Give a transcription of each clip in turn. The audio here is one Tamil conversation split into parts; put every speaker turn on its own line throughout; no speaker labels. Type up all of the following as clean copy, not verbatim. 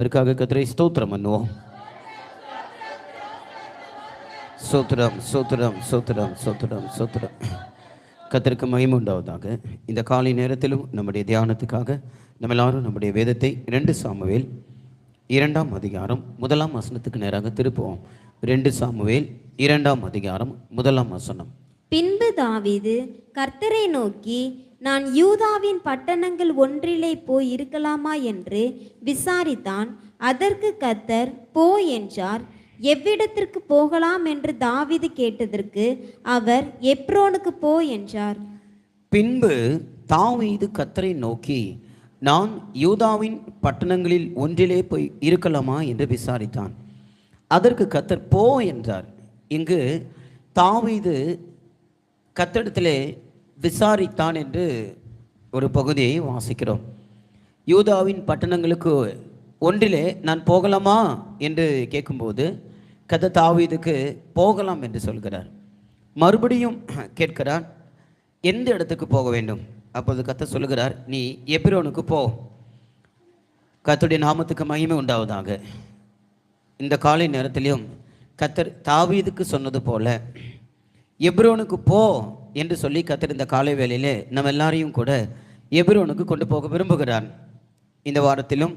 அதற்காக கர்த்தரை ஸ்தோத்திரம் பண்ணுவோம். சோத்திரம் சோத்திரம் சோத்திரம் சோத்திரம் சோத்திரம். கர்த்தருக்கு மகிமை உண்டாவதாக. இந்த காலை நேரத்திலும் நம்முடைய தியானத்துக்காக நம்ம எல்லாரும் நம்முடைய வேதத்தை 2 சாமுவேல் 2ஆம் அதிகாரம் 1ஆம் வசனத்துக்கு நேராக திருப்புவோம். 2 சாமுவேல் 2ஆம் அதிகாரம் 1ஆம் வசனம்.
பின்பு தாவீது கர்த்தரை நோக்கி, நான் யூதாவின் பட்டணங்கள் ஒன்றிலே போய் இருக்கலாமா என்று விசாரித்தான். அதற்கு கர்த்தர் போ என்றார். எவ்விடத்திற்கு போகலாம் என்று தாவீது கேட்டதற்கு அவர் எப்ரோனுக்கு போ என்றார்.
பின்பு தாவீது கர்த்தரை நோக்கி, நான் யூதாவின் பட்டணங்களில் ஒன்றிலே போய் இருக்கலாமா என்று விசாரித்தான். அதற்கு கர்த்தர் போ என்றார். இங்கு தாவீது கர்த்தரிடத்திலே விசாரித்தான் என்று ஒரு பகுதியை வாசிக்கிறோம். யூதாவின் பட்டணங்களுக்கு ஒன்றிலே நான் போகலாமா என்று கேட்கும்போது கர்த்தர் தாவீதுக்கு போகலாம் என்று சொல்கிறார். மறுபடியும் கேட்கிறார், எந்த இடத்துக்கு போக வேண்டும்? அப்போது கர்த்தர் சொல்கிறார், நீ எப்ரோனுக்கு போ. கர்த்தருடைய நாமத்துக்கு மகிமை உண்டாவதாக. இந்த காலை நேரத்திலும் கர்த்தர் தாவீதுக்கு சொன்னது போல எப்ரோனுக்கு போ என்று சொல்லி கர்த்தர் இந்த காலை வேளையிலே நம்ம எல்லாரையும் கூட எப்ரோனுக்கு கொண்டு போக விரும்புகிறார். இந்த வாரத்திலும்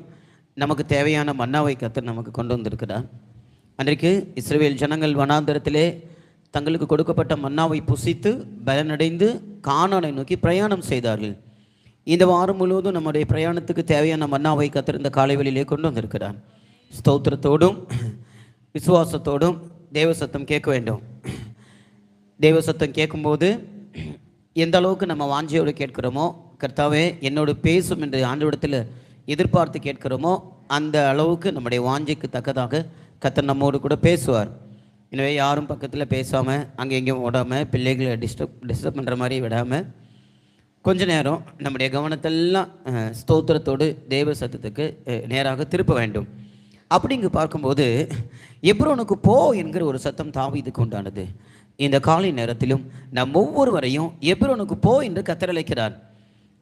நமக்கு தேவையான மன்னாவை கர்த்தர் நமக்கு கொண்டு வந்திருக்கிறார். அன்றைக்கு இஸ்ரவேல் ஜனங்கள் வனாந்தரத்திலே தங்களுக்கு கொடுக்கப்பட்ட மன்னாவை புசித்து பலனடைந்து கானானை நோக்கி பிரயாணம் செய்தார்கள். இந்த வாரம் முழுவதும் நம்முடைய பிரயாணத்துக்கு தேவையான மன்னாவை கர்த்தர் இந்த காலை வேளையிலே கொண்டு வந்திருக்கிறார். ஸ்தோத்திரத்தோடும் விசுவாசத்தோடும் தேவ சத்தம் கேட்க வேண்டும். தேவ சத்தம் கேட்கும்போது எந்த அளவுக்கு நம்ம வாஞ்சியோடு கேட்கிறோமோ, கர்த்தாவே என்னோடு பேசும் என்று ஆண்டவரிடத்தில் எதிர்பார்த்து கேட்கிறோமோ, அந்த அளவுக்கு நம்முடைய வாஞ்சிக்கு தக்கதாக கர்த்தர் நம்மோடு கூட பேசுவார். எனவே யாரும் பக்கத்தில் பேசாமல் அங்கே எங்கேயும் ஓடாமல் பிள்ளைகளை டிஸ்டர்ப் பண்ணுற மாதிரி விடாமல் கொஞ்ச நேரம் நம்முடைய கவனத்தெல்லாம் ஸ்தோத்திரத்தோடு தேவ சத்தத்துக்கு நேராக திருப்ப வேண்டும். அப்படிங்க பார்க்கும்போது எப்ரோனுக்கு போ என்கிற ஒரு சத்தம் தாவீதுக்கு உண்டானது. இந்த காலை நேரத்திலும் நம் ஒவ்வொருவரையும் எப்ரோனுக்கு போ என்று கர்த்தர் அழைக்கிறார்.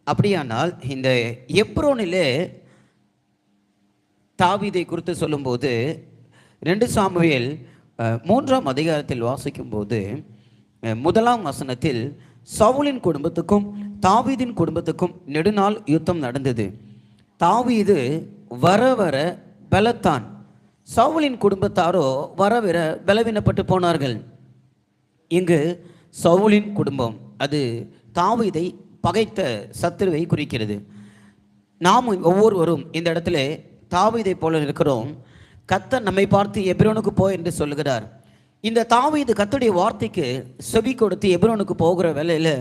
அப்படியானால் இந்த எப்ரோனிலே தாவீதை குறித்து சொல்லும்போது 2 சாமுவேல் 3ஆம் அதிகாரத்தில் வாசிக்கும்போது 1ஆம் வசனத்தில் சவுலின் குடும்பத்துக்கும் தாவீதின் குடும்பத்துக்கும் நெடுநாள் யுத்தம் நடந்தது. தாவீது வர வர பலத்தான், சவுலின் குடும்பத்தாரோ வர வர பலவீனப்பட்டு போனார்கள். இங்கு சவுலின் குடும்பம் அது தாவீதை பகைத்த சத்துருவை குறிக்கிறது. நாம் ஒவ்வொருவரும் இந்த இடத்துல தாவீதை போல இருக்கிறோம். கர்த்தர் நம்மை பார்த்து எப்ரோனுக்கு போ என்று சொல்லுகிறார். இந்த தாவீது கர்த்தருடைய வார்த்தைக்கு செவி கொடுத்து எப்ரோனுக்கு போகிற வேளையில்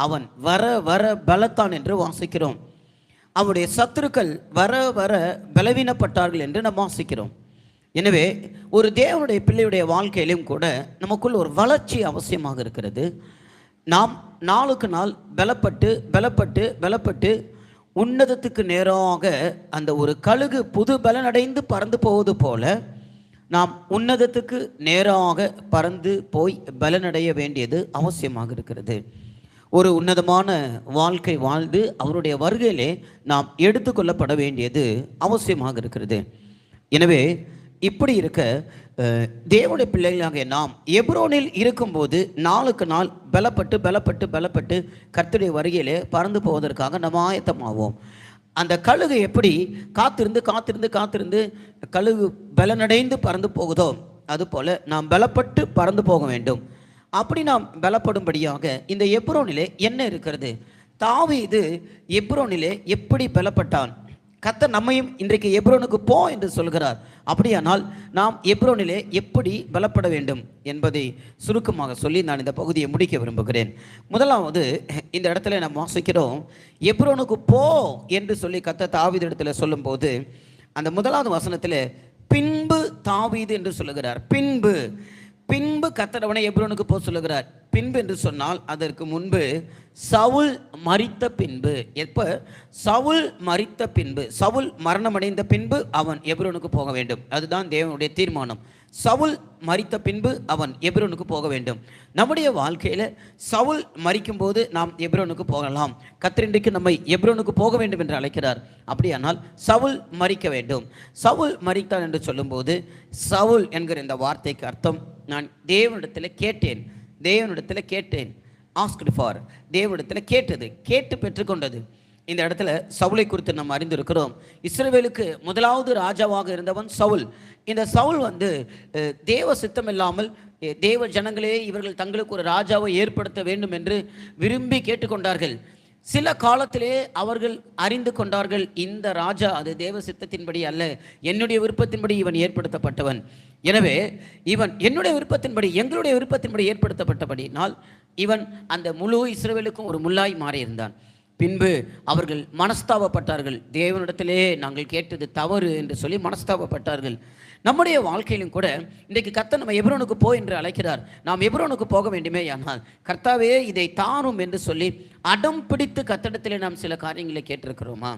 அவன் வர வர பலத்தான் என்று வாசிக்கிறோம். அவனுடைய சத்துருக்கள் வர வர பலவீனப்பட்டார்கள் என்று நாம் வாசிக்கிறோம். எனவே ஒரு தேவனுடைய பிள்ளையுடைய வாழ்க்கையிலும் கூட நமக்குள் ஒரு வளர்ச்சி அவசியமாக இருக்கிறது. நாம் நாளுக்கு நாள் பலப்பட்டு பலப்பட்டு பலப்பட்டு உன்னதத்துக்கு நேராக அந்த ஒரு கழுகு புது பலனடைந்து பறந்து போவது போல நாம் உன்னதத்துக்கு நேராக பறந்து போய் பலனடைய வேண்டியது அவசியமாக இருக்கிறது. ஒரு உன்னதமான வாழ்க்கை வாழ்ந்து அவருடைய வருகையிலே நாம் எடுத்துக்கொள்ளப்பட வேண்டியது அவசியமாக இருக்கிறது. எனவே இப்படி இருக்க தேவனுடைய பிள்ளைகளாக நாம் எப்ரோனில் இருக்கும்போது நாளுக்கு நாள் பலப்பட்டு பலப்பட்டு பலப்பட்டு கர்த்தருடைய வருகையிலே பறந்து போவதற்காக நம்ம ஆயத்தமாவோம். அந்த கழுகு எப்படி காத்திருந்து காத்திருந்து காத்திருந்து கழுகு பலனடைந்து பறந்து போகுதோ அதுபோல் நாம் பலப்பட்டு பறந்து போக வேண்டும். அப்படி நாம் பலப்படும்படியாக இந்த எப்ரோனிலே என்ன இருக்கிறது? தாவீது எப்ரோனிலே எப்படி பலப்பட்டான்? கர்த்தர் நம்மையும் இன்றைக்கு எப்ரோனுக்கு போ என்று சொல்கிறார். அப்படியானால் நாம் எப்ரோனிலே எப்படி பலப்பட வேண்டும் என்பதை சுருக்கமாக சொல்லி நான் இந்த பகுதியை முடிக்க விரும்புகிறேன். முதலாவது இந்த இடத்துல நாம் வாசிக்கிறோம், எப்ரோனுக்கு போ என்று சொல்லி கர்த்தர் தாவீது இடத்துல சொல்லும்போது அந்த 1ஆவது வசனத்தில் பின்பு தாவீது என்று சொல்லுகிறார். பின்பு கர்த்தர் அவனை எப்ரோனுக்கு போ சொல்லுகிறார். பின்பு என்று சொன்னால் அதற்கு முன்பு சவுல் மரித்த பின்பு, எப்போ சவுல் மரித்த பின்பு, சவுல் மரணமடைந்த பின்பு அவன் எபிரோனுக்கு போக வேண்டும். அதுதான் தேவனுடைய தீர்மானம். சவுல் மரித்த பின்பு அவன் எபிரோனுக்கு போக வேண்டும். நம்முடைய வாழ்க்கையில் சவுல் மரிக்கும் போது நாம் எபிரோனுக்கு போகலாம். கர்த்தர் இன்றைக்கு நம்மை எபிரோனுக்கு போக வேண்டும் என்று அழைக்கிறார். அப்படியானால் சவுல் மரிக்க வேண்டும். சவுல் மரித்தான் என்று சொல்லும்போது, சவுல் என்கிற இந்த வார்த்தைக்கு அர்த்தம், நான் தேவனிடத்தில் கேட்டேன், ஆஸ்க்டு ஃபார், தேவனிடத்தில் கேட்டு பெற்றுக்கொண்டது. இந்த இடத்துல சவுலை குறித்து நம்ம அறிந்திருக்கிறோம். இஸ்ரவேலுக்கு முதலாவது ராஜாவாக இருந்தவன் சவுல். இந்த சவுல் தேவ சித்தம் இல்லாமல் தேவ ஜனங்களே இவர்கள் தங்களுக்கு ஒரு ராஜாவை ஏற்படுத்த வேண்டும் என்று விரும்பி கேட்டுக்கொண்டார்கள். சில காலத்திலே அவர்கள் அறிந்து கொண்டார்கள், இந்த ராஜா அது தேவ சித்தத்தின்படி அல்ல, என்னுடைய விருப்பத்தின்படி இவன் ஏற்படுத்தப்பட்டவன். எனவே இவன் என்னுடைய விருப்பத்தின்படி, எங்களுடைய விருப்பத்தின்படி ஏற்படுத்தப்பட்டபடினால் இவன் அந்த முழு இஸ்ரவேலுக்கும் ஒரு முள்ளாய் மாறியிருந்தான். பின்பு அவர்கள் மனஸ்தாபப்பட்டார்கள். தேவனிடத்திலே நாங்கள் கேட்டது தவறு என்று சொல்லி மனஸ்தாபப்பட்டார்கள். நம்முடைய வாழ்க்கையிலும் கூட இன்றைக்கு கர்த்தர் நம்ம எபிரோனுக்கு போ என்று அழைக்கிறார். நாம் எபிரோனுக்கு போக வேண்டுமே, ஆனால் கர்த்தாவே இதை தாரும் என்று சொல்லி அடம் பிடித்து கர்த்தரிடத்திலே நாம் சில காரியங்களை கேட்டிருக்கிறோமா?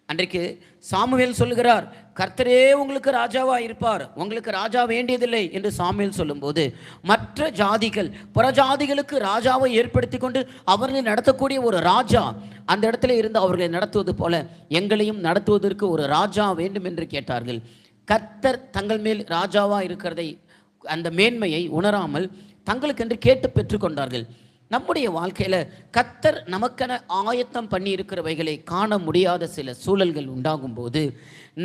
அன்றைக்கு சாமுவேல் சொல்லுகிறார், கர்த்தரே உங்களுக்கு ராஜாவா இருப்பார், உங்களுக்கு ராஜா வேண்டியதில்லை என்று சாமுவேல் சொல்லும்போது, மற்ற ஜாதிகள் புறஜாதிகளுக்கு ராஜாவை ஏற்படுத்தி கொண்டு அவர்களை நடத்தக்கூடிய ஒரு ராஜா அந்த இடத்துல இருந்து அவர்களை நடத்துவது போல எங்களையும் நடத்துவதற்கு ஒரு ராஜா வேண்டும் என்று கேட்டார்கள். கர்த்தர் தங்கள் மேல் ராஜாவா இருக்கிறதை, அந்த மேன்மையை உணராமல் தங்களுக்கென்று கேட்டு பெற்றுக்கொண்டார்கள். நம்முடைய வாழ்க்கையில் கர்த்தர் நமக்கென ஆயத்தம் பண்ணி இருக்கிறவைகளை காண முடியாத சில சூழல்கள் உண்டாகும் போது,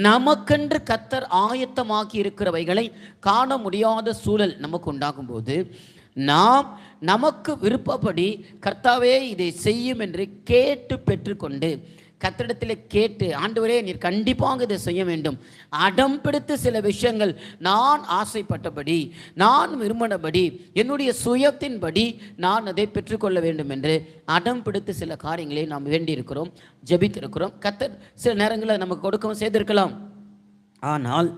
நமக்கென்று கர்த்தர் ஆயத்தமாக்கி இருக்கிறவைகளை காண முடியாத சூழல் நமக்கு உண்டாகும் போது, நாம் நமக்கு விருப்பப்படி கர்த்தாவே இதை செய்யும் என்று கேட்டு பெற்றுக்கொண்டு, கர்த்தரிடத்தில் கேட்டு, ஆண்டவரே நீர் கண்டிப்பாக இதை செய்ய வேண்டும், அடம் பிடித்து சில விஷயங்கள் நான் ஆசைப்பட்டபடி, நான் விரும்பினபடி, என்னுடைய சுயத்தின்படி நான் அதை பெற்றுக்கொள்ள வேண்டும் என்று அடம் பிடித்து சில காரியங்களை நாம் வேண்டியிருக்கிறோம், ஜெபித்திருக்கிறோம். கர்த்தர் சில நேரங்களில் நமக்கு கொடுக்கவும் செய்திருக்கலாம். ஆனால்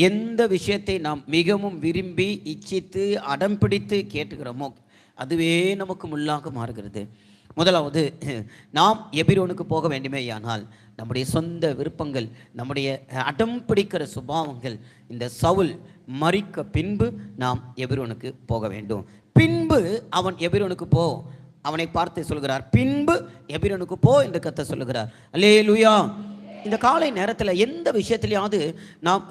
எந்த விஷயத்தை நாம் மிகவும் விரும்பி இச்சித்து அடம் பிடித்து கேட்டுக்கிறோமோ அதுவே நமக்கு முள்ளாக மாறுகிறது. முதலாவது, நாம் எபிரோனுக்கு போக வேண்டுமேயானால் நம்முடைய சொந்த விருப்பங்கள், நம்முடைய அடம் பிடிக்கிற சுபாவங்கள், இந்த சவுல் மரிக்க பின்பு நாம் எபிரோனுக்கு போக வேண்டும். பின்பு அவன் எபிரோனுக்கு போ, அவனை பார்த்து சொல்கிறார், பின்பு எபிரோனுக்கு போ என்று கர்த்தர் சொல்லுகிறார். அல்லேலூயா. இந்த காலை நேரத்தில் எந்த விஷயத்திலையாவது நாம்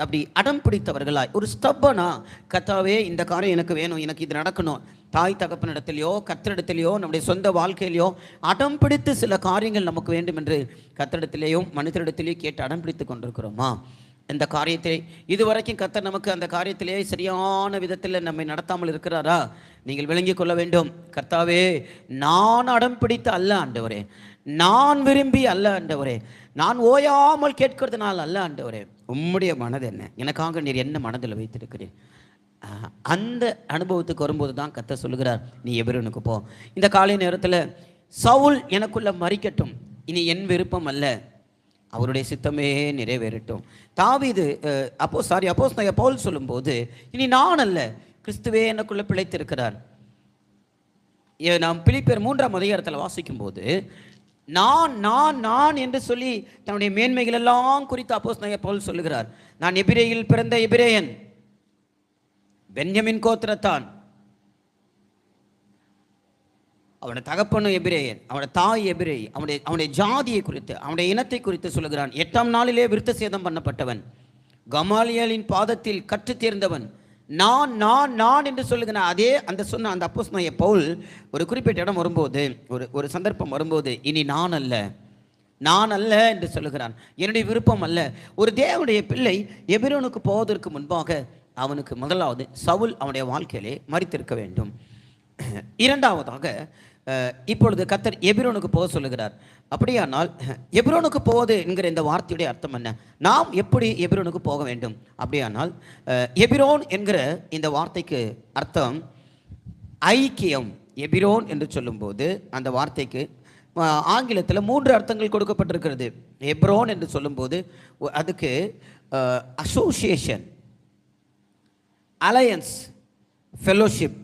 அப்படி அடம் பிடித்தவர்களாய், ஒரு ஸ்டப்பனா, கர்த்தாவே இந்த காரியம் எனக்கு வேணும், எனக்கு இது நடக்கணும், தாய் தகப்பனிடத்திலையோ கர்த்தரிடத்திலையோ நம்முடைய சொந்த வாழ்க்கையிலையோ அடம் பிடித்து சில காரியங்கள் நமக்கு வேண்டும் என்று கர்த்தரிடத்திலேயும் மனிதரிடத்திலேயும் கேட்டு அடம் பிடித்து கொண்டிருக்கிறோமா? இந்த காரியத்தை இதுவரைக்கும் கர்த்தர் நமக்கு அந்த காரியத்திலே சரியான விதத்தில் நம்மை நடத்தாமல் இருக்கிறாரா? நீங்கள் விளங்கி கொள்ள வேண்டும். கர்த்தாவே நான் அடம் பிடித்து அல்ல ஆண்டவரே, நான் விரும்பி அல்ல ஆண்டவரே, நான் ஓயாமல் கேட்கறதுனால அல்ல ஆண்டவரே, உம்முடைய மனது என்ன, எனக்காக நீர் என்ன மனதில் வைத்திருக்கிறேன். அந்த அனுபவத்துக்கு வரும்போது தான் கர்த்தர் சொல்லுகிறார், நீ எபிரோனுக்கு போ. இந்த காலை நேரத்தில் சவுல் எனக்குள்ள மரிக்கட்டும், இனி என் விருப்பம் அல்ல, அவருடைய சித்தமே நிறைவேறட்டும். தாவீது அப்போஸ்தலனாகிய பவுல் சொல்லும்போது, இனி நான் அல்ல, கிறிஸ்துவே எனக்குள்ள பிழைத்திருக்கிறார். நாம் பிலிப்பியர் 3ஆம் அதிகாரத்தில் வாசிக்கும் போது, நான் நான் நான் என்று சொல்லி தன்னுடைய மேன்மைகள் எல்லாம் குறித்து அப்போஸ்தலனாகிய பவுல் சொல்லுகிறார். நான் எபிரேயில் பிறந்த எபிரேயன், பென்யமின் கோத்திரத்தான், அவனுடைய தகப்பனும் எபிரேயன், அவனுடைய தாய் எபிரேயி, அவனுடைய ஜாதியை குறித்து, அவனுடைய இனத்தை குறித்து சொல்லுகிறான். 8ஆம் நாளிலே விருத்த சேதம் பண்ணப்பட்டவன், கமாலியலின் பாதத்தில் கற்று தேர்ந்தவன், நான் நான் நான் என்று சொல்லுகிறான். அதே அந்த அப்போஸ்தலனாகிய பவுல் ஒரு குறிப்பிட்ட இடம் வரும்போது, ஒரு சந்தர்ப்பம் வரும்போது, இனி நான் அல்ல என்று சொல்லுகிறான். என்னுடைய விருப்பம் அல்ல. ஒரு தேவனுடைய பிள்ளை எபிரோனுக்கு போவதற்கு முன்பாக அவனுக்கு முதலாவது சவுல் அவனுடைய வாழ்க்கையிலே மரித்திருக்க வேண்டும். இரண்டாவதாக இப்பொழுது கர்த்தர் எபிரோனுக்கு போக சொல்லுகிறார். அப்படியானால் எபிரோனுக்கு போவது என்கிற இந்த வார்த்தையுடைய அர்த்தம் என்ன? நாம் எப்படி எபிரோனுக்கு போக வேண்டும்? அப்படியானால் எபிரோன் என்கிற இந்த வார்த்தைக்கு அர்த்தம் ஐக்கியம். எபிரோன் என்று சொல்லும்போது அந்த வார்த்தைக்கு ஆங்கிலத்தில் 3 அர்த்தங்கள் கொடுக்கப்பட்டிருக்கிறது. எப்ரோன் என்று சொல்லும்போது அதுக்கு அசோசியேஷன், அலையன்ஸ், ஃபெலோஷிப்,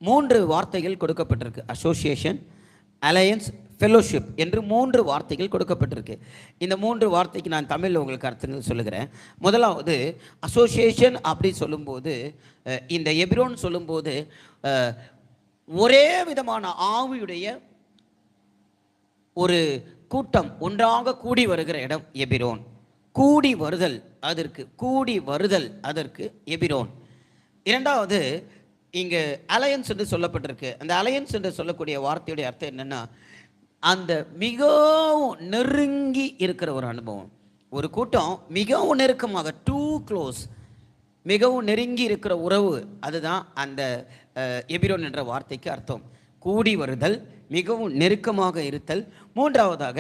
3 வார்த்தைகள் கொடுக்கப்பட்டிருக்கு. அசோசியேஷன், அலையன்ஸ், ஃபெலோஷிப் என்று 3 வார்த்தைகள் கொடுக்கப்பட்டிருக்கு. இந்த 3 வார்த்தைக்கு நான் தமிழில் உங்களுக்கு அர்த்தங்கள் சொல்லுகிறேன். முதலாவது அசோசியேஷன் அப்படி சொல்லும்போது, இந்த எபிரோன் சொல்லும்போது ஒரே விதமான ஆவியுடைய ஒரு கூட்டம் ஒன்றாக கூடி வருகிற இடம் எபிரோன். கூடி வருதல் அதற்கு எபிரோன். இரண்டாவது இங்கே அலையன்ஸ் என்று சொல்லப்பட்டிருக்கு. அந்த அலையன்ஸ் என்று சொல்லக்கூடிய வார்த்தையுடைய அர்த்தம் என்னன்னா, அந்த மிகவும் நெருங்கி இருக்கிற ஒரு அனுபவம். ஒரு கூட்டம் மிகவும் நெருக்கமாக, டூ க்ளோஸ், மிகவும் நெருங்கி இருக்கிற உறவு, அதுதான் அந்த எபிரோன் என்ற வார்த்தைக்கு அர்த்தம். கூடி வருதல், மிகவும் நெருக்கமாக இருத்தல். மூன்றாவதாக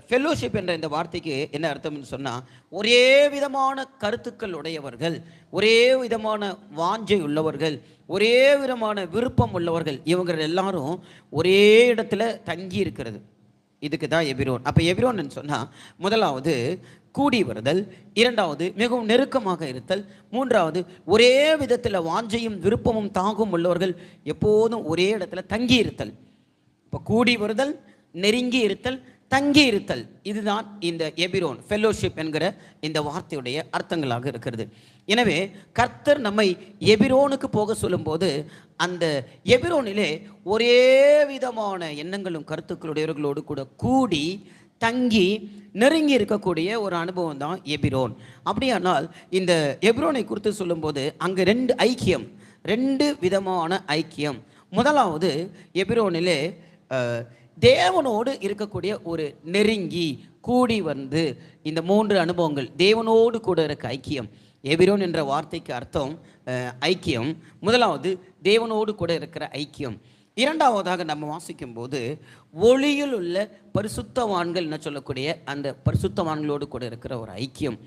ஃபெலோஷிப் என்ற இந்த வார்த்தைக்கு என்ன அர்த்தம்னு சொன்னால், ஒரே விதமான கருத்துக்கள் உடையவர்கள், ஒரே விதமான வாஞ்சை உள்ளவர்கள், ஒரே விதமான விருப்பம் உள்ளவர்கள், இவங்க எல்லாரும் ஒரே இடத்துல தங்கி இருக்கிறது. இதுக்கு தான் எபிரோன். அப்போ எபிரோன்னு சொன்னால், முதலாவது கூடி வருதல், இரண்டாவது மிகவும் நெருக்கமாக இருத்தல், மூன்றாவது ஒரே விதத்தில் வாஞ்சையும் விருப்பமும் தாகும் உள்ளவர்கள் எப்போதும் ஒரே இடத்துல தங்கி இருத்தல். இப்போ கூடி வருதல், நெருங்கி இருத்தல், தங்கி இருத்தல், இதுதான் இந்த எபிரோன் ஃபெலோஷிப் என்கிற இந்த வார்த்தையுடைய அர்த்தங்களாக இருக்கிறது. எனவே கர்த்தர் நம்மை எபிரோனுக்கு போக சொல்லும்போது, அந்த எபிரோனிலே ஒரே விதமான எண்ணங்களும் கருத்துக்களுடையவர்களோடு கூட கூடி தங்கி நெருங்கி இருக்கக்கூடிய ஒரு அனுபவம் தான் எபிரோன். அப்படியானால் இந்த எபிரோனை குறித்து சொல்லும்போது அங்கே 2 ஐக்கியம், 2 விதமான ஐக்கியம். முதலாவது எபிரோனிலே தேவனோடு இருக்கக்கூடிய ஒரு நெருங்கி கூடி வந்து, இந்த 3 அனுபவங்கள் தேவனோடு கூட இருக்க ஐக்கியம். எபிரோன் என்ற வார்த்தைக்கு அர்த்தம் ஐக்கியம். முதலாவது தேவனோடு கூட இருக்கிற ஐக்கியம். இரண்டாவதாக நம்ம வாசிக்கும் போது ஒளியில் உள்ள பரிசுத்தவான்கள் என்ன சொல்லக்கூடிய அந்த பரிசுத்தவான்களோடு கூட இருக்கிற ஒரு ஐக்கியம்.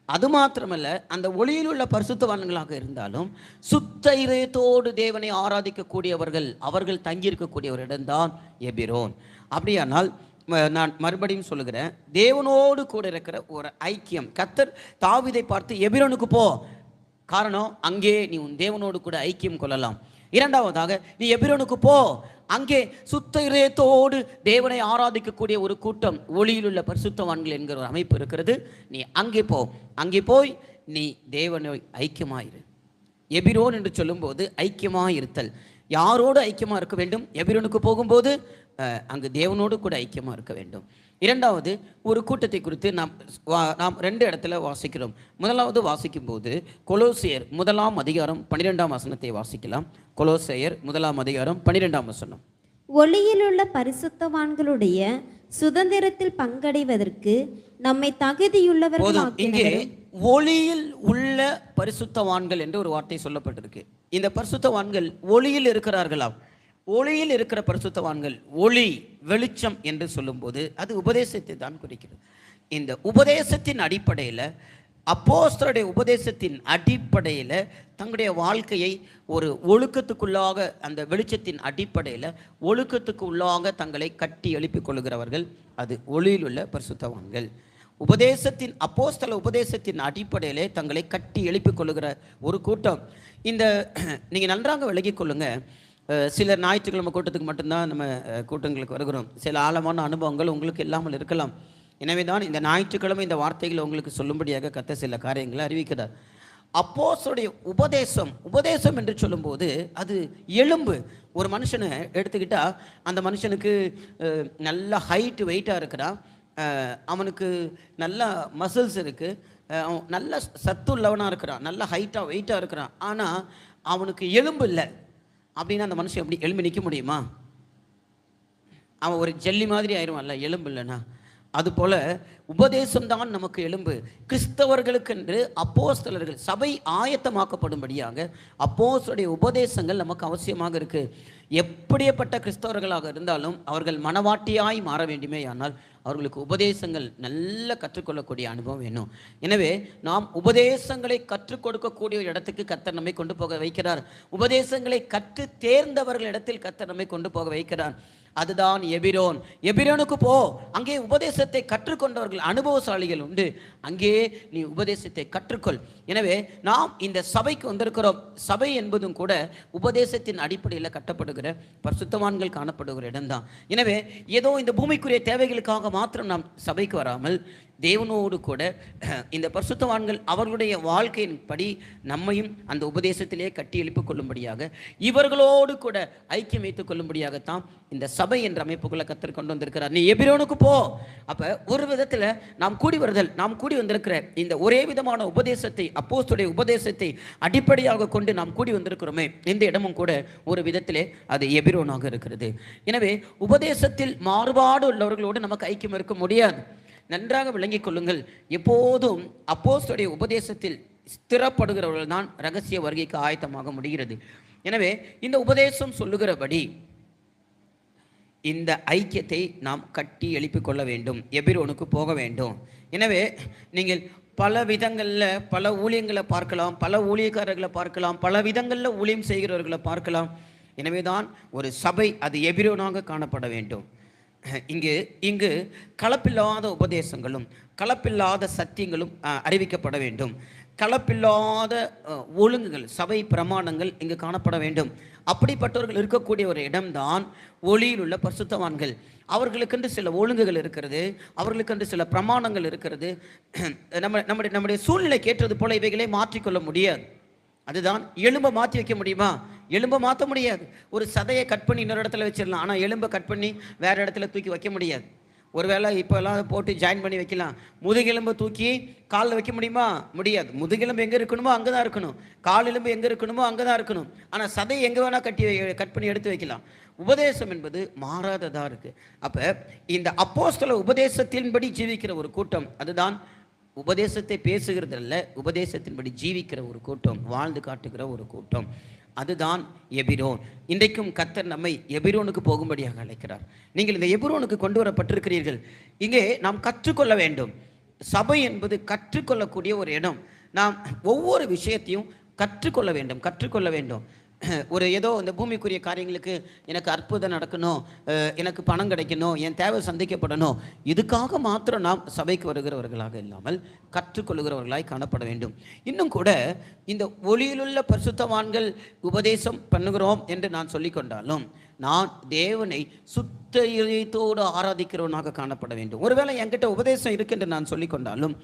அது மாத்திரமல்ல, அந்த ஒளியில் உள்ள பரிசுத்தவான்களாக இருந்தாலும் சுத்த இதயத்தோடு தேவனை ஆராதிக்கக்கூடியவர்கள், அவர்கள் தங்கியிருக்கக்கூடிய ஒரு இடம்தான் எபிரோன். அப்படியானால் நான் மறுபடியும் சொல்லுகிறேன், தேவனோடு கூட இருக்கிற ஒரு ஐக்கியம். கர்த்தர் தாவீதை பார்த்து எபிரோனுக்கு போ, காரணம் அங்கே நீ உன் தேவனோடு கூட ஐக்கியம் கொள்ளலாம். இரண்டாவதாக நீ எபிரோனுக்கு போ, அங்கே சுத்த இதயத்தோடு தேவனை ஆராதிக்கக்கூடிய ஒரு கூட்டம், ஒளியில் உள்ள பரிசுத்தவான்கள் என்கிற ஒரு அமைப்பு இருக்கிறது. நீ அங்கே போ, அங்கே போய் நீ தேவனை ஐக்கியமாயிரு. எபிரோன் என்று சொல்லும்போது ஐக்கியமாக இருத்தல். யாரோடு ஐக்கியமாக இருக்க வேண்டும்? எபிரோனுக்கு போகும்போது அங்கு தேவனோடு கூட ஐக்கியமாக இருக்க வேண்டும். இரண்டாவது, ஒரு கூட்டத்தை குறித்து நாம் 2 இடத்துல வாசிக்கிறோம். முதலாவது வாசிக்கும் போது கொலோசியர் 1ஆம் அதிகாரம் 12ஆம் வசனத்தை வாசிக்கலாம். கொலோசியர் 1ஆம் அதிகாரம் 12ஆம் வசனம்.
ஒளியிலுள்ள பரிசுத்தவான்களுடைய சுதந்திரத்தில் பங்கடைவதற்கு நம்மை தகுதியுள்ளவர்கள்.
இங்கே ஒளியில் உள்ள பரிசுத்தவான்கள் என்று ஒரு வார்த்தை சொல்லப்பட்டிருக்கு. இந்த பரிசுத்தவான்கள் ஒளியில் இருக்கிறார்களாம். ஒளியில் இருக்கிற பரிசுத்தவான்கள், ஒளி வெளிச்சம் என்று சொல்லும்போது அது உபதேசத்தை தான் குறிக்கிறது. இந்த உபதேசத்தின் அடிப்படையில், அப்போஸ்தலருடைய உபதேசத்தின் அடிப்படையில் தங்களுடைய வாழ்க்கையை ஒரு ஒழுக்கத்துக்குள்ளாக, அந்த வெளிச்சத்தின் அடிப்படையில் ஒழுக்கத்துக்கு உள்ளாக தங்களை கட்டி எழுப்பிக் கொள்கிறவர்கள், அது ஒளியில் உள்ள பரிசுத்தவான்கள். உபதேசத்தின், அப்போஸ்தல உபதேசத்தின் அடிப்படையிலே தங்களை கட்டி எழுப்பிக் கொள்ளுகிற ஒரு கூட்டம். இந்த நீங்கள் நன்றாக விலகிக் கொள்ளுங்க. சில ஞாயிற்றுக்கிழமை கூட்டத்துக்கு மட்டும்தான் நம்ம கூட்டங்களுக்கு வருகிறோம். சில ஆழமான அனுபவங்கள் உங்களுக்கு இல்லாமல் இருக்கலாம். எனவே தான் இந்த ஞாயிற்றுக்கிழமை இந்த வார்த்தைகளை உங்களுக்கு சொல்லும்படியாக கர்த்தர் சில காரியங்களை அறிவிக்கிறார். அப்போஸ்தலருடைய உபதேசம் என்று சொல்லும்போது அது எலும்பு. ஒரு மனுஷனை எடுத்துக்கிட்டால் அந்த மனுஷனுக்கு நல்ல ஹைட்டு வெயிட்டாக இருக்கிறான், அவனுக்கு நல்ல மசில்ஸ் இருக்குது, நல்ல சத்து உள்ளவனாக இருக்கிறான், நல்ல ஹைட்டாக வெயிட்டாக இருக்கிறான், ஆனால் அவனுக்கு எலும்பு இல்லை. அப்படின்னா அந்த மனுஷன் எப்படி எலும்பி நிற்க முடியுமா? அவன் ஒரு ஜல்லி மாதிரி ஆயிடுவான்ல எலும்பு இல்லைன்னா. அதுபோல் உபதேசம்தான் நமக்கு எலும்பு. கிறிஸ்தவர்களுக்கென்று அப்போஸ்தலர்கள், சபை ஆயத்தமாக்கப்படும்படியாக அப்போஸ்தலருடைய உபதேசங்கள் நமக்கு அவசியமாக இருக்குது. எப்படியப்பட்ட கிறிஸ்தவர்களாக இருந்தாலும் அவர்கள் மனவாட்டியாய் மாற வேண்டுமே, ஆனால் அவர்களுக்கு உபதேசங்கள் நல்ல கற்றுக்கொள்ளக்கூடிய அனுபவம் வேணும். எனவே நாம் உபதேசங்களை கற்றுக் கொடுக்கக்கூடிய ஒரு இடத்துக்கு கர்த்தர் நம்மை கொண்டு போக வைக்கிறார். உபதேசங்களை கற்று தேர்ந்தவர்கள் இடத்தில் கர்த்தர் நம்மை கொண்டு போக வைக்கிறார். அதுதான் எபிரோன். எபிரோனுக்கு போ, அங்கே உபதேசத்தை கற்றுக்கொண்டவர்கள் அனுபவசாலிகள் உண்டு, அங்கே நீ உபதேசத்தை கற்றுக்கொள். எனவே நாம் இந்த சபைக்கு வந்திருக்கிறோம். சபை என்பதும் கூட உபதேசத்தின் அடிப்படையில் கட்டப்படுகிற பரிசுத்தவான்கள் காணப்படுகிற இடம்தான். எனவே ஏதோ இந்த பூமிக்குரிய தேவைகளுக்காக மாத்திரம் நாம் சபைக்கு வராமல் தேவனோடு கூட இந்த பரிசுத்தவான்கள் அவர்களுடைய வாழ்க்கையின் படி நம்மையும் அந்த உபதேசத்திலே கட்டி எழுப்பிக் கொள்ளும்படியாக, இவர்களோடு கூட ஐக்கியம் வைத்துக் கொள்ளும்படியாகத்தான் இந்த சபை என்ற அமைப்புக்குள்ள கத்தர் கொண்டு வந்திருக்கிறார். நீ எபிரோனுக்கு போ. அப்ப ஒரு விதத்தில் நாம் கூடி வருதல், நாம் கூடி வந்திருக்கிற இந்த ஒரே விதமான உபதேசத்தை, அப்போஸ்தலருடைய உபதேசத்தை அடிப்படையாக கொண்டு நாம் கூடி வந்திருக்கிறோமே, இந்த இடமும் கூட ஒரு விதத்திலே அது எபிரோனாக இருக்கிறது. எனவே உபதேசத்தில் மாறுபாடு உள்ளவர்களோடு நமக்கு ஐக்கியம் இருக்க முடியாது. நன்றாக விளங்கிக் கொள்ளுங்கள். எப்போதும் அப்போஸ்தலருடைய உபதேசத்தில் ஸ்திரப்படுகிறவர்கள் தான் ரகசிய வருகைக்கு ஆயத்தமாக முடிகிறது. எனவே இந்த உபதேசம் சொல்லுகிறபடி இந்த ஐக்கியத்தை நாம் கட்டி எழுப்பிக் கொள்ள வேண்டும், எபிரோனுக்கு போக வேண்டும். எனவே நீங்கள் பல விதங்களில் பல ஊழியங்களை பார்க்கலாம், பல ஊழியக்காரர்களை பார்க்கலாம், பல விதங்களில் ஊழியம் செய்கிறவர்களை பார்க்கலாம். எனவே தான் ஒரு சபை அது எபிரோனாக காணப்பட வேண்டும். இங்கு கலப்பில்லாத உபதேசங்களும் கலப்பில்லாத சத்தியங்களும் அறிவிக்கப்பட வேண்டும். கலப்பில்லாத ஒழுங்குகள், சபை பிரமாணங்கள் இங்கு காணப்பட வேண்டும். அப்படிப்பட்டவர்கள் இருக்கக்கூடிய ஒரு இடம்தான் ஒளியில் உள்ள பரிசுத்தவான்கள். அவர்களுக்கென்று சில ஒழுங்குகள் இருக்கிறது, அவர்களுக்கென்று சில பிரமாணங்கள் இருக்கிறது. நம்முடைய சூழ்நிலை கேட்டது போல இவைகளை மாற்றிக்கொள்ள முடியாது. அதுதான் எலும்பை மாற்றி வைக்க முடியுமா? எலும்பை மாற்ற முடியாது. ஒரு சதையை கட் பண்ணி இன்னொரு இடத்துல வச்சிடலாம், ஆனால் எலும்பை கட் பண்ணி வேறு இடத்துல தூக்கி வைக்க முடியாது. ஒருவேளை இப்போல்லாம் போட்டு ஜாயின் பண்ணி வைக்கலாம். முதுகெலும்பை தூக்கி காலில் வைக்க முடியுமா? முடியாது. முதுகெலும்பு எங்கே இருக்கணுமோ அங்கே தான் இருக்கணும், கால் எலும்பு எங்கே இருக்கணுமோ அங்கே தான் இருக்கணும். ஆனால் சதை எங்கே வேணால் கட் பண்ணி எடுத்து வைக்கலாம். உபதேசம் என்பது மாறாததாக இருக்குது. அப்போ இந்த அப்போஸ்தல உபதேசத்தின்படி ஜீவிக்கிற ஒரு கூட்டம், அதுதான் உபதேசத்தை பேசுகிறதல்ல, உபதேசத்தின்படி ஜீவிக்கிற ஒரு கூட்டம், வாழ்ந்து காட்டுகிற ஒரு கூட்டம், அதுதான் எபிரோன். இன்றைக்கும் கர்த்தர் நம்மை எபிரோனுக்கு போகும்படியாக அழைக்கிறார். நீங்கள் இந்த எபிரோனுக்கு கொண்டு வரப்பட்டிருக்கிறீர்கள். இங்கே நாம் கற்றுக்கொள்ள வேண்டும். சபை என்பது கற்றுக்கொள்ளக்கூடிய ஒரு இடம். நாம் ஒவ்வொரு விஷயத்தையும் கற்றுக்கொள்ள வேண்டும். ஒரு ஏதோ இந்த பூமிக்குரிய காரியங்களுக்கு எனக்கு அற்புதம் நடக்கணும், எனக்கு பணம் கிடைக்கணும், என் தேவை சந்திக்கப்படணும், இதுக்காக மாத்திரம் நாம் சபைக்கு வருகிறவர்களாக இல்லாமல் கற்றுக்கொள்கிறவர்களாய் காணப்பட வேண்டும். இன்னும் கூட இந்த ஒளியிலுள்ள பரிசுத்தவான்கள் உபதேசம் பண்ணுகிறோம் என்று நான் சொல்லிக்கொண்டாலும், நான் தேவனை சுத்த இதயத்தோடு ஆராதிக்கிறவனாக காணப்பட வேண்டும். ஒருவேளை என்கிட்ட உபதேசம் இருக்குன்னு நான் சொல்லிக்கொண்டாலும்,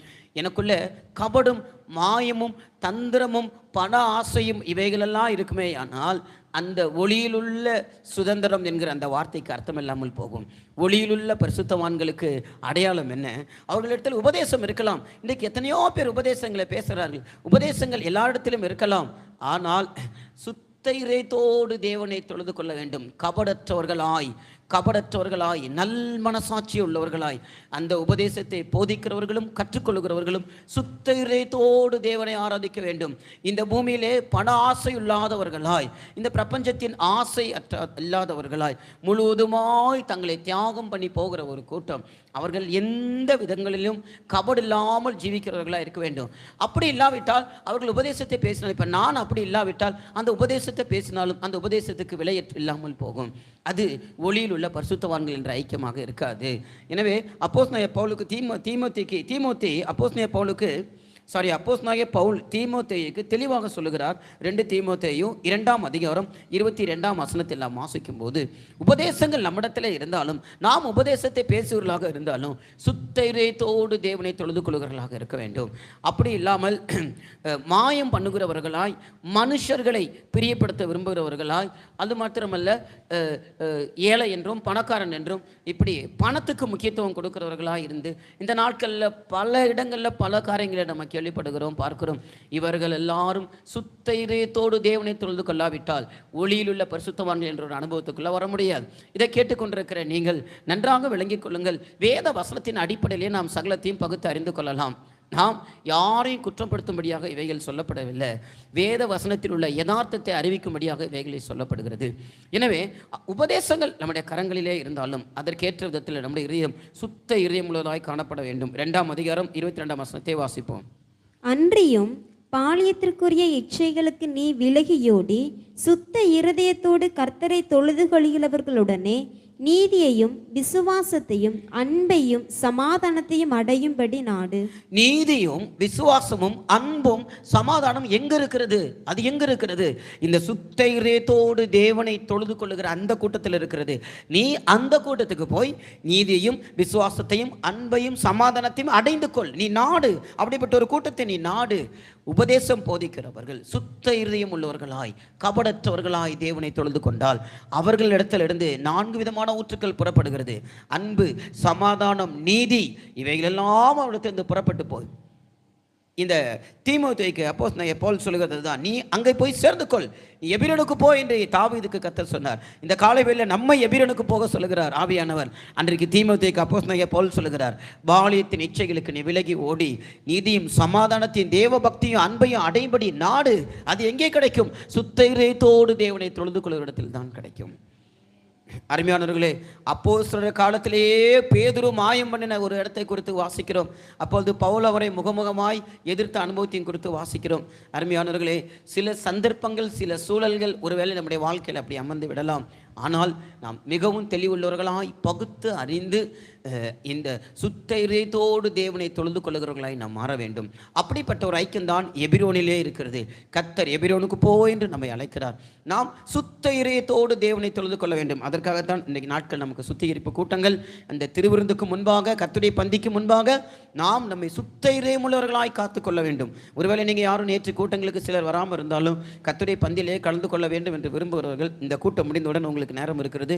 எனக்குள்ள கபடும் மாயமும் தந்திரமும் பண ஆசையும் இவைகளெல்லாம் இருக்குமே, ஆனால் அந்த ஒளியிலுள்ள சுதந்திரம் என்கிற அந்த வார்த்தைக்கு அர்த்தம் இல்லாமல் போகும். ஒளியிலுள்ள பரிசுத்தவான்களுக்கு அடையாளம் என்ன? அவர்களிடத்தில் உபதேசம் இருக்கலாம். இன்றைக்கு எத்தனையோ பேர் உபதேசங்களை பேசுகிறார்கள். உபதேசங்கள் எல்லா இடத்திலும் இருக்கலாம். ஆனால் இதயத்தோடு தேவனை தொழுது கொள்ள வேண்டும். கபடற்றவர்களாய் நல் மனசாட்சி உள்ளவர்களாய் அந்த உபதேசத்தை போதிக்கிறவர்களும் கற்றுக்கொள்கிறவர்களும் சுத்த இதயத்தோடு தேவனை ஆராதிக்க வேண்டும். இந்த பூமியிலே பண ஆசை இல்லாதவர்களாய், இந்த பிரபஞ்சத்தின் ஆசை இல்லாதவர்களாய் முழுவதுமாய் தங்களை தியாகம் பண்ணி போகிற ஒரு கூட்டம். அவர்கள் எந்த விதங்களிலும் கபடு இல்லாமல் ஜீவிக்கிறவர்களாக இருக்க வேண்டும். அப்படி இல்லாவிட்டால் அவர்கள் உபதேசத்தை பேசினால், இப்போ நான் அப்படி இல்லாவிட்டால் அந்த உபதேசத்தை பேசினாலும் அந்த உபதேசத்துக்கு விலை இல்லாமல் போகும். அது ஒளியில் உள்ள பரிசுத்தவான்கள் என்ற ஐக்கியமாக இருக்காது. எனவே அப்போஸ்தலனாகிய பவுல் தீமோத்தேயுக்கு தெளிவாக சொல்லுகிறார். 2 தீமோத்தேயு 2ஆம் அதிகாரம் 22ஆம் வசனத்தில் நாம் வாசிக்கும் போது, உபதேசங்கள் நம்மிடத்தில் இருந்தாலும், நாம் உபதேசத்தை பேசுகிறவர்களாக இருந்தாலும் சுத்த இதயத்தோடு தேவனை தொழுது கொள்கிறவர்களாக இருக்க வேண்டும். அப்படி இல்லாமல் மாயம் பண்ணுகிறவர்களாய், மனுஷர்களை பிரியப்படுத்த விரும்புகிறவர்களாய், அது மாத்திரமல்ல ஏழை என்றும் பணக்காரன் என்றும் இப்படி பணத்துக்கு முக்கியத்துவம் கொடுக்கிறவர்களாக இருந்து இந்த நாட்களில் பல இடங்களில் பல காரியங்களை நம்ம கேள்விப்படுகிறோம், பார்க்கிறோம். இவர்கள் எல்லாரும் சுத்த இதயத்தோடு தேவனை தொழுது கொள்ளாவிட்டால் ஒளியிலுள்ள பரிசுத்தவான்கள் என்ற ஒரு அனுபவத்துக்குள்ள வர முடியாது. இதை கேட்டுக்கொண்டிருக்கிற நீங்கள் நன்றாக விளங்கிக் கொள்ளுங்கள். வேத வசனத்தின் அடிப்படையிலே நாம் சகலத்தையும் பகுத்து அறிந்து கொள்ளலாம். நாம் யாரையும் குற்றப்படுத்தும்படியாக இவைகள் சொல்லப்படவில்லை. வேத வசனத்தில் உள்ள யதார்த்தத்தை அறிவிக்கும்படியாக இவைகளை சொல்லப்படுகிறது. எனவே உபதேசங்கள் நம்முடைய கரங்களிலே இருந்தாலும் அதற்கேற்ற விதத்தில் நம்முடைய இதயம் சுத்த இதயம் உள்ளதாய் காணப்பட வேண்டும். 2ஆம் அதிகாரம் 22ஆம் வசனத்தை வாசிப்போம்.
அன்றியும் பாலியத்திற்குரிய இச்சைகளுக்கு நீ விலகியோடி சுத்த இருதயத்தோடு கர்த்தரை தொழுது கொள்கிறவர்களுடனே நீதியையும் விசுவாசத்தையும் அன்பையும் சமாதானத்தையும் அடையும்படி நாடு.
நீதியும் விசுவாசமும் அன்பும் சமாதானம் எங்க இருக்கிறது? அது எங்க இருக்கிறது? இந்த சுத்த இதயத்தோடு தேவனை தொழுது கொள்ளுகிற அந்த கூட்டத்தில் இருக்கிறது. நீ அந்த கூட்டத்துக்கு போய் நீதியையும் விசுவாசத்தையும் அன்பையும் சமாதானத்தையும் அடைந்து கொள். நீ நாடு, அப்படிப்பட்ட ஒரு கூட்டத்தை நீ நாடு. உபதேசம் போதிக்கிறவர்கள் சுத்த இருதயம் உள்ளவர்களாய் கபடற்றவர்களாய் தேவனை தொழுது கொண்டால் அவர்களிடத்திலிருந்து 4 விதமான ஊற்றுக்கள் புறப்படுகிறது. அன்பு, சமாதானம், நீதி, இவைகளெல்லாம் அவரிடத்திலிருந்து புறப்பட்டு போய் இந்த தீமோத்தேயுக்கு அப்போஸ்தலனாகிய பவுல் சொல்லுகிறது தான், நீ அங்கே போய் சேர்ந்து கொள், நீ எபிரோனுக்கு போ என்று தாவீதுக்கு கர்த்தர் சொன்னார். இந்த காலை வேளையில் நம்மை எபிரோனுக்கு போக சொல்லுகிறார் ஆவியானவர். அன்றைக்கு தீமோத்தேயுக்கு அப்போஸ்தலனாகிய பவுல் சொல்லுகிறார், பாலியத்தின் இச்சைகளுக்கு நீ விலகி ஓடி நீதியும் சமாதானத்தையும் தேவ பக்தியும் அன்பையும் அடைபடி நாடு. அது எங்கே கிடைக்கும்? சுத்த இதயத்தோடு தேவனை தொழுது கொள்ளுகிற இடத்தில் தான் கிடைக்கும். அருமையானவர்களே, அப்போஸ்தலர் காலத்திலேயே பேதுரு மாயம் பண்ணின ஒரு இடத்தை குறித்து வாசிக்கிறோம். அப்பொழுது பவுல் அவரை முகமுகமாய் எதிர்த்த அனுபவத்தையும் குறித்து வாசிக்கிறோம். அருமையானவர்களே, சில சந்தர்ப்பங்கள், சில சூழல்கள் ஒருவேளை நம்முடைய வாழ்க்கையில் அப்படி அமர்ந்து விடலாம். ஆனால் நாம் மிகவும் தெளிவுள்ளவர்களாய் பகுத்து அறிந்து இந்த சுத்த இதயத்தோடு தேவனை தொழுது கொள்ளுகிறவர்களாய் நாம் மாற வேண்டும். அப்படிப்பட்ட ஒரு ஐக்கியம்தான் எபிரோனிலே இருக்கிறது. கர்த்தர் எபிரோனுக்கு போ என்று நம்மை அழைக்கிறார். நாம் சுத்த இதயத்தோடு தேவனை தொழுது கொள்ள வேண்டும். அதற்காகத்தான் இன்றைக்கு நாட்கள் நமக்கு சுத்திகரிப்பு கூட்டங்கள். அந்த திருவிருந்துக்கு முன்பாக, கர்த்தருடைய பந்திக்கு முன்பாக நாம் நம்மை சுத்த இதயமுள்ளவர்களாய் காத்து கொள்ள வேண்டும். ஒருவேளை நீங்கள் யாரும் நேற்று கூட்டங்களுக்கு சிலர் வராமல் இருந்தாலும் கர்த்தருடைய பந்தியிலே கலந்து கொள்ள வேண்டும் என்று விரும்புகிறவர்கள், இந்த கூட்டம் முடிந்தவுடன் உங்களுக்கு நேரம் இருக்கிறது.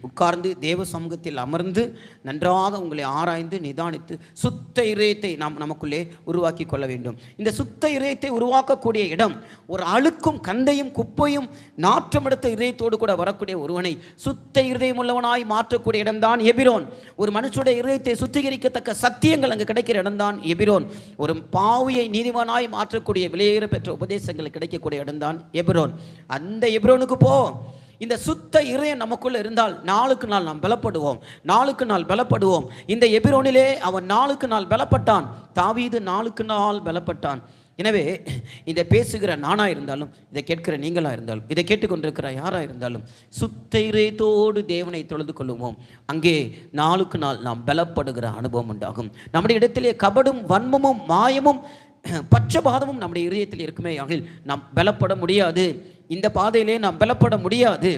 உட்கார்ந்து தேவ சமூகத்தில் அமர்ந்து நன்றாக உங்களை ஆராய்ந்து நிதானித்து சுத்த இதயத்தை நாம் நமக்குள்ளே உருவாக்கி கொள்ள வேண்டும். இந்த சுத்த இதயத்தை உருவாக்கக்கூடிய இடம், ஒரு அழுக்கும் கந்தையும் குப்பையும் நாற்றம் எடுத்த இதயத்தோடு கூட வரக்கூடிய ஒருவனை சுத்த இதயம் உள்ளவனாய் மாற்றக்கூடிய இடம்தான் எபிரோன். ஒரு மனுஷனுடைய இதயத்தை சுத்திகரிக்கத்தக்க சத்தியங்கள் அங்கு கிடைக்கிற இடம்தான் எபிரோன். ஒரு பாவியை நீதிமானாய் மாற்றக்கூடிய விலையேற பெற்ற உபதேசங்கள் கிடைக்கக்கூடிய இடம்தான் எபிரோன். அந்த எபிரோனுக்கு போ. இந்த சுத்த இதயம் நமக்குள்ள இருந்தால் நாளுக்கு நாள் நாம் பலப்படுவோம், நாளுக்கு நாள் பலப்படுவோம். இந்த எபிரோனிலே அவன் நாளுக்கு நாள் பலப்பட்டான். தாவீது நாளுக்கு நாள் பலப்பட்டான். எனவே இதை பேசுகிற நானா இருந்தாலும், இதை கேட்கிற நீங்களா இருந்தாலும், இதை கேட்டுக்கொண்டிருக்கிற யாரா இருந்தாலும் சுத்த இதயத்தோடு தேவனை தொழுது கொள்ளுவோம். அங்கே நாளுக்கு நாள் நாம் பலப்படுகிற அனுபவம் உண்டாகும். நம்முடைய இடத்திலே கபடும் வன்மமும் மாயமும் பட்சபாதமும் நம்முடைய இதயத்தில் இருக்குமே ஆகில் நாம் பலப்பட முடியாது. இந்த பாதையிலே நாம் பலப்பட முடியாது.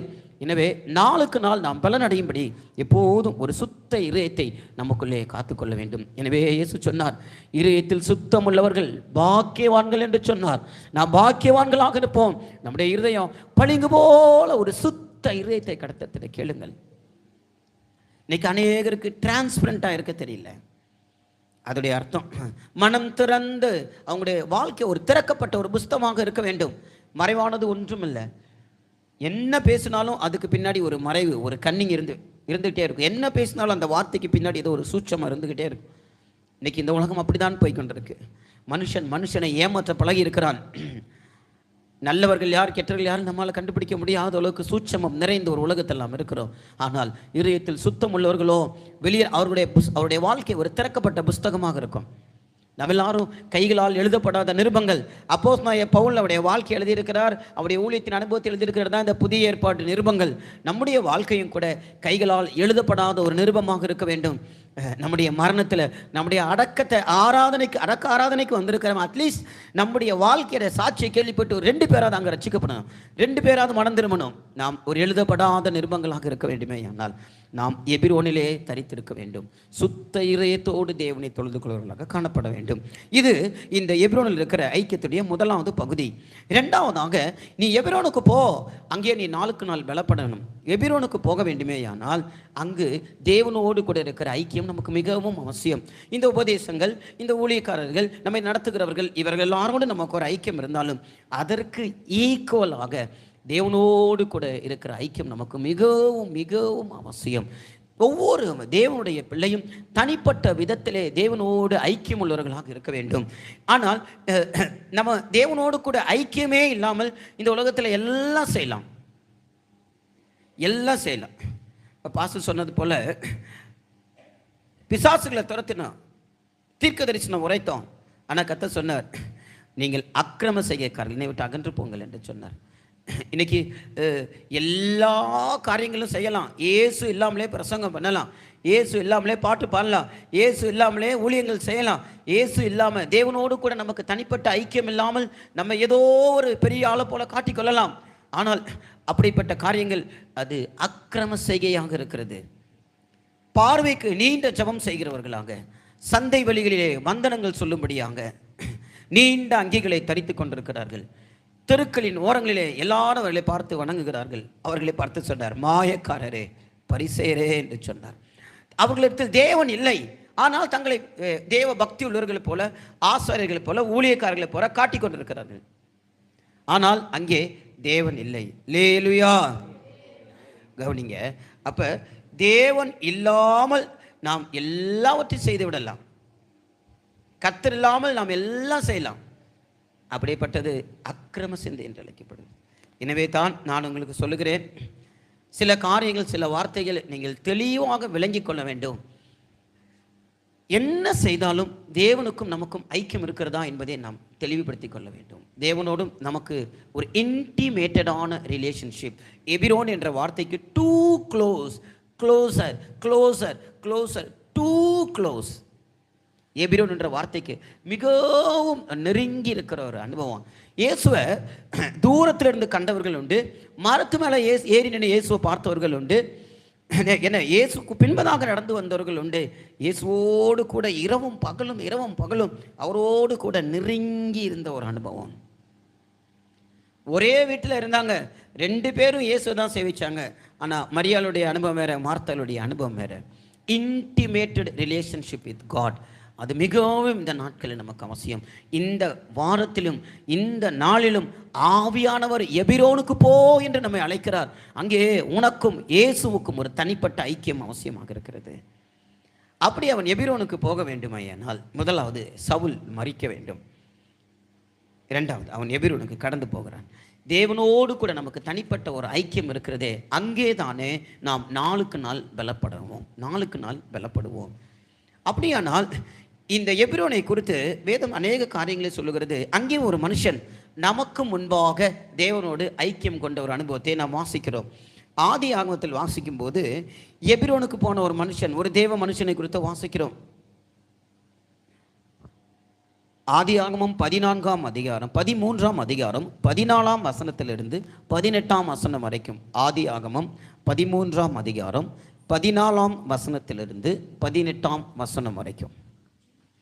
எனவே நாளுக்கு நாள் நாம் பலனடையும்படி எப்போதும் ஒரு சுத்த இதயத்தை நமக்குள்ளே காத்துக்கொள்ள வேண்டும். எனவே இயேசு சொன்னார், இதயத்தில் சுத்தம் உள்ளவர்கள் பாக்கியவான்கள் என்று சொன்னார். நாம் பாக்கியவான்களாக இருப்போம். நம்முடைய இதயம் பளிங்கு போல ஒரு சுத்த இதயத்தை கடத்தத்தை கேளுங்கள். இன்னைக்கு அநேகருக்கு டிரான்ஸ்பரண்டாக இருக்க தெரியல. அதோடைய அர்த்தம் மனம் திறந்து அவங்களுடைய வாழ்க்கை ஒரு திறக்கப்பட்ட ஒரு புஸ்தகமாக இருக்க வேண்டும். மறைவானது ஒன்றும் இல்லை. என்ன பேசினாலும் அதுக்கு பின்னாடி ஒரு மறைவு, ஒரு கன்னிங் இருந்துகிட்டே இருக்கும். என்ன பேசினாலும் அந்த வார்த்தைக்கு பின்னாடி ஏதோ ஒரு சூட்சமாக இருந்துக்கிட்டே இருக்கும். இன்னைக்கு இந்த உலகம் அப்படிதான் போய்கொண்டிருக்கு. மனுஷனை ஏமாற்ற பழகி இருக்கிறான். நல்லவர்கள் யார், கெட்டவர்கள் யாரும் நம்மளால் கண்டுபிடிக்க முடியாத அளவுக்கு சூட்சமம் நிறைந்த ஒரு உலகத்தில் நாம் இருக்கிறோம். ஆனால் இதயத்தில் சுத்தம் உள்ளவர்களோ வெளியே அவருடைய வாழ்க்கை ஒரு திறக்கப்பட்ட புஸ்தகமாக இருக்கும். நம்ம எல்லாரும் கைகளால் எழுதப்படாத நிருபங்கள். அப்போஸ்தலனாகிய பவுல் அவருடைய வாழ்க்கை எழுதியிருக்கிறார். அவருடைய ஊழியத்தின் அனுபவத்தை எழுதியிருக்கிறது தான் இந்த புதிய ஏற்பாட்டு நிருபங்கள். நம்முடைய வாழ்க்கையும் கூட கைகளால் எழுதப்படாத ஒரு நிருபமாக இருக்க வேண்டும். நம்முடைய மரணத்தில் நம்முடைய அடக்க ஆராதனைக்கு வந்திருக்கிறோம். அட்லீஸ்ட் நம்முடைய வாழ்க்கையோட சாட்சியை கேள்விப்பட்டு 2 பேராவது அங்கே ரட்சிக்கப்படணும், 2 பேராவது மனம் திரும்பணும். நாம் ஒரு எழுதப்படாத நிருபங்களாக இருக்க வேண்டுமே. ஆனால் நாம் எபிரோனிலே தரித்திருக்க வேண்டும். சுத்த இதயத்தோடு தேவனை தொழுது கொள்வர்களாக காணப்பட வேண்டும். இது இந்த எபிரோனில் இருக்கிற ஐக்கியத்துடைய முதலாவது பகுதி. 2வதாக, நீ எபிரோனுக்கு போ, அங்கே நீ நாளுக்கு நாள் பலப்படணும். எபிரோனுக்கு போக வேண்டுமே. ஆனால் அங்கு தேவனோடு கூட இருக்கிற ஐக்கியம் நமக்கு மிகவும் அவசியம். இந்த உபதேசங்கள், இந்த ஊழியக்காரர்கள், நம்மை நடத்துகிறவர்கள், இவர்கள் எல்லாரோடு நமக்கு ஒரு ஐக்கியம் இருந்தாலும் அதற்கு ஈக்குவலாக தேவனோடு கூட இருக்கிற ஐக்கியம் நமக்கு மிகவும் மிகவும் அவசியம். ஒவ்வொரு தேவனுடைய பிள்ளையும் தனிப்பட்ட விதத்திலே தேவனோடு ஐக்கியம் உள்ளவர்களாக இருக்க வேண்டும். ஆனால் நம்ம தேவனோடு கூட ஐக்கியமே இல்லாமல் இந்த உலகத்தில் எல்லாம் செய்யலாம். இப்போ பாஸ்டர் சொன்னது போல பிசாசுகளை துரத்தினோம், தீர்க்க தரிசனம் உரைத்தோம். ஆனால் கர்த்தர் சொன்னார், நீங்கள் அக்கிரம செய்கைக்காரர்கள் என்னை விட்டு அகன்று போங்கள் என்று சொன்னார். இன்னைக்கு எல்லா காரியங்களும் செய்யலாம். இயேசு இல்லாமலே பிரசங்கம் பண்ணலாம், இயேசு இல்லாமலே பாட்டு பாடலாம், இயேசு இல்லாமலே ஊழியங்கள் செய்யலாம். இயேசு இல்லாமல் தேவனோடு கூட நமக்கு தனிப்பட்ட ஐக்கியம் இல்லாமல் நம்ம ஏதோ ஒரு பெரிய ஆளை போல காட்டிக்கொள்ளலாம். ஆனால் அப்படிப்பட்ட காரியங்கள் அது அக்கிரம செய்கையாக இருக்கிறது. பார்வைக்கு நீண்ட ஜெபம் செய்கிறவர்களாக, சந்தை வெளிகளிலே வந்தனங்கள் சொல்லும்படியாக நீண்ட அங்கிகளை தரித்து கொண்டிருக்கிறார்கள். தெருக்களின் ஓரங்களிலே எல்லாரும் அவர்களை பார்த்து வணங்குகிறார்கள். அவர்களை பார்த்து சொன்னார், மாயக்காரரே, பரிசேயரே என்று சொன்னார். அவர்களிடத்தில் தேவன் இல்லை, ஆனால் தங்களை தேவ பக்தி உள்ளவர்களைப் போல, ஆசாரியர்களைப் போல, ஊழியக்காரர்களைப் போல காட்டிக் கொண்டிருக்கிறார்கள். ஆனால் அங்கே தேவன் இல்லை. லேலுயா. கவனிங்க, அப்ப தேவன் இல்லாமல் நாம் எல்லாவற்றையும் செய்து விடலாம். கர்த்தர் இல்லாமல் நாம் எல்லாம் செய்யலாம். அப்படிப்பட்டது அக்கிரம சிந்தை என்று அழைக்கப்படும். எனவே தான் நான் உங்களுக்கு சொல்லுகிறேன், சில காரியங்கள், சில வார்த்தைகள் நீங்கள் தெளிவாக விளங்கி கொள்ள வேண்டும். என்ன செய்தாலும் தேவனுக்கும் நமக்கும் ஐக்கியம் இருக்கிறதா என்பதை நாம் தெளிவுபடுத்தி கொள்ள வேண்டும். தேவனோடும் நமக்கு ஒரு இன்டிமேட்டடான ரிலேஷன்ஷிப். எபிரோன் என்ற வார்த்தைக்கு too close, closer, closer, closer, too close. எபிரோன் என்ற வார்த்தைக்கு மிகவும் நெருங்கி இருக்கிற ஒரு அனுபவம். இயேசுவை தூரத்திலிருந்து கண்டவர்கள் உண்டு, மரத்து மேலே ஏறி நின்று இயேசுவை பார்த்தவர்கள் உண்டு, என்ன இயேசுக்கு பின்பதாக நடந்து வந்தவர்கள் உண்டு. இயேசுவோடு கூட இரவும் பகலும், இரவும் பகலும் அவரோடு கூட நெருங்கி இருந்த ஒரு அனுபவம். ஒரே வீட்டில் இருந்தாங்க, ரெண்டு பேரும் இயேசு தான் சேவிச்சாங்க. ஆனால் மரியாளுடைய அனுபவம் வேற, மார்த்தாளுடைய அனுபவம் வேற. இன்டிமேட்டட் ரிலேஷன்ஷிப் வித் காட், அது மிகவும் இந்த நாட்களில் நமக்கு அவசியம். இந்த வாரத்திலும் இந்த நாளிலும் ஆவியானவர் எபிரோனுக்கு போ என்று நம்மை அழைக்கிறார். அங்கே உனக்கும் இயேசுவுக்கும் ஒரு தனிப்பட்ட ஐக்கியம் அவசியமாக இருக்கிறது. அப்படி அவன் எபிரோனுக்கு போக வேண்டுமானால் முதலாவது சவுல் மரிக்க வேண்டும். இரண்டாவது அவன் எபிரோனுக்கு கடந்து போகிறான். தேவனோடு கூட நமக்கு தனிப்பட்ட ஒரு ஐக்கியம் இருக்கிறதே, அங்கே தானே நாம் நாளுக்கு நாள் பலப்படுவோம், நாளுக்கு நாள் பலப்படுவோம். அப்படியானால் இந்த எபிரோனை குறித்து வேதம் அநேக காரியங்களை சொல்லுகிறது. அங்கே ஒரு மனுஷன் நமக்கு முன்பாக தேவனோடு ஐக்கியம் கொண்ட ஒரு அனுபவத்தை நாம் வாசிக்கிறோம். ஆதி ஆகமத்தில் வாசிக்கும் போது எபிரோனுக்கு போன ஒரு மனுஷன், ஒரு தேவ மனுஷனை குறித்து வாசிக்கிறோம். ஆதி ஆகமம் 14ஆம் அதிகாரம் 13ஆம் அதிகாரம் 14ஆம் வசனத்திலிருந்து 18ஆம் வசனம் வரைக்கும். ஆதி ஆகமம் 13ஆம் அதிகாரம் 14ஆம் வசனத்திலிருந்து 18ஆம் வசனம் வரைக்கும்.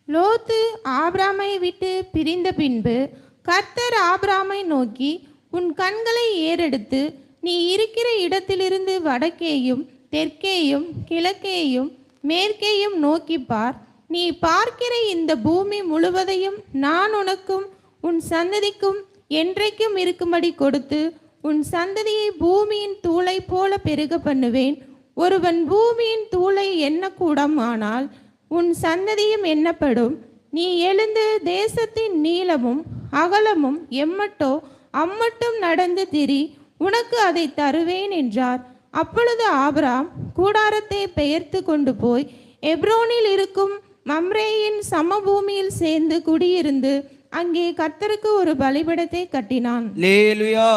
லோத்து ஆபிராமை விட்டு பிரிந்த பின்பு கர்த்தர் ஆபிராமை நோக்கி, உன் கண்களை ஏறெடுத்து நீ இருக்கிற இடத்திலிருந்து வடக்கேயும் தெற்கேயும் கிழக்கேயும் மேற்கேயும் நோக்கி பார். நீ பார்க்கிற இந்த பூமி முழுவதையும் நான் உனக்கும் உன் சந்ததிக்கும் என்றைக்கும் இருக்கும்படி கொடுத்து உன் சந்ததியை பூமியின் தூளை போல பெருக பண்ணுவேன். ஒருவன் பூமியின் தூளை எண்ணக்கூடமானால் உன் சந்ததியும் எண்ணப்படும். நீ எழுந்து தேசத்தின் நீளமும் அகலமும் எம்மட்டோ அம்மட்டும் நடந்து திரி, உனக்கு அதை தருவேன் என்றார். அப்பொழுது ஆபிராம் கூடாரத்தை பெயர்த்து கொண்டு போய் எப்ரோனில் இருக்கும் மம்ரேயின் சமபூமியில் சேர்ந்து குடியிருந்து அங்கே கர்த்தருக்கு ஒரு பலிபீடத்தை கட்டினான்.
லேலுயா.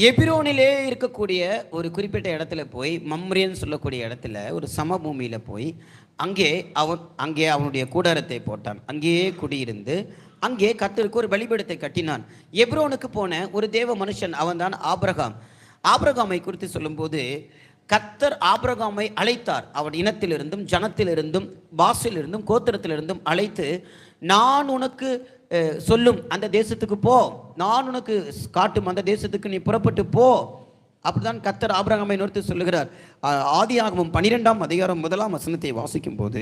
எபிரோனிலே இருக்கக்கூடிய ஒரு குறிப்பிட்ட இடத்துல போய், மம்ரேன்னு சொல்லக்கூடிய இடத்துல ஒரு சமபூமியில் போய் அங்கே அவனுடைய கூடாரத்தை போட்டான். அங்கேயே குடியிருந்து அங்கே கர்த்தருக்கு ஒரு பலிபீடத்தை கட்டினான். எப்ரோனுக்கு போன ஒரு தேவ மனுஷன், அவன்தான் ஆபிரகாம். ஆபிரகாமை குறித்து சொல்லும்போது கர்த்தர் ஆபிரகாமை அழைத்தார். அவன் இனத்திலிருந்தும் ஜனத்திலிருந்தும் பாஷையிலிருந்தும் கோத்திரத்திலிருந்தும் அழைத்து, நான் உனக்கு சொல்லும் அந்த தேசத்துக்கு போ, நான் உனக்கு காட்டும் அந்த தேசத்துக்கு நீ புறப்பட்டு போ. அப்படிதான் கர்த்தர் ஆபிரகாமை நோக்கி சொல்லுகிறார். ஆதியாகமம் 12ஆம் அதிகாரம் 1ஆம் வசனத்தை வாசிக்கும் போது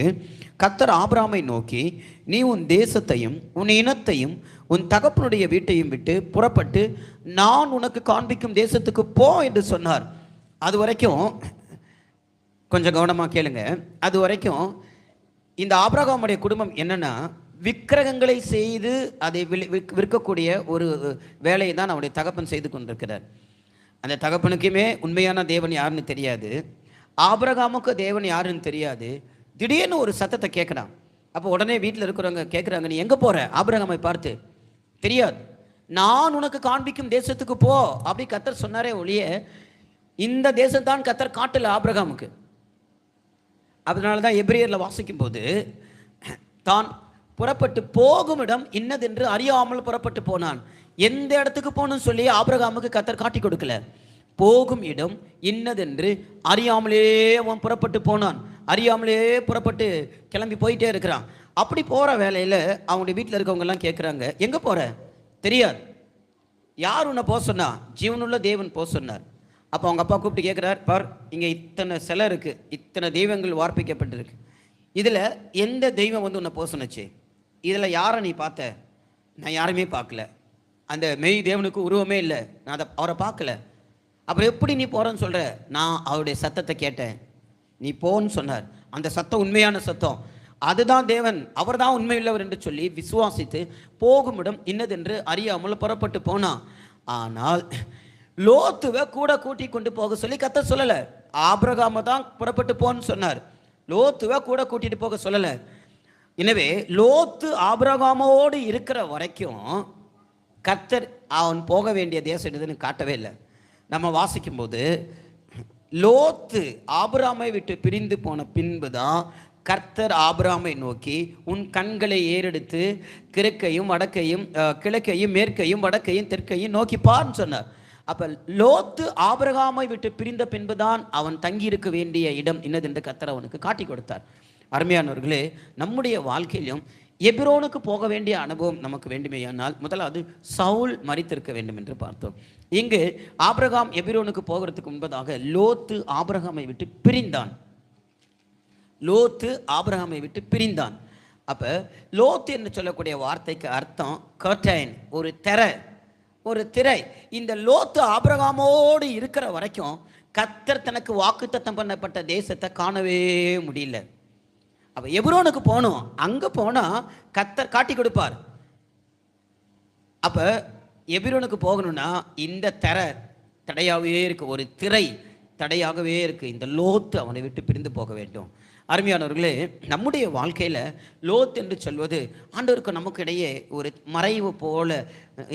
கர்த்தர் ஆபிரகாமை நோக்கி, நீ உன் தேசத்தையும் உன் இனத்தையும் உன் தகப்பனுடைய வீட்டையும் விட்டு புறப்பட்டு நான் உனக்கு காண்பிக்கும் தேசத்துக்கு போ என்று சொன்னார். அது வரைக்கும் கொஞ்சம் கவனமாக கேளுங்க. அது வரைக்கும் இந்த ஆபிரகாமுடைய குடும்பம் என்னன்னா, விக்கிரகங்களை செய்து அதை விற்கக்கூடிய ஒரு வேலையை தான் அவருடைய தகப்பன் செய்து கொண்டிருக்கிறார். அந்த தகப்பனுக்குமே உண்மையான தேவன் யாருன்னு தெரியாது, ஆபிரகாமுக்கு தேவன் யாருன்னு தெரியாது. திடீர்னு ஒரு சத்தத்தை கேட்குறான். அப்போ உடனே வீட்டில் இருக்கிறவங்க கேட்குறாங்க, நீ எங்கே போகிற? ஆபிரகாமை பார்த்து. தெரியாது. நான் உனக்கு காண்பிக்கும் தேசத்துக்கு போ அப்படி கர்த்தர் சொன்னாரே ஒழிய இந்த தேசம் தான் கர்த்தர் காட்டல ஆபிரகாமுக்கு. அதனால தான் எபிரேயரில் வாசிக்கும் போது தான் புறப்பட்டு போகும் இடம் இன்னதென்று அறியாமல் புறப்பட்டு போனான். எந்த இடத்துக்கு போகணும்னு சொல்லி ஆபிரகாமுக்கு கர்த்தர் காட்டி கொடுக்கல. போகும் இடம் இன்னதென்று அறியாமலே அவன் புறப்பட்டு போனான். அறியாமலே புறப்பட்டு கிளம்பி போயிட்டே இருக்கிறான். அப்படி போகிற வேலையில் அவனுடைய வீட்டில் இருக்கவங்கெல்லாம் கேட்குறாங்க, எங்கே போகிற? தெரியாது. யார் உன்னை போக சொன்னா? ஜீவனுள்ள தேவன் போக சொன்னார். அப்போ அவங்க அப்பா கூப்பிட்டு கேட்குறார், பார் இங்கே இத்தனை சிலை இருக்குது, இத்தனை தெய்வங்கள் வார்ப்பிக்கப்பட்டிருக்கு, இதில் எந்த தெய்வம் வந்து உன்னை போக சொன்னுச்சு? இதில் யாரை நீ பார்த்த? நான் யாருமே பார்க்கல. அந்த மெய் தேவனுக்கு உருவமே இல்லை, நான் அவரை பார்க்கல. அப்புறம் எப்படி நீ போகிறன்னு சொல்கிற? நான் அவருடைய சத்தத்தை கேட்டேன், நீ போன்னு சொன்னார். அந்த சத்தம் உண்மையான சத்தம், அதுதான் தேவன், அவர் தான் உண்மையுள்ளவர் என்று சொல்லி விசுவாசித்து போகும் இடம் இன்னதென்று அறியாமல் புறப்பட்டு போனான். ஆனால் லோத்துவை கூட கூட்டி கொண்டு போக சொல்லி கர்த்தர் சொல்லலை. ஆபிரகாமை தான் புறப்பட்டு போன்னு சொன்னார், லோத்துவை கூட கூட்டிட்டு போக சொல்லலை. எனவே லோத்து ஆபிரகாமோடு இருக்கிற வரைக்கும் கர்த்தர் அவன் போக வேண்டிய தேசம் இதுன்னு காட்டவே இல்லை. நம்ம வாசிக்கும் போது லோத்து ஆபிரகாமை விட்டு பிரிந்து போன பின்பு தான் கர்த்தர் ஆபிரகாமை நோக்கி உன் கண்களை ஏறெடுத்து கிழக்கையும் வடக்கையும் கிழக்கையும் மேற்கையும் வடக்கையும் தெற்கையும் நோக்கி பார்ன்னு சொன்னார். அப்போ லோத்து ஆபிரகாமை விட்டு பிரிந்த பின்புதான் அவன் தங்கி இருக்க வேண்டிய இடம் இன்னதென்று கர்த்தர் அவனுக்கு காட்டி கொடுத்தார். அருமையானவர்களே, நம்முடைய வாழ்க்கையிலும் எபிரோனுக்கு போக வேண்டிய அனுபவம் நமக்கு வேண்டுமேயானால் முதலாவது சவுல் மரித்திருக்க வேண்டும் என்று பார்த்தோம். இங்கு ஆபிரகாம் எபிரோனுக்கு போகிறதுக்கு முன்பதாக லோத்து ஆபிரகாமை விட்டு பிரிந்தான். லோத்து ஆபிரகாமை விட்டு பிரிந்தான். அப்போ லோத்து என்று சொல்லக்கூடிய வார்த்தைக்கு அர்த்தம் கர்டைன், ஒரு திரை, ஒரு திரை. இந்த லோத்து ஆபிரகாமோடு இருக்கிற வரைக்கும் கர்த்தர் தனக்கு வாக்குத்தத்தம் பண்ணப்பட்ட தேசத்தை காணவே முடியல. அப்போ எபிரோனுக்கு போகணும், அங்கே போனால் கர்த்தர் காட்டி கொடுப்பார். அப்போ எபிரோனுக்கு போகணும்னா இந்த திரை தடையாகவே இருக்கு, ஒரு திரை தடையாகவே இருக்கு. இந்த லோத்து அவனை விட்டு பிரிந்து போக வேண்டும். அருமையானவர்களே, நம்முடைய வாழ்க்கையில் லோத் என்று சொல்வது ஆண்டவருக்கு நமக்கு இடையே ஒரு மறைவு போல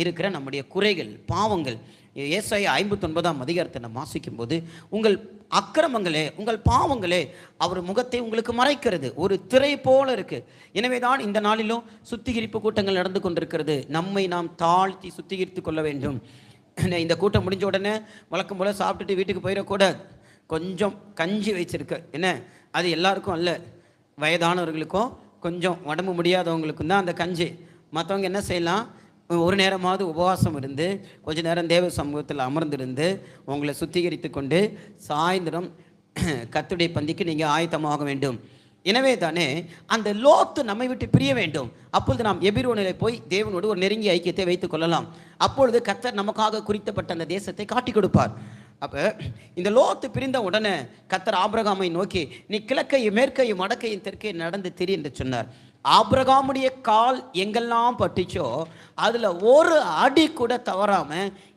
இருக்கிற நம்முடைய குறைகள், பாவங்கள். ஏசாயா 59ஆம் அதிகாரத்தை நம்ம வாசிக்கும் போது உங்கள் அக்கிரமங்களே உங்கள் பாவங்களே அவர் முகத்தை உங்களுக்கு மறைக்கிறது, ஒரு திரை போல இருக்கு. எனவே தான் இந்த நாளிலும் சுத்திகரிப்பு கூட்டங்கள் நடந்து கொண்டிருக்கிறது. நம்மை நாம் தாழ்த்தி சுத்திகரித்து கொள்ள வேண்டும். இந்த கூட்டம் முடிஞ்ச உடனே வழக்கம் போல சாப்பிட்டுட்டு வீட்டுக்கு போயிடக்கூடாது. கொஞ்சம் கஞ்சி வச்சிருக்க, என்ன அது எல்லாருக்கும் அல்ல, வயதானவர்களுக்கும் கொஞ்சம் உடம்பு முடியாதவங்களுக்கும் தான் அந்த கஞ்சி. மற்றவங்க என்ன செய்யலாம், ஒரு நேரமாவது உபவாசம் இருந்து கொஞ்ச நேரம் தேவ சமூகத்தில் அமர்ந்திருந்து உங்களை சுத்திகரித்து கொண்டு சாயந்தரம் கர்த்தருடைய பந்திக்கு நீங்கள் ஆயத்தமாக வேண்டும். எனவே தானே அந்த லோத்து நம்மை விட்டு பிரிய வேண்டும். அப்பொழுது நாம் எபிரோனிலே போய் தேவனோடு ஒரு நெருங்கிய ஐக்கியத்தை வைத்துக் கொள்ளலாம். அப்பொழுது கர்த்தர் நமக்காக குறித்தப்பட்ட அந்த தேசத்தை காட்டி கொடுப்பார். அப்போ இந்த லோத்து பிரிந்த உடனே கர்த்தர் ஆபிரகாமை நோக்கி நீ கிழக்கையும் மேற்கையும் வடக்கையும் தெற்கையும் நடந்து திரி என்று சொன்னார். ஆபிரகாமுடைய கால் எங்கெல்லாம் பட்டுச்சோ அதில் ஒரு அடி கூட தவறாம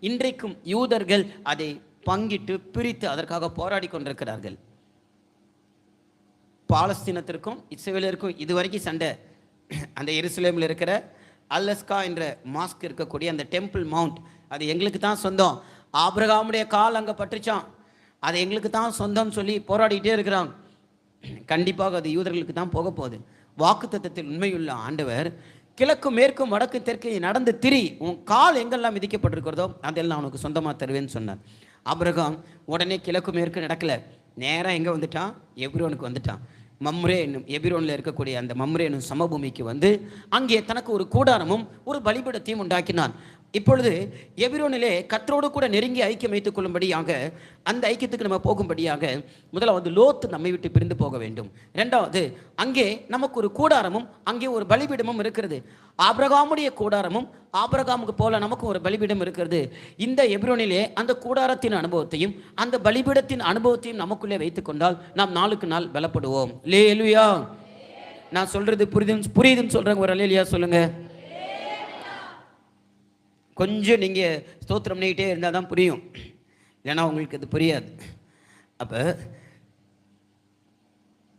இன்றைக்கும் யூதர்கள் அதை பங்கிட்டு பிரித்து அதற்காக போராடி கொண்டிருக்கிறார்கள். பாலஸ்தீனத்திற்கும் இஸ்ரேலருக்கும் இதுவரைக்கும் சண்டை. அந்த எருசலேமில் இருக்கிற அலஸ்கா என்ற மாஸ்க் இருக்கக்கூடிய அந்த டெம்பிள் மவுண்ட் அது எங்களுக்கு தான் சொந்தம். ஆபிரகாமுடைய கால் அங்கே பட்டுச்சான், அது எங்களுக்கு தான் சொந்தம்னு சொல்லி போராடிக்கிட்டே இருக்கிறாங்க. கண்டிப்பாக அது யூதர்களுக்கு தான் போக போகுது. வாக்குத்தத்தத்தில் உண்மையுள்ள ஆண்டவர் கிழக்கும் மேற்கும் வடக்கு தெற்கு நடந்து திரி, உன் கால் எங்கெல்லாம் மிதிக்கப்பட்டிருக்கிறதோ அதெல்லாம் அவனுக்கு சொந்தமாக தருவேன்னு சொன்னார். ஆபிரகாம் உடனே கிழக்கு மேற்கு நடக்கலை, நேராக எங்கே வந்துட்டான், எபிரோனுக்கு வந்துட்டான். மம்ரே என்னும் எபிரோனில் இருக்கக்கூடிய அந்த மம்ரே என்னும் சமபூமிக்கு வந்து அங்கே தனக்கு ஒரு கூடாரமும் ஒரு பலிபீடத்தையும் உண்டாக்கினான். இப்பொழுது எபிரோனிலே கர்த்தரோடு கூட நெருங்கி ஐக்கியம் வைத்துக் கொள்ளும்படியாக அந்த ஐக்கியத்துக்கு நம்ம போகும்படியாக முதலாவது லோத்து நம்மை விட்டு பிரிந்து போக வேண்டும். இரண்டாவது அங்கே நமக்கு ஒரு கூடாரமும் அங்கே ஒரு பலிபீடமும் இருக்கிறது. ஆபிரகாமுடைய கூடாரமும் ஆபிரகாமுக்கு போல நமக்கு ஒரு பலிபீடம் இருக்கிறது. இந்த எபிரோனிலே அந்த கூடாரத்தின் அனுபவத்தையும் அந்த பலிபீடத்தின் அனுபவத்தையும் நமக்குள்ளே வைத்துக் கொண்டால் நாம் நாளுக்கு நாள் பலப்படுவோம். அல்லேலூயா. நான் சொல்றது புரியுதுன்னு சொல்றேங்க, ஒரு அல்லேலூயா சொல்லுங்க. கொஞ்சம் நீங்கள் ஸ்தோத்திரம் பண்ணிக்கிட்டே இருந்தால் தான் புரியும், இல்லைன்னா உங்களுக்கு அது புரியாது. அப்போ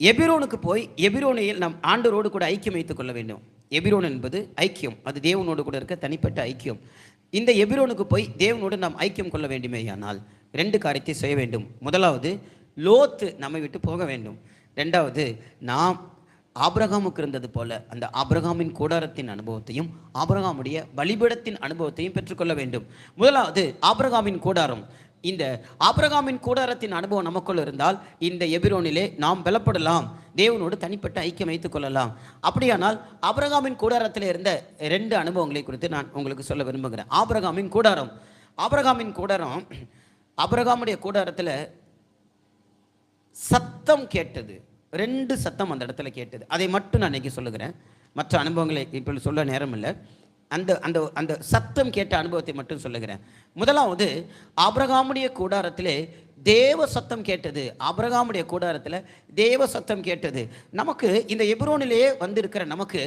எபிரோனுக்கு போய் எபிரோனில் நாம் ஆண்டவரோடு கூட ஐக்கியம் வைத்துக் கொள்ள வேண்டும். எபிரோன் என்பது ஐக்கியம், அது தேவனோடு கூட இருக்க தனிப்பட்ட ஐக்கியம். இந்த எபிரோனுக்கு போய் தேவனோடு நாம் ஐக்கியம் கொள்ள வேண்டுமேயானால் 2 காரியத்தை செய்ய வேண்டும். முதலாவது, லோத்து நம்மை விட்டு போக வேண்டும். 2வது, நாம் ஆபிரகாமுக்கு இருந்தது போல அந்த ஆபிரகாமின் கூடாரத்தின் அனுபவத்தையும் ஆபிரகாமுடைய பலிபீடத்தின் அனுபவத்தையும் பெற்றுக்கொள்ள வேண்டும். முதலாவது, ஆபிரகாமின் கூடாரம். இந்த ஆபிரகாமின் கூடாரத்தின் அனுபவம் நமக்குள்ள இருந்தால் இந்த எபிரோனிலே நாம் பலப்படலாம், தேவனோடு தனிப்பட்ட ஐக்கியம் வைத்துக் கொள்ளலாம். அப்படியானால் ஆபிரகாமின் கூடாரத்தில் இருந்த 2 அனுபவங்களை குறித்து நான் உங்களுக்கு சொல்ல விரும்புகிறேன். ஆபிரகாமின் கூடாரம். ஆபிரகாமுடைய கூடாரத்தில் சத்தம் கேட்டது. 2 சத்தம் அந்த இடத்துல கேட்டது. அதை மட்டும் நான் இன்னைக்கு சொல்லுகிறேன். மற்ற அனுபவங்களை இப்போ சொல்ல நேரம் இல்லை. அந்த அந்த அந்த சத்தம் கேட்ட அனுபவத்தை மட்டும் சொல்லுகிறேன். முதலாவது, ஆபிரகாமுடைய கூடாரத்திலே தேவ சத்தம் கேட்டது. ஆபிரகாமுடைய கூடாரத்தில் தேவ சத்தம் கேட்டது. நமக்கு இந்த எபிரோனிலேயே வந்திருக்கிற நமக்கு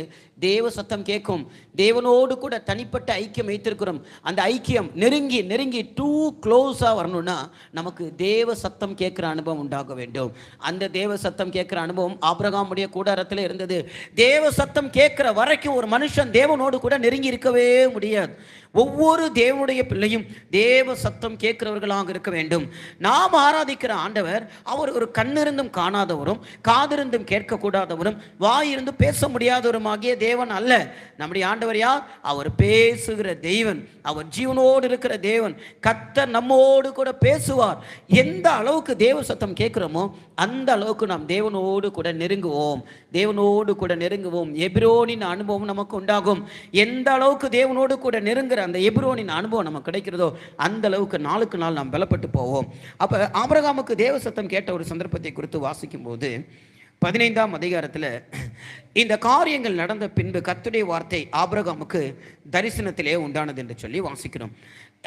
தேவ சத்தம் கேட்கும். தேவனோடு கூட தனிப்பட்ட ஐக்கியம் வைத்திருக்கிறோம். அந்த ஐக்கியம் நெருங்கி நெருங்கி டூ க்ளோஸாக வரணும்னா நமக்கு தேவ சத்தம் கேட்குற அனுபவம் உண்டாக வேண்டும். அந்த தேவ சத்தம் கேட்குற அனுபவம் ஆபிரகாமுடைய கூடாரத்தில் இருந்தது. தேவ சத்தம் கேட்குற வரைக்கும் ஒரு மனுஷன் தேவனோடு கூட நெருங்கி இருக்கவே முடியாது. ஒவ்வொரு தேவனுடைய பிள்ளையும் தேவ சத்தம் கேட்கிறவர்களாக இருக்க வேண்டும். நாம் ஆராதிக்கிற ஆண்டவர் அவர் ஒரு கண்ணிருந்தும் காணாதவரும் காதிருந்தும் கேட்கக்கூடாதவரும் வாயிருந்து பேச முடியாதவருமாகிய தேவன் அல்ல. நம்முடைய ஆண்டவர் யார்? அவர் பேசுகிற தேவன். அவர் ஜீவனோடு இருக்கிற தேவன். கர்த்தர் நம்மோடு கூட பேசுவார். எந்த அளவுக்கு தேவ சத்தம் கேட்கிறோமோ அந்த அளவுக்கு நாம் தேவனோடு கூட நெருங்குவோம். தேவனோடு கூட நெருங்குவோம். எபிரோனின் அனுபவம் நமக்கு உண்டாகும். எந்த அளவுக்கு தேவனோடு கூட நெருங்குற அந்த எபிரோனின் அனுபவம் நமக்கு கிடைக்கிறதோ அந்த அளவுக்கு நாளுக்கு நாள் நாம் பலப்பட்டு போவோம். அப்போ ஆபிரகாமுக்கு தேவ சத்தம் கேட்ட ஒரு சந்தர்ப்பத்தை குறித்து வாசிக்கும் போது 15ஆம் அதிகாரத்தில் இந்த காரியங்கள் நடந்த பின்பு கர்த்தருடைய வார்த்தை ஆபிரகாமுக்கு தரிசனத்திலே உண்டானது என்று சொல்லி வாசிக்கிறோம்.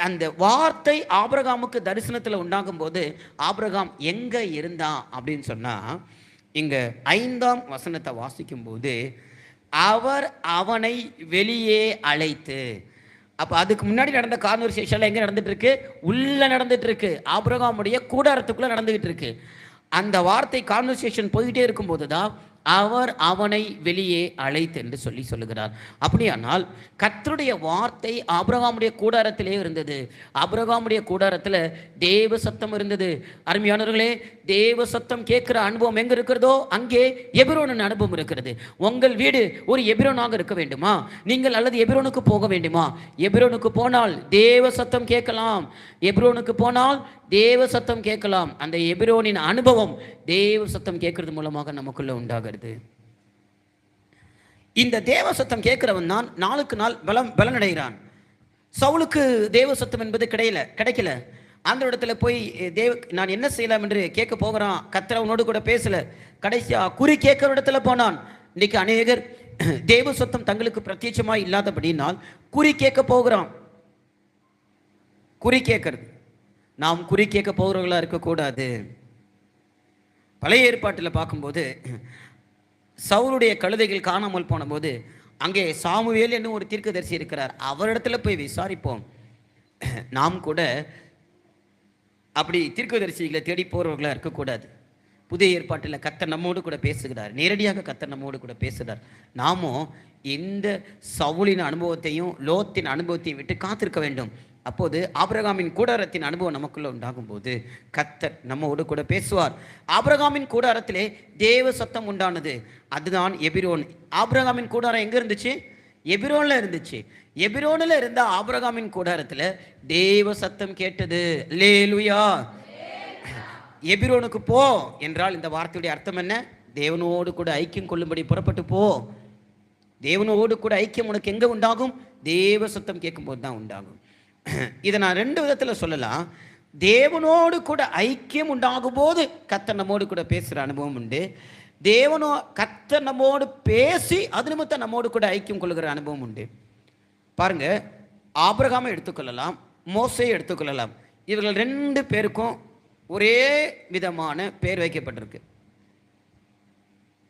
அந்த வார்த்தை ஆபிரகாமுக்கு தரிசனத்தில் உண்டாகும் போது ஆபிரகாம் எங்கே இருந்தான் அப்படின்னு சொன்னால், இங்கே 5ஆம் வசனத்தை வாசிக்கும் போது அவர் அவனை வெளியே அழைத்து. அப்போ அதுக்கு முன்னாடி நடந்த கான்வர்சேஷன்ல எங்கே நடந்துட்டு இருக்கு? உள்ள நடந்துட்டு இருக்கு. ஆபிரகாமுடைய கூடாரத்துக்குள்ள நடந்துகிட்டு இருக்கு. அந்த வார்த்தை கான்வர்சேஷன் போயிட்டே இருக்கும்போது தான் அவர் அவனை வெளியே அழைத்து என்று சொல்லுகிறார். அப்படியானால் கர்த்தருடைய வார்த்தை ஆபிரகாமுடைய கூடாரத்திலே இருந்தது. ஆபிரகாமுடைய கூடாரத்தில் தேவ சத்தம் இருந்தது. அருமையானவர்களே, தேவ சத்தம் கேட்கிற அனுபவம் எங்க இருக்கிறதோ அங்கே எபிரோனின் அனுபவம் இருக்கிறது. உங்கள் வீடு ஒரு எபிரோனாக இருக்க வேண்டுமா? நீங்கள் அல்லது எபிரோனுக்கு போக வேண்டுமா? எபிரோனுக்கு போனால் தேவ சத்தம் கேட்கலாம். எபிரோனுக்கு போனால் தேவ சத்தம் கேட்கலாம். அந்த எபிரோனின் அனுபவம் தேவ சத்தம் கேட்கறது மூலமாக நமக்குள்ள உண்டாகிறது. இந்த தேவ சத்தம் கேட்கிறவன் தான் நாளுக்கு நாள் பலனடைகிறான். சவுலுக்கு தேவ சத்தம் என்பது கிடைக்கல. அந்த இடத்துல போய் நான் என்ன செய்யலாம் என்று கேட்க போகிறான். கர்த்தர் அவனோடு கூட பேசல. கடைசியா குறி கேட்கிற இடத்துல போனான். இன்னைக்கு அநேகர் தேவ சத்தம் தங்களுக்கு பிரத்யட்சமாக இல்லாதபடினால் குறி கேட்க போகிறான். குறி கேட்கறது. நாம் குறி கேட்க போகிறவர்களாக இருக்கக்கூடாது. பழைய ஏற்பாட்டில் பார்க்கும்போது சவுலுடைய கழுதைகள் காணாமல் போன போது அங்கே சாமுவேல் என்னும் ஒரு தீர்க்கதரிசி இருக்கிறார். அவரிடத்துல போய் விசாரிப்போம். நாம் கூட அப்படி தீர்க்கதரிசிகளை தேடி போகிறவர்களாக இருக்கக்கூடாது. புதிய ஏற்பாட்டில் கர்த்தர் நம்மோடு கூட பேசுகிறார். நேரடியாக கர்த்தர் நம்மோடு கூட பேசுகிறார். நாமும் இந்த சவுலின் அனுபவத்தையும் லோத்தின் அனுபவத்தையும் விட்டு காத்திருக்க வேண்டும். அப்போது ஆபிரகாமின் கூடாரத்தின் அனுபவம் நமக்குள்ள உண்டாகும் போது கர்த்தர் நம்மோடு கூட பேசுவார். ஆபிரகாமின் கூடாரத்திலே தேவ சத்தம் உண்டானது. அதுதான் எபிரோன். ஆபிரகாமின் கூடாரம் எங்க இருந்துச்சு? எபிரோன்ல இருந்துச்சு. எபிரோனில் இருந்த ஆபிரகாமின் கூடாரத்தில் தேவ சத்தம் கேட்டது. அல்லேலூயா. எபிரோனுக்கு போ என்றால் இந்த வார்த்தையுடைய அர்த்தம் என்ன? தேவனோடு கூட ஐக்கியம் கொள்ளும்படி புறப்பட்டு போ. தேவனோடு கூட ஐக்கியம் உனக்கு எங்க உண்டாகும்? தேவ சத்தம் கேட்கும்போது தான் உண்டாகும். இதை நான் 2 விதத்தில் சொல்லலாம். தேவனோடு கூட ஐக்கியம் உண்டாகும் போது கர்த்தர் நம்மோடு கூட பேசுகிற அனுபவம் உண்டு. கர்த்தர் நம்மோடு பேசி அது நிமித்தம் நம்மோடு கூட ஐக்கியம் கொள்ளுகிற அனுபவம் உண்டு. பாருங்க, ஆபிரகாமை எடுத்துக்கொள்ளலாம், மோசேயை எடுத்துக்கொள்ளலாம். இவர்கள் 2 பேருக்கும் ஒரே விதமான பேர் வைக்கப்பட்டிருக்கு.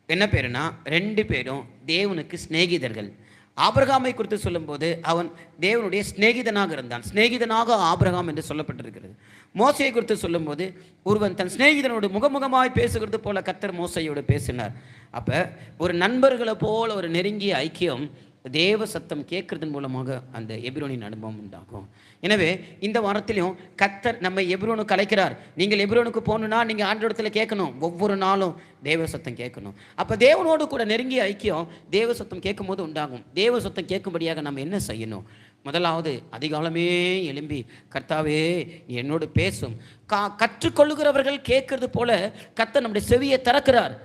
என்ன பேருனா 2 பேரும் தேவனுக்கு சிநேகிதர்கள். ஆபிரகாமை குறித்து சொல்லும்போது அவன் தேவனுடைய சிநேகிதனாக இருந்தான். சிநேகிதனாக ஆபிரகாம் என்று சொல்லப்பட்டிருக்கிறது. மோசையை குறித்து சொல்லும்போது ஒருவன் தன் சிநேகிதனோடு முகமுகமாய் பேசுகிறது போல கர்த்தர் மோசையோடு பேசினார். அப்போ ஒரு நண்பர்களை போல ஒரு நெருங்கிய ஐக்கியம் தேவ சத்தம் கேட்கறதன் மூலமாக அந்த எபிரோனின் அனுபவம் உண்டாகும். எனவே இந்த வாரத்திலையும் கர்த்தர் நம்ம எபிரோனுக்கு அழைக்கிறார். நீங்கள் எபிரோனுக்கு போகணுன்னா நீங்கள் ஆண்டவரிடத்தில் கேட்கணும், ஒவ்வொரு நாளும் தேவ சத்தம் கேட்கணும். அப்போ தேவனோடு கூட நெருங்கிய ஐக்கியம் தேவ சத்தம் கேட்கும் போது உண்டாகும். தேவ சத்தம் கேட்கும்படியாக நம்ம என்ன செய்யணும்? முதலாவது அதிகாலமே எழும்பி கர்த்தாவே என்னோடு பேசும். கற்றுக்கொள்ளுகிறவர்கள் கேட்கறது போல கர்த்தர் நம்முடைய செவியை திறக்கிறார்.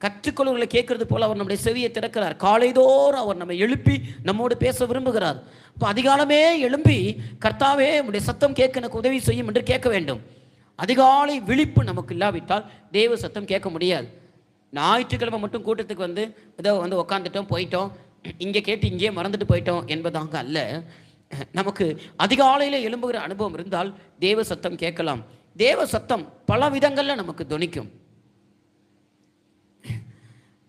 கற்றுக்கொள்ளுகளை கேட்கறது போல அவர் நம்முடைய செவியை திறக்கிறார். காலைதோறும் அவர் நம்ம எழுப்பி நம்மோடு பேச விரும்புகிறார். இப்போ அதிகாலமே எழும்பி கர்த்தாவே நம்முடைய சத்தம் கேட்க எனக்கு உதவி செய்யும் என்று கேட்க வேண்டும். அதிகாலை விழிப்பு நமக்கு இல்லாவிட்டால் தேவ சத்தம் கேட்க முடியாது. ஞாயிற்றுக்கிழமை மட்டும் கூட்டத்துக்கு ஏதோ உட்காந்துட்டோம் போயிட்டோம், இங்கே கேட்டு இங்கே மறந்துட்டு போயிட்டோம் என்பதாக அல்ல. நமக்கு அதிகாலையில் எழும்புகிற அனுபவம் இருந்தால் தேவ சத்தம் கேட்கலாம். தேவ சத்தம் பல விதங்களில் நமக்கு துணிக்கும்.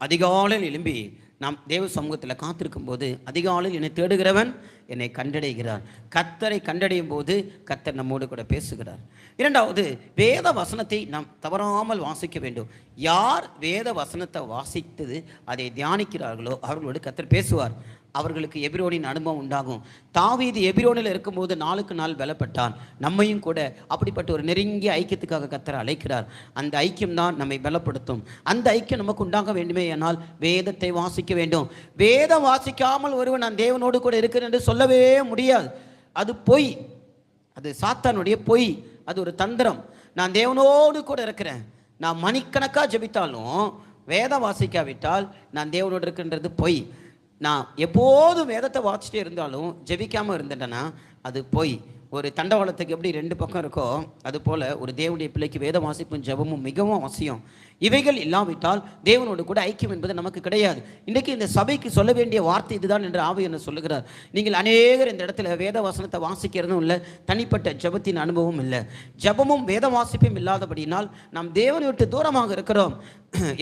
அதிகாலையில் எழும்பி நாம் தேவ சமூகத்தில் காத்திருக்கும் போது அதிகாலையில் என்னை தேடுகிறவன் என்னை கண்டடைகிறார். கர்த்தரை கண்டடையும் போது கர்த்தர் நம்மோடு கூட பேசுகிறார். இரண்டாவது, வேத வசனத்தை நாம் தவறாமல் வாசிக்க வேண்டும். யார் வேத வசனத்தை வாசித்தது அதை தியானிக்கிறார்களோ அவர்களோடு கர்த்தர் பேசுவார். அவர்களுக்கு எபிரோனின் அனுபவம் உண்டாகும். தாவீது எபிரோனில் இருக்கும்போது நாளுக்கு நாள் பலப்பட்டான். நம்மையும் கூட அப்படிப்பட்ட ஒரு நெருங்கிய ஐக்கியத்துக்காக கர்த்தர் அழைக்கிறார். அந்த ஐக்கியம் தான் நம்மை பலப்படுத்தும். அந்த ஐக்கியம் நமக்கு உண்டாக வேண்டுமே ஆனால் வேதத்தை வாசிக்க வேண்டும். வேதம் வாசிக்காமல் ஒருவன் நான் தேவனோடு கூட இருக்கிறேன் என்று சொல்லவே முடியாது. அது பொய், அது சாத்தானுடைய பொய், அது ஒரு தந்திரம். நான் தேவனோடு கூட இருக்கிறேன், நான் மணிக்கணக்காக ஜெபித்தாலும் வேதம் வாசிக்காவிட்டால் நான் தேவனோடு இருக்கின்றது பொய். நான் எப்போதும் வேதத்தை வாசிச்சுட்டே இருந்தாலும் ஜெபிக்காமல் இருந்துட்டேன்னா அது பொய். ஒரு தண்டவாளத்துக்கு எப்படி ரெண்டு பக்கம் இருக்கோ அது போல் ஒரு தேவனுடைய பிள்ளைக்கு வேத வாசிப்பும் ஜெபமும் மிகவும் அவசியம். இவைகள் இல்லாவிட்டால் தேவனோடு கூட ஐக்கியம் என்பது நமக்கு கிடையாது. இன்றைக்கு இந்த சபைக்கு சொல்ல வேண்டிய வார்த்தை இதுதான் என்று ஆவியானவர் சொல்லுகிறார். நீங்கள் அநேகர் இந்த இடத்துல வேத வசனத்தை வாசிக்கிறதும் இல்லை, தனிப்பட்ட ஜெபத்தின் அனுபவம் இல்லை, ஜெபமும் வேத வாசிப்பும் இல்லாதபடியினால் நாம் தேவனை விட்டு தூரமாக இருக்கிறோம்.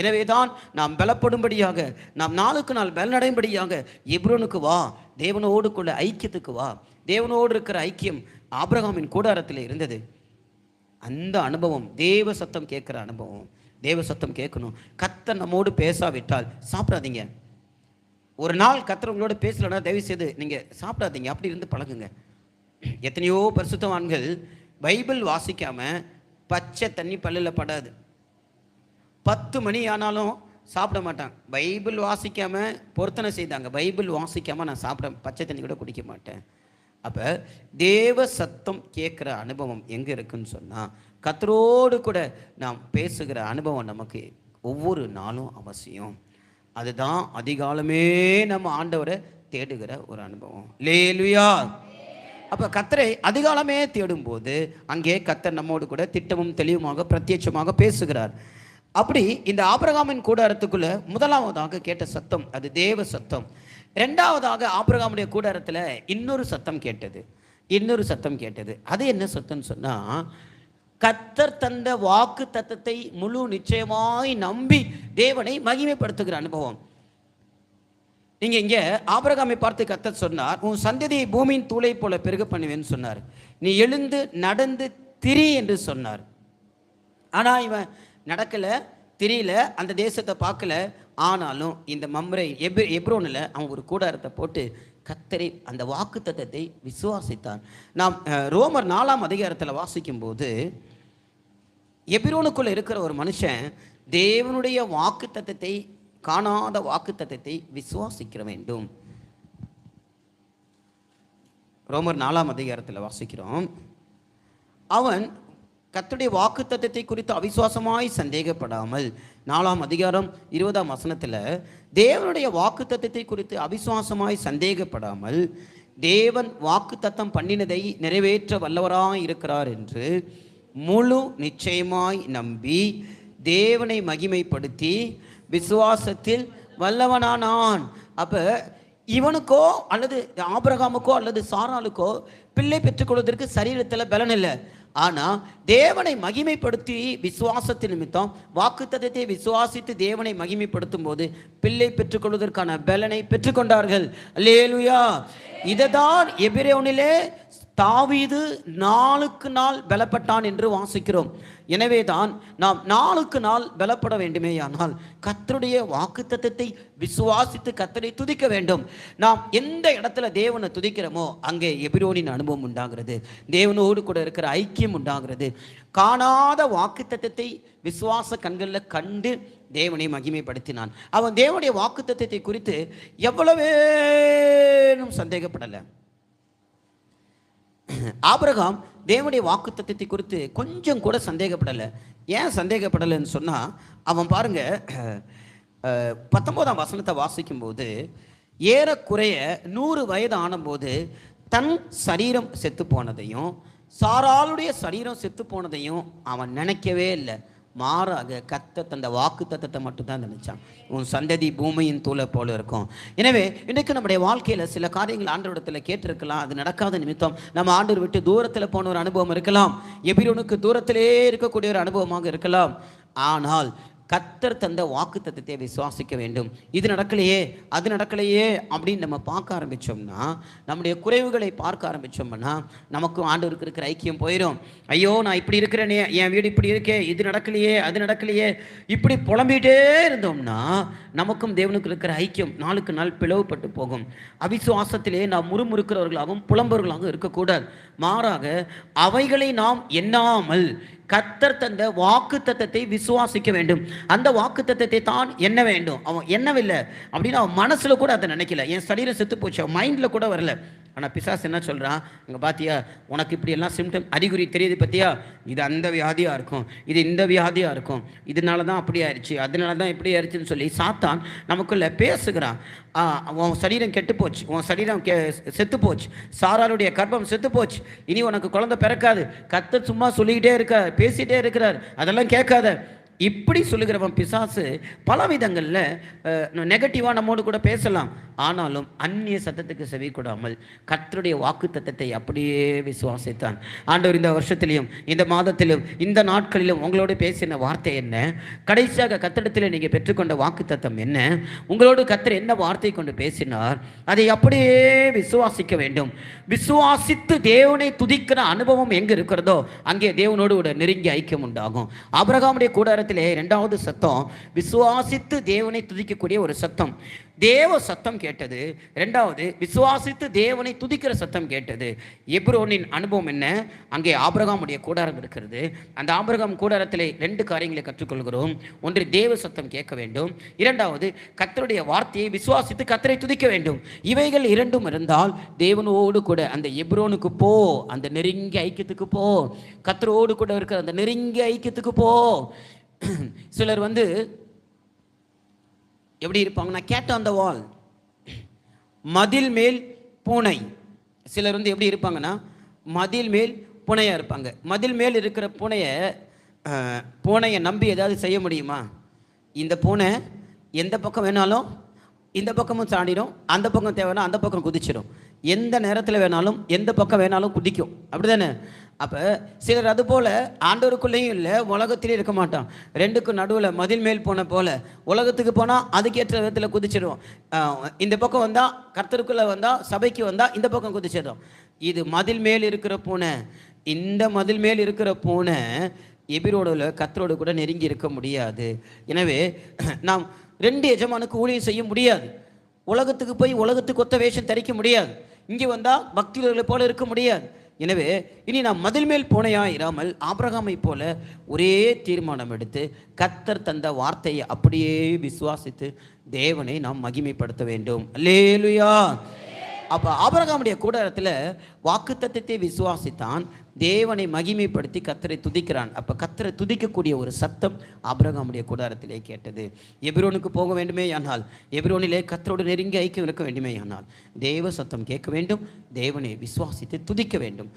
எனவே தான் நாம் பலப்படும்படியாக, நாம் நாளுக்கு நாள் பலனடையும்படியாக எபிரோனுக்கு வா, தேவனோடு கூட ஐக்கியத்துக்கு வா. தேவனோடு இருக்கிற ஐக்கியம் ஆபிரகாமின் கூடாரத்தில் இருந்தது. அந்த அனுபவம் தேவ சத்தம் கேட்குற அனுபவம். தேவ சத்தம் கேட்கணும். கர்த்தர் நம்மோடு பேசாவிட்டால் சாப்பிடாதீங்க. ஒரு நாள் கர்த்தர் உங்களோட பேசலன்னா தயவு செய்து நீங்கள் சாப்பிடாதீங்க, அப்படி இருந்து பழகுங்க. எத்தனையோ பரிசுத்தவான்கள் பைபிள் வாசிக்காமல் பச்சை தண்ணி பல்லில் படாது. 10 மணி ஆனாலும் சாப்பிட மாட்டாங்க. பைபிள் வாசிக்காமல் பொருத்தனை செய்தாங்க, பைபிள் வாசிக்காமல் நான் பச்சை தண்ணி கூட குடிக்க மாட்டேன். அப்போ தேவ சத்தம் கேட்குற அனுபவம் எங்கே இருக்குன்னு சொன்னால் கர்த்தரோடு கூட நாம் பேசுகிற அனுபவம் நமக்கு ஒவ்வொரு நாளும் அவசியம். அதுதான் அதிகாலமே நம்ம ஆண்டவரை தேடுகிற ஒரு அனுபவம். அல்லேலூயா. அப்போ கர்த்தரை அதிகாலமே தேடும்போது அங்கே கர்த்தர் நம்மோடு கூட திட்டமும் தெளிவுமாக பிரத்யட்சமாக பேசுகிறார். அப்படி இந்த ஆபிரகாமின் கூடாரத்துக்குள்ள முதலாவதாக கேட்ட சத்தம் அது தேவ சத்தம். இரண்டாவதாக ஆபிரகாமுடைய கூடாரத்தில் இன்னொரு சத்தம் கேட்டது. அது என்ன சத்தம்னு சொன்னா, கர்த்தர் தந்த வாக்கு தத்தத்தை முழு நிச்சயமாய் நம்பி தேவனை மகிமைப்படுத்துகிற அனுபவம். நீங்க இங்க ஆபிரகாமை பார்த்து கர்த்தர் சொன்னார், உன் சந்ததியை பூமியின் தூளை போல பெருக பண்ணுவேன்னு சொன்னார். நீ எழுந்து நடந்து திரி என்று சொன்னார். ஆனா இவன் நடக்கல, திரியல, அந்த தேசத்தை பார்க்கல. ஆனாலும் இந்த மம்ரே எப்ரோனில் அவன் ஒரு கூடாரத்தை போட்டு கர்த்தரை அந்த வாக்கு தத்தத்தை விசுவாசித்தான். நாம் ரோமர் 4ஆம் அதிகாரத்தில் வாசிக்கும் போது எபிரோனுக்குள்ள இருக்கிற ஒரு மனுஷன் தேவனுடைய வாக்கு தத்தத்தை, காணாத வாக்கு தத்தத்தை விசுவாசிக்க வேண்டும். ரோமர் 4ஆம் அதிகாரத்தில் வாசிக்கிறோம். அவன் கர்த்தருடைய வாக்கு தத்தத்தை குறித்து அவிசுவாசமாய் சந்தேகப்படாமல், 4ஆம் அதிகாரம் 20ஆம் வசனத்தில் தேவனுடைய வாக்கு தத்தத்தை குறித்து அவிசுவாசமாய் சந்தேகப்படாமல் தேவன் வாக்கு தத்தம் பண்ணினதை நிறைவேற்ற வல்லவராய் இருக்கிறார் என்று முழு நிச்சயமாய் நம்பி தேவனை மகிமைப்படுத்தி விசுவாசத்தில் வல்லவனானான். அப்ப இவனுக்கோ அல்லது ஆபிரகாமுக்கோ அல்லது சாராளுக்கோ பிள்ளை பெற்றுக்கொள்வதற்கு சரீரத்தில் பலன் இல்லை. ஆனால் தேவனை மகிமைப்படுத்தி விசுவாசத்தின் நிமித்தம் வாக்குத்தத்தத்தை விசுவாசித்து தேவனை மகிமைப்படுத்தும் போது பிள்ளை பெற்றுக்கொள்வதற்கான பலனை பெற்றுக்கொண்டார்கள். அல்லேலூயா. இதைதான் எபிரோனிலே தாவீது நாளுக்கு நாள் பலப்பட்டான் என்று வாசிக்கிறோம். எனவே தான் நாம் நாளுக்கு நாள் பலப்பட வேண்டுமேயானால் கர்த்தருடைய வாக்குத்தத்தத்தை விசுவாசித்து கர்த்தரை துதிக்க வேண்டும். நாம் எந்த இடத்துல தேவனை துதிக்கிறோமோ அங்கே எபிரோனின் அனுபவம் உண்டாகிறது, தேவனோடு கூட இருக்கிற ஐக்கியம் உண்டாகிறது. காணாத வாக்குத்தத்தத்தை விசுவாச கண்களில் கண்டு தேவனை மகிமைப்படுத்தினான். அவன் தேவனுடைய வாக்குத்தத்தத்தை குறித்து எவ்வளவேனும் சந்தேகப்படலை. ஆபிரகாம் தேவனுடைய வாக்குத்தத்தத்தை குறித்து கொஞ்சம் கூட சந்தேகப்படலை. ஏன் சந்தேகப்படலைன்னு சொன்னால், அவன் பாருங்க 19ஆம் வசனத்தை வாசிக்கும்போது, ஏறக்குறைய 100 வயது ஆனபோது தன் சரீரம் செத்து போனதையும் சாராளுடைய சரீரம் செத்து போனதையும் அவன் நினைக்கவே இல்லை. மாறாக கர்த்தர் தந்த வாக்கு தத்தத்தை மட்டும்தான் நினைச்சான். உன் சந்ததி பூமியின் தூளை போல இருக்கும். எனவே இன்றைக்கு நம்முடைய வாழ்க்கையில் சில காரியங்கள் ஆண்டவரிடத்தில் கேட்டிருக்கலாம், அது நடக்காத நிமித்தம் நம்ம ஆண்டவர் விட்டு தூரத்தில் போன ஒரு அனுபவம் இருக்கலாம், எபிரோனுக்கு தூரத்திலே இருக்கக்கூடிய ஒரு அனுபவமாக இருக்கலாம். ஆனால் கர்த்தர் தந்த வாக்கு தத்தத்தை விசுவாசிக்க வேண்டும். இது நடக்கலையே அது நடக்கலையே அப்படின்னு நம்ம பார்க்க ஆரம்பித்தோம்னா, நம்முடைய குறைவுகளை பார்க்க ஆரம்பித்தோம்னா நமக்கும் ஆண்டவருக்கு இருக்கிற ஐக்கியம் போயிடும். ஐயோ நான் இப்படி இருக்கிறேனே, என் வீடு இப்படி இருக்கே, இது நடக்கலையே அது நடக்கலையே, இப்படி புலம்பிகிட்டே இருந்தோம்னா நமக்கும் தேவனுக்கு இருக்கிற ஐக்கியம் நாளுக்கு நாள் பிளவுபட்டு போகும். அவிசுவாசத்திலே நாம் முறுமுறுக்கிறவர்களாகவும் புலம்பவர்களாகவும் இருக்கக்கூடாது. மாறாக அவைகளை நாம் எண்ணாமல் கர்த்தர் தந்த வாக்கு தத்தத்தை விசுவாசிக்க வேண்டும். அந்த வாக்கு தத்தத்தை தான் எண்ண வேண்டும். அவன் எண்ணவில்லை அப்படின்னு அவன் மனசுல கூட அதை நினைக்கல. என் சரீரம் செத்து போச்சு, அவன் மைண்ட்ல கூட வரல. ஆனால் பிசாசு என்ன சொல்கிறான், அங்கே பார்த்தியா உனக்கு இப்படி எல்லாம் சிம்டம் அறிகுறி தெரியுது பார்த்தியா, இது அந்த வியாதியாக இருக்கும், இது இந்த வியாதியாக இருக்கும், இதனால தான் அப்படி ஆயிடுச்சு, அதனால தான் இப்படி ஆயிடுச்சுன்னு சொல்லி சாத்தான் நமக்குள்ளே பேசுகிறான். உன் சரீரம் கெட்டு போச்சு, உன் சரீரம் செத்து போச்சு, சாராளுடைய கர்ப்பம் செத்து போச்சு, இனி உனக்கு குழந்தை பிறக்காது, கர்த்தர் சும்மா சொல்லிக்கிட்டே இருக்கார், பேசிகிட்டே இருக்கிறார், அதெல்லாம் கேட்காத. இப்படி சொல்லுகிறவன் பிசாசு பல விதங்களில் நெகட்டிவாக நம்மோடு கூட பேசலாம். ஆனாலும் அந்நிய சத்தத்துக்கு செவி கொடாமல் கர்த்தருடைய வாக்கு தத்தத்தை அப்படியே விசுவாசித்தான். ஆண்டவர் இந்த வருஷத்திலையும் இந்த மாதத்திலும் இந்த நாட்களிலும் உங்களோடு பேசின வார்த்தை என்ன, கடைசியாக கர்த்தரிடத்தில் நீங்கள் பெற்றுக்கொண்ட வாக்கு தத்தம் என்ன, உங்களோடு கர்த்தர் என்ன வார்த்தை கொண்டு பேசினார், அதை அப்படியே விசுவாசிக்க வேண்டும். விசுவாசித்து தேவனை துதிக்கிற அனுபவம் எங்கே இருக்கிறதோ அங்கே தேவனோடு ஒரு நெருங்கி ஐக்கியம் உண்டாகும். ஆபிரகாமுடைய கூடாரத்திலே 2வது சத்தம் விசுவாசித்து தேவனை துதிக்கக்கூடிய ஒரு சத்தம். தேவ சத்தம் கேட்டது. 2வது விசுவாசித்து தேவனை துதிக்கிற சத்தம் கேட்டது. எபிரோனின் அனுபவம் என்ன, அங்கே ஆபிரகாமுடைய கூடாரம் இருக்கிறது. அந்த ஆபிரகாம் கூடாரத்திலே 2 காரியங்களை கற்றுக்கொள்கிறோம். ஒன்று தேவ சத்தம் கேட்க வேண்டும், 2வது கர்த்தருடைய வார்த்தையை விசுவாசித்து கர்த்தரை துதிக்க வேண்டும். இவைகள் 2ம் இருந்தால் தேவனோடு கூட அந்த எபிரோனுக்கு போ, அந்த நெருங்கிய ஐக்கியத்துக்கு போ, கர்த்தரோடு கூட இருக்கிற அந்த நெருங்கிய ஐக்கியத்துக்கு போ. சிலர் எப்படி இருப்பாங்கன்னா, கேட் ஆன் த வால், மதில் மேல் பூனை. சிலர் எப்படி இருப்பாங்கன்னா, மதில் மேல் பூனையாக இருப்பாங்க. மதில் மேல் இருக்கிற பூனையை நம்பி ஏதாவது செய்ய முடியுமா? இந்த பூனை எந்த பக்கம் வேணாலும் இந்த பக்கமும் சாடிடும், அந்த பக்கம் தேவைன்னா அந்த பக்கம் குதிச்சிடும், எந்த நேரத்தில் வேணாலும் எந்த பக்கம் வேணாலும் குதிக்கும், அப்படி தானே? அப்போ சிலர் அதுபோல் ஆண்டவருக்குள்ளேயும் இல்லை, உலகத்திலே இருக்க மாட்டான். 2க்கும் நடுவில் மதில் மேல் போன போல் உலகத்துக்கு போனால் அதுக்கேற்ற விதத்தில் குதிச்சிடும். இந்த பக்கம் வந்தால் கர்த்தருக்குள்ளே வந்தால் சபைக்கு வந்தால் இந்த பக்கம் குதிச்சிடும். இது மதில் மேல் இருக்கிற பூனை. இந்த மதில் மேல் இருக்கிற பூனை எபிரோட கர்த்தரோடு கூட நெருங்கி இருக்க முடியாது. எனவே நாம் 2 எஜமானுக்கு ஊழியம் செய்ய முடியாது. உலகத்துக்கு போய் உலகத்துக்கு ஒத்த வேஷம் தரிக்க முடியாது. இங்கே வந்தால் பக்திகளை போல இருக்க முடியாது. எனவே இனி நாம் மதில் மேல் பூனையா இராமல் ஆபிரகாமை போல ஒரே தீர்மானம் எடுத்து கர்த்தர் தந்த வார்த்தையை அப்படியே விசுவாசித்து தேவனை நாம் மகிமைப்படுத்த வேண்டும். அல்லேலூயா. அப்போ ஆபிரகாமுடைய கூடாரத்தில் வாக்குத்தத்தத்தை விசுவாசித்தான், தேவனை மகிமைப்படுத்தி கர்த்தரை துதிக்கிறான். அப்போ கர்த்தரை துதிக்கக்கூடிய ஒரு சத்தம் ஆபிரகாமுடைய கூடாரத்திலே கேட்டது. எபிரோனுக்கு போக வேண்டுமே ஆனால், எபிரோனிலே கர்த்தரோடு நெருங்கி ஐக்கியம் இருக்க வேண்டுமே ஆனால் தேவ சத்தம் கேட்க வேண்டும், தேவனை விசுவாசித்து துதிக்க வேண்டும்.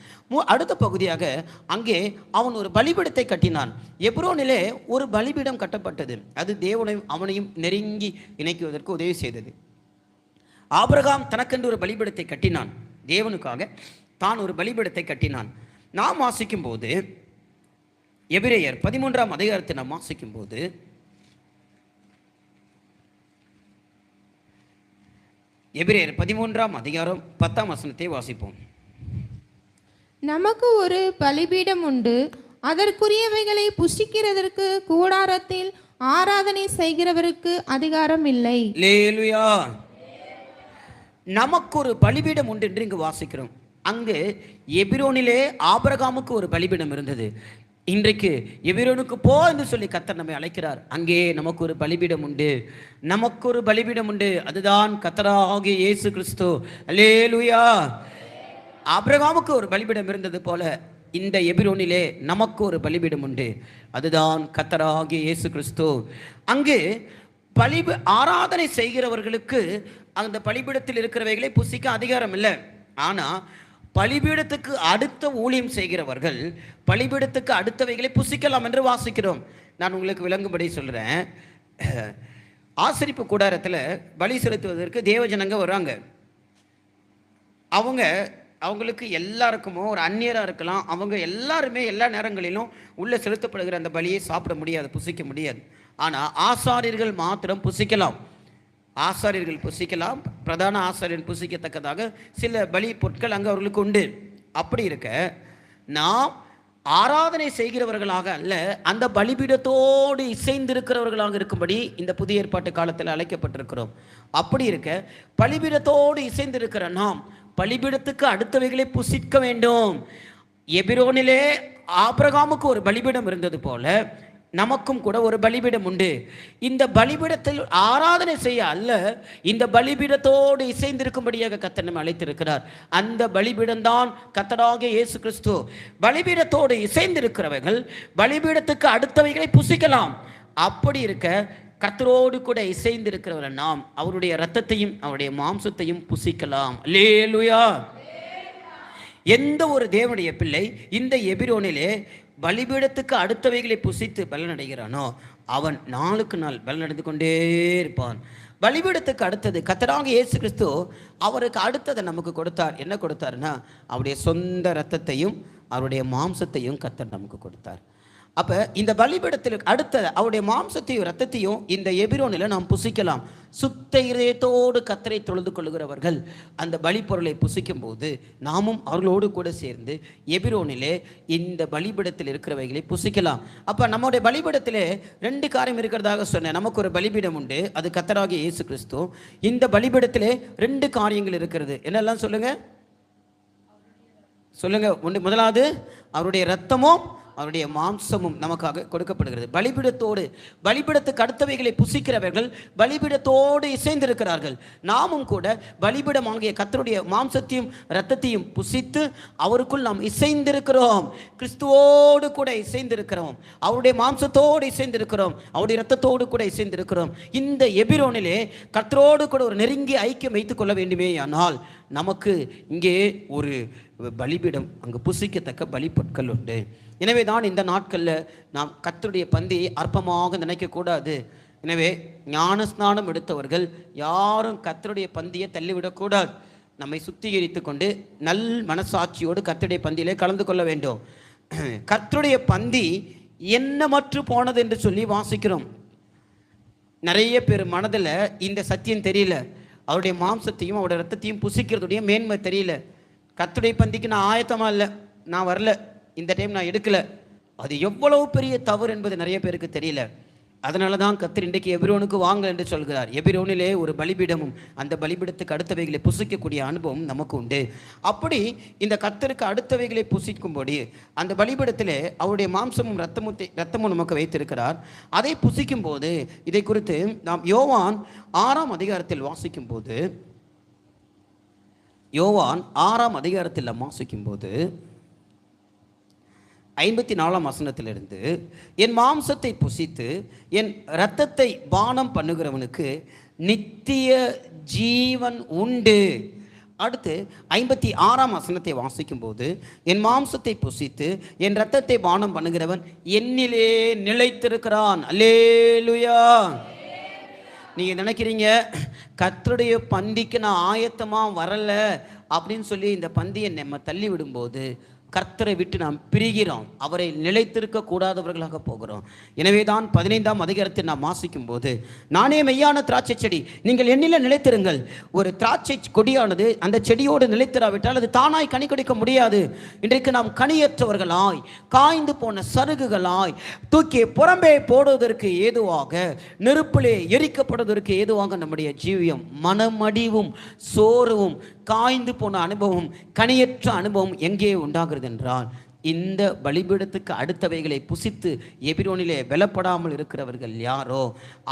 அடுத்த பகுதியாக அங்கே அவன் ஒரு பலிபீடத்தை கட்டினான். எபிரோனிலே ஒரு பலிபீடம் கட்டப்பட்டது. அது தேவனையும் அவனையும் நெருங்கி இணைக்குவதற்கு உதவி செய்தது. ஆபிரகாம் தனக்கென்று ஒரு பலிபீடத்தை கட்டினான், தேவனுக்காக தான் ஒரு பலிபீடத்தை கட்டினான். நாம் வாசிக்கும் போது எபிரேயர் 13ஆம் அதிகாரத்தை நாம் வாசிக்கும் போது எபிரேயர் 13ஆம் அதிகாரம் 10ஆம் வசனத்தை வாசிப்போம்.
நமக்கு ஒரு பலிபீடம் உண்டு, அதற்குரியவைகளை புசிக்கிறதற்கு கூடாரத்தில் ஆராதனை செய்கிறவருக்கு அதிகாரம் இல்லை.
அல்லேலூயா. நமக்கு ஒரு பலிபீடம் உண்டு என்று இங்கு வாசிக்கிறோம். அங்கு எபிரோனிலே ஆபிரகாமுக்கு ஒரு பலிபீடம் இருந்தது. இன்றைக்கு எபிரோனுக்கு போ என்று சொல்லி கர்த்தர் நம்மை அழைக்கிறார். அங்கே நமக்கு ஒரு பலிபீடம் உண்டு, நமக்கு ஒரு பலிபீடம் உண்டு. அதுதான் கர்த்தராகிய இயேசு கிறிஸ்து. அல்லேலூயா. ஆபிரகாமுக்கு ஒரு பலிபீடம் இருந்தது போல இந்த எபிரோனிலே நமக்கு ஒரு பலிபீடம் உண்டு. அதுதான் கர்த்தராகிய இயேசு கிறிஸ்து. அங்கு ஆராதனை செய்கிறவர்களுக்கு அந்த பலிபீடத்தில் இருக்கிறவைகளை புசிக்க அதிகாரம் இல்லை. ஆனால் பலிபீடத்துக்கு அடுத்த ஊழியம் செய்கிறவர்கள் பலிபீடத்துக்கு அடுத்தவைகளை புசிக்கலாம் என்று வாசிக்கிறோம். நான் உங்களுக்கு விளங்கும்படி சொல்கிறேன். ஆசரிப்பு கூடாரத்தில் பலி செலுத்துவதற்கு தேவஜனங்க வர்றாங்க. அவங்களுக்கு எல்லாருக்குமோ ஒரு அந்நியராக இருக்கலாம், அவங்க எல்லாருமே எல்லா நேரங்களிலும் உள்ளே செலுத்தப்படுகிற அந்த பலியை சாப்பிட முடியாது, புசிக்க முடியாது. ஆனால் ஆசாரியர்கள் மாத்திரம் புசிக்கலாம். ஆசாரியர்கள் புசிக்கலாம். பிரதான ஆசாரியர் புசிக்கத்தக்கதாக சில பலி பொருட்கள் அங்கே அவர்களுக்கு உண்டு. அப்படி இருக்க நாம் ஆராதனை செய்கிறவர்களாக அல்ல, அந்த பலிபீடத்தோடு இசைந்திருக்கிறவர்களாக இருக்கும்படி இந்த புதிய ஏற்பாட்டு காலத்தில் அழைக்கப்பட்டிருக்கிறோம். அப்படி இருக்க பலிபீடத்தோடு இசைந்திருக்கிற நாம் பலிபீடத்துக்கு அடுத்தவைகளை புசிக்க வேண்டும். எபிரோனிலே ஆபிரகாமுக்கு ஒரு பலிபீடம் இருந்தது போல நமக்கும் கூட ஒரு பலிபீடம் உண்டு. இந்த பலிபீடத்தில் ஆராதனை செய்ய அல்ல, இந்த பலிபீடத்தோடு இசைந்திருக்கும்படியாக கர்த்தர் நம்மை அழைத்திருக்கிறார். அந்த பலிபீடம்தான் கர்த்தராகிய இயேசு கிறிஸ்து. பலிபீடத்தோடு இசைந்திருக்கிறவர்கள் பலிபீடத்துக்கு அடுத்தவைகளை புசிக்கலாம். அப்படி இருக்க கர்த்தரோடு கூட இசைந்திருக்கிறவர்கள் நாம் அவருடைய இரத்தத்தையும் அவருடைய மாம்சத்தையும் புசிக்கலாம். அல்லேலூயா. எந்த ஒரு தேவனுடைய பிள்ளை இந்த எபிரோனிலே பலிபீடத்துக்கு அடுத்தவைகளை புசித்து பலனடைகிறானோ அவன் நாளுக்கு நாள் பலனடைந்து கொண்டே இருப்பான். பலிபீடத்துக்கு அடுத்தது கர்த்தராகிய இயேசு கிறிஸ்து அவருக்கு அடுத்ததை நமக்கு கொடுத்தார். என்ன கொடுத்தாருன்னா அவருடைய சொந்த இரத்தத்தையும் அவருடைய மாம்சத்தையும் கர்த்தர் நமக்கு கொடுத்தார். அப்போ இந்த பலிபீடத்தில் அடுத்த அவருடைய மாம்சத்தையும் இரத்தத்தையும் இந்த எபிரோனில் நாம் புசிக்கலாம். சுத்த இதயத்தோடு கர்த்தரை தொழுது கொள்கிறவர்கள் அந்த பலி பொருளை புசிக்கும் போது நாமும் அவர்களோடு கூட சேர்ந்து எபிரோனிலே இந்த பலிபீடத்தில் இருக்கிறவைகளை புசிக்கலாம். அப்போ நம்முடைய பலிபீடத்திலே 2 காரியம் இருக்கிறதாக சொன்னேன். நமக்கு ஒரு பலிபீடம் உண்டு, அது கர்த்தராகிய இயேசு கிறிஸ்து. இந்த பலிபீடத்திலே 2 காரியங்கள் இருக்கிறது. என்னெல்லாம் சொல்லுங்க சொல்லுங்க. முதலாவது அவருடைய இரத்தமும் அவருடைய மாம்சமும் நமக்காக கொடுக்கப்படுகிறது. பலிபீடத்துக்கு அடுத்தவைகளை புசிக்கிறவர்கள் பலிபீடத்தோடு இசைந்திருக்கிறார்கள். நாமும் கூட பலிபீடமாகிய கர்த்தருடைய மாம்சத்தையும் இரத்தத்தையும் புசித்து அவருக்குள் நாம் இசைந்திருக்கிறோம். கிறிஸ்துவோடு கூட இசைந்திருக்கிறோம், அவருடைய மாம்சத்தோடு இசைந்திருக்கிறோம், அவருடைய இரத்தத்தோடு கூட இசைந்திருக்கிறோம். இந்த எபிரோனிலே கர்த்தரோடு கூட ஒரு நெருங்கிய ஐக்கியம் வைத்துக் கொள்ள வேண்டுமே. ஆனால் நமக்கு இங்கே ஒரு பலிபீடம், அங்கு புசிக்கத்தக்க பலி பொருட்கள் உண்டு. எனவே தான் இந்த நாட்களில் நாம் கர்த்தருடைய பந்தியை அற்பமாக நினைக்கக்கூடாது. எனவே ஞானஸ்நானம் எடுத்தவர்கள் யாரும் கர்த்தருடைய பந்தியை தள்ளிவிடக்கூடாது. நம்மை சுத்திகரித்து கொண்டு நல் மனசாட்சியோடு கர்த்தருடைய பந்தியிலே கலந்து கொள்ள வேண்டும். கர்த்தருடைய பந்தி எண்ணமற்று போனது என்று சொல்லி வாசிக்கிறோம். நிறைய பேர் மனதில் இந்த சத்தியம் தெரியல. அவருடைய மாம்சத்தையும் அவருடைய ரத்தத்தையும் புசிக்கிறதுடைய மேன்மை தெரியல. கர்த்தருடைய பந்திக்கு நான் ஆயத்தமாக இல்லை, நான் வரல, இந்த டைம் நான் எடுக்கலை. அது எவ்வளவு பெரிய தவறு என்பது நிறைய பேருக்கு தெரியல. அதனால தான் கர்த்தர் இன்றைக்கு எபிரோனுக்கு வாங்க என்று சொல்கிறார். எபிரோனிலே ஒரு பலிபீடமும் அந்த பலிபீடத்துக்கு அடுத்தவைகளை புசிக்கக்கூடிய அனுபவம் நமக்கு உண்டு. அப்படி இந்த கர்த்தருக்கு அடுத்தவைகளை புசிக்கும்படி அந்த பலிபீடத்திலே அவருடைய மாம்சமும் இரத்தமும் நமக்கு வைத்திருக்கிறார். அதை புசிக்கும் போது இதை குறித்து நாம் யோவான் 6ஆம் அதிகாரத்தில் வாசிக்கும் போது, யோவான் 6ஆம் அதிகாரத்தில் வாசிக்கும் போது 54ஆம் வசனத்திலிருந்து, என் மாம்சத்தை புசித்து என் இரத்தத்தை பானம் பண்ணுகிறவனுக்கு நித்திய ஜீவன் உண்டு. அடுத்து 56ஆம் வசனத்தை வாசிக்கும் போது, என் மாம்சத்தை புசித்து என் இரத்தத்தை பானம் பண்ணுகிறவன் என்னிலே நிலைத்திருக்கிறான். அல்லேலூயா. நீங்கள் நினைக்கிறீங்க கர்த்தருடைய பந்திக்கு நான் ஆயத்தமாக வரலை அப்படின்னு சொல்லி இந்த பந்தியை நம்ம தள்ளி விடும்போது கர்த்தரை விட்டு நாம் பிரிகிறோம், அவரை நிலைத்திருக்க கூடாதவர்களாக போகிறோம். எனவே தான் 15ஆம் அதிகாரத்தில் நாம் வாசிக்கும் போது, நானே மெய்யான திராட்சை செடி, நீங்கள் என்னில நிலைத்திருங்கள். ஒரு திராட்சை கொடியானது அந்த செடியோடு நிலைத்திராவிட்டால் அது தானாய் கனி கொடுக்க முடியாது. இன்றைக்கு நாம் கனியற்றவர்களாய், காய்ந்து போன சருகுகளாய், தூக்கி புறம்பே போடுவதற்கு ஏதுவாக, நெருப்பிலே எரிக்கப்படுவதற்கு ஏதுவாக நம்முடைய ஜீவியம் மனமடிவும் சோர்வும் காய்ந்து போன அனுபவம், கனியற்ற அனுபவம் எங்கே உண்டாகிறது என்றால், இந்த பலிபீடத்துக்கு அடுத்தவைகளை புசித்து எபிரோனிலே பலப்படாமல் இருக்கிறவர்கள் யாரோ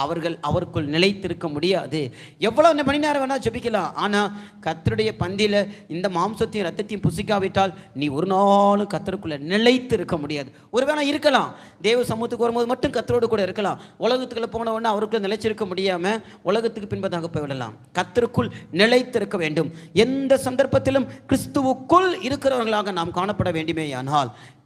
அவர்கள் அவருக்குள் நிலைத்திருக்க முடியாது. எவ்வளவு மணி நேரம் வேணால் ஜெபிக்கலாம், ஆனால் கர்த்தருடைய பந்தியில் இந்த மாம்சத்தையும் ரத்தத்தையும் புசிக்காவிட்டால் நீ ஒரு நாளும் கர்த்தருக்குள்ள நிலைத்து இருக்க முடியாது. ஒருவேளை இருக்கலாம், தேவ சமூகத்துக்கு வரும்போது மட்டும் கர்த்தரோடு கூட இருக்கலாம். உலகத்துக்குள்ள போன உடனே அவருக்குள்ள நிலைச்சிருக்க முடியாமல் உலகத்துக்கு பின்பதாக போய்விடலாம். கர்த்தருக்குள் நிலைத்திருக்க வேண்டும். எந்த சந்தர்ப்பத்திலும் கிறிஸ்துவுக்குள் இருக்கிறவர்களாக நாம் காணப்பட வேண்டுமே. ஆனால்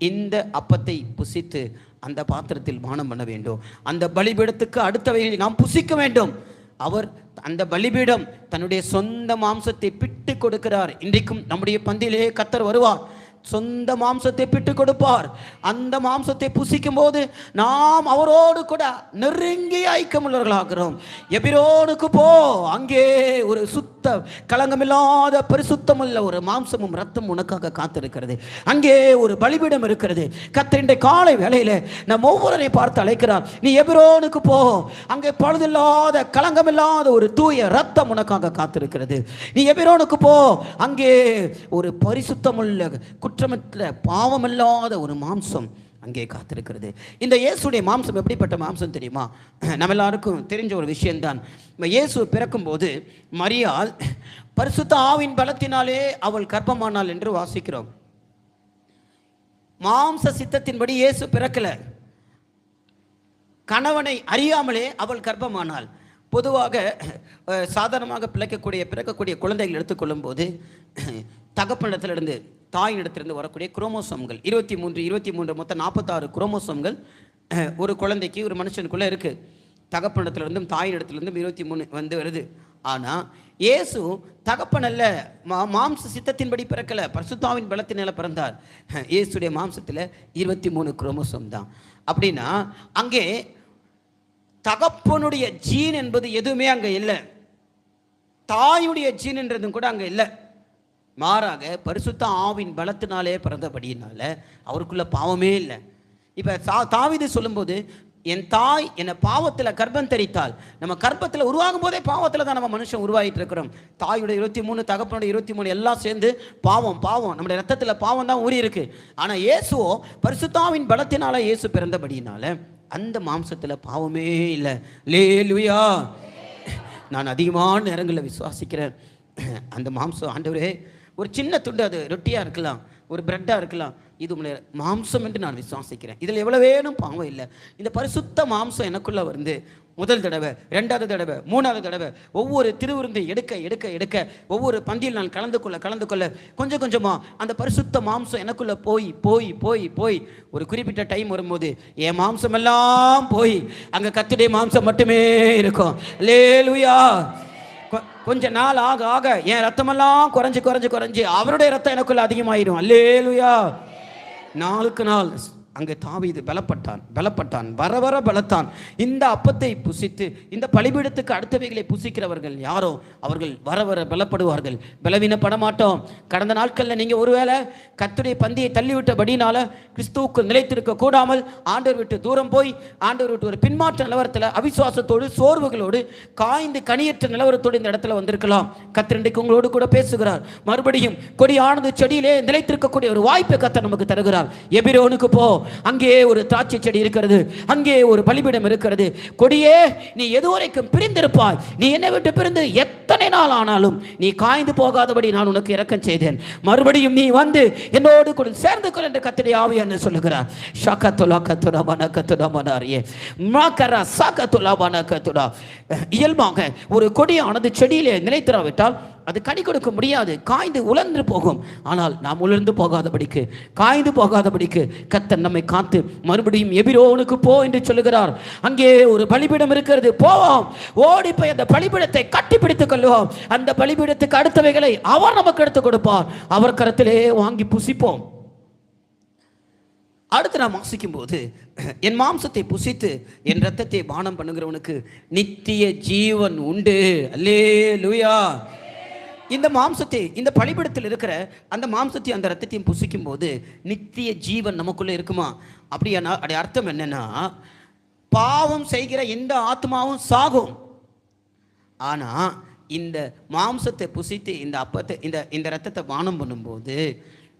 இந்த அப்பத்தை புசித்து அந்த பாத்திரத்தில் பானம் பண்ண வேண்டும். அந்த பலிபீடத்துக்கு அடுத்தவைகளை நாம் புசிக்க வேண்டும். அவர் அந்த பலிபீடம் தன்னுடைய சொந்த மாம்சத்தை பிட்டு கொடுக்கிறார். இன்றைக்கும் நம்முடைய பந்தியிலே கர்த்தர் வருவார், சொந்த மாம்சத்தை பிட்டு கொடுப்பார். அந்த மாம்சத்தை புசிக்கும் போது நாம் அவரோடு கூட நெருங்கி ஐக்கியமுள்ளவர்களாகிறோம். எபிரோனுக்கு போ, அங்கே ஒரு சுத்த களங்கமில்லாத பரிசுத்தமுள்ள ஒரு மாம்சமும் ரத்தம் உனக்காக காத்திருக்கிறது. அங்கே ஒரு பலிபீடம் இருக்கிறது. கர்த்தர் இன்றைய காலை வேளையில நம் ஒவ்வொருவரையும் பார்த்து அழைக்கிறார், நீ எபிரோனுக்கு போ, அங்கே பழுதில்லாத களங்கமில்லாத ஒரு தூய ரத்தம் உனக்காக காத்திருக்கிறது. நீ எபிரோனுக்கு போ, அங்கே ஒரு பரிசுத்தமுள்ள குற்றமற்ற பாவமில்லாத ஒரு மாம்சம் அங்கே காத்திருக்கிறது. இந்த இயேசுடைய மாம்சம் எப்படிப்பட்ட மாம்சம் தெரியுமா? நம்ம எல்லாருக்கும் தெரிஞ்ச ஒரு விஷயம்தான். இயேசு பிறக்கும் போது மரியாள் பரிசுத்த ஆவின் பலத்தினாலே அவள் கர்ப்பமானாள் என்று வாசிக்கிறோம். மாம்ச சித்தத்தின்படி இயேசு பிறக்கல, கணவனை அறியாமலே அவள் கர்ப்பமானாள். பொதுவாக சாதாரணமாக பிறக்கக்கூடிய குழந்தைகள் எடுத்துக்கொள்ளும் போது தகப்பனிடத்திலிருந்து தாயினிடத்திலிருந்து வரக்கூடிய குரோமோசோம்கள் 23 மொத்தம் 46 குரோமோசோம்கள் ஒரு குழந்தைக்கு, ஒரு மனுஷனுக்குள்ளே இருக்குது. தகப்பனிடத்திலிருந்தும் தாயினிடத்திலிருந்தும் 23 வருது. ஆனால் இயேசு தகப்பனல்ல, மாம்ச சித்தத்தின்படி பிறக்கலை, பரிசுத்தாவின் பலத்தினால பிறந்தார். இயேசுடைய மாம்சத்தில் 23 குரோமோசோம் தான். அப்படின்னா அங்கே தகப்பனுடைய ஜீன் என்பது எதுவுமே அங்கே இல்லை, தாயுடைய ஜீன் என்றதும் கூட அங்கே இல்லை. மாறாக பரிசுத்த ஆவின் பலத்தினாலே பிறந்தபடியினால அவருக்குள்ள பாவமே இல்லை. இப்போ தாவீது சொல்லும்போது, என் தாய் என்னை பாவத்தில் கர்ப்பம் தரித்தாள். நம்ம கர்ப்பத்தில் உருவாகும் போதே பாவத்தில் தான் நம்ம மனுஷன் உருவாகிட்டு இருக்கிறோம். தாயுடைய 23, தகப்பனுடைய 23 எல்லாம் சேர்ந்து பாவம். நம்முடைய ரத்தத்தில் பாவம் தான் ஊறி இருக்கு. ஆனால் இயேசுவோ பரிசுத்தாவின் பலத்தினால இயேசு பிறந்தபடியினால அந்த மாம்சத்தில் பாவமே இல்லை. அல்லேலூயா. நான் அதிகமான நேரங்களில் விசுவாசிக்கிறேன், அந்த மாம்சம் ஆண்டவரே, ஒரு சின்ன துண்டு, அது ரொட்டியாக இருக்கலாம், ஒரு பிரெட்டாக இருக்கலாம், இது மாம்சம் என்று நான் விசுவாசிக்கிறேன். இதில் எவ்வளோ வேணும் பாவம் இல்லை. இந்த பரிசுத்த மாம்சம் எனக்குள்ளே வந்து முதல் தடவை, 2வது தடவை, 3வது தடவை, ஒவ்வொரு திருவிருந்தை எடுக்க ஒவ்வொரு பந்தியில் நான் கலந்து கொள்ள கொஞ்சம் கொஞ்சமாக அந்த பரிசுத்த மாம்சம் எனக்குள்ளே போய் ஒரு குறிப்பிட்ட டைம் வரும்போது என் மாம்சம் எல்லாம் போய் அங்கே கர்த்தருடைய மாம்சம் மட்டுமே இருக்கும். அல்லேலூயா. கொஞ்ச நாள் ஆக என் ரத்தமெல்லாம் குறைஞ்சு அவருடைய ரத்தம் எனக்குள்ள அதிகமாயிடும். அல்லேலூயா. நாளுக்கு நாள் அங்கே தாவீது பலப்பட்டான், வர பலத்தான். இந்த அப்பத்தை புசித்து இந்த பலிபீடத்துக்கு அடுத்தவைகளை புசிக்கிறவர்கள் யாரோ அவர்கள் வர பலப்படுவார்கள், பலவீனப்பட மாட்டோம். கடந்த நாட்களில் நீங்கள் ஒருவேளை கர்த்தருடைய பந்தியை தள்ளிவிட்டபடினால கிறிஸ்துவுக்கு நிலைத்திருக்க கூடாமல் ஆண்டவர் விட்டு தூரம் போய், ஆண்டவர் விட்டு ஒரு பின்மாற்ற நிலவரத்தில் அவிசுவாசத்தோடு சோர்வுகளோடு காய்ந்து கனியற்ற நிலவரத்தோடு இந்த இடத்துல வந்திருக்கலாம். கர்த்தர் இன்றைக்கு உங்களோடு கூட பேசுகிறார். மறுபடியும் கொடியானது செடியிலே நிலைத்திருக்கக்கூடிய ஒரு வாய்ப்பை கர்த்தர் நமக்கு தருகிறார். எபிரோனுக்கு போ, அங்கே ஒரு திராட்சை செடி இருக்கிறது, அங்கே ஒரு பலிபீடம் இருக்கிறது. கொடியே, நீ எதுவரைக்கும் பிரிந்திருப்பாய், நீ என்னை விட்டு பிரிந்து எத்தனை நாள் ஆனாலும் நீ காய்ந்து போகாதபடி நான் உனக்கு இரக்கம் செய்தேன். மறுபடியும் நீ வந்து என்னோடு கூட சேர்ந்து கொள் என்று கர்த்தருடைய ஆவி என்ன சொல்லுகிறார். இயல்பாக ஒரு கொடியானது செடியிலே நிலைத்திராவிட்டால் அது கனி கொடுக்க முடியாது, காய்ந்து உலர்ந்து போகும். ஆனால் நாம் உலர்ந்து போகாதபடிக்கு, காய்ந்து போகாதபடிக்கு கர்த்தர் நம்மை காத்து மறுபடியும் எபிரோனுக்கு போ என்று சொல்லுகிறார். அங்கே ஒரு பலிபீடம் இருக்கிறது, போவோம், ஓடி போய் அந்த பலிபீடத்தை கட்டி பிடித்துக் கொள்வோம். அந்த பலிபீடத்துக்கு அடுத்தவைகளை அவர் நமக்கு எடுத்துக் கொடுப்பார். அவர் கரத்திலே வாங்கி புசிப்போம். அடுத்து நாம் வாசிக்கும் போது, என் மாம்சத்தை புசித்து என் இரத்தத்தை பானம் பண்ணுகிறவனுக்கு நித்திய ஜீவன் உண்டு. அல்லேலூயா. இந்த மாம்சத்தை, இந்த பலிபீடத்தில் இருக்கிற அந்த மாம்சத்தை அந்த இரத்தத்தையும் புசிக்கும் போது நித்திய ஜீவன் நமக்குள்ள இருக்குமா? அப்படியானா அப்படி அர்த்தம் என்னன்னா, பாவம் செய்கிற எந்த ஆத்மாவும் சாகும். ஆனா இந்த மாம்சத்தை புசித்து இந்த அப்பத்தை இந்த இரத்தத்தை பானம் பண்ணும்போது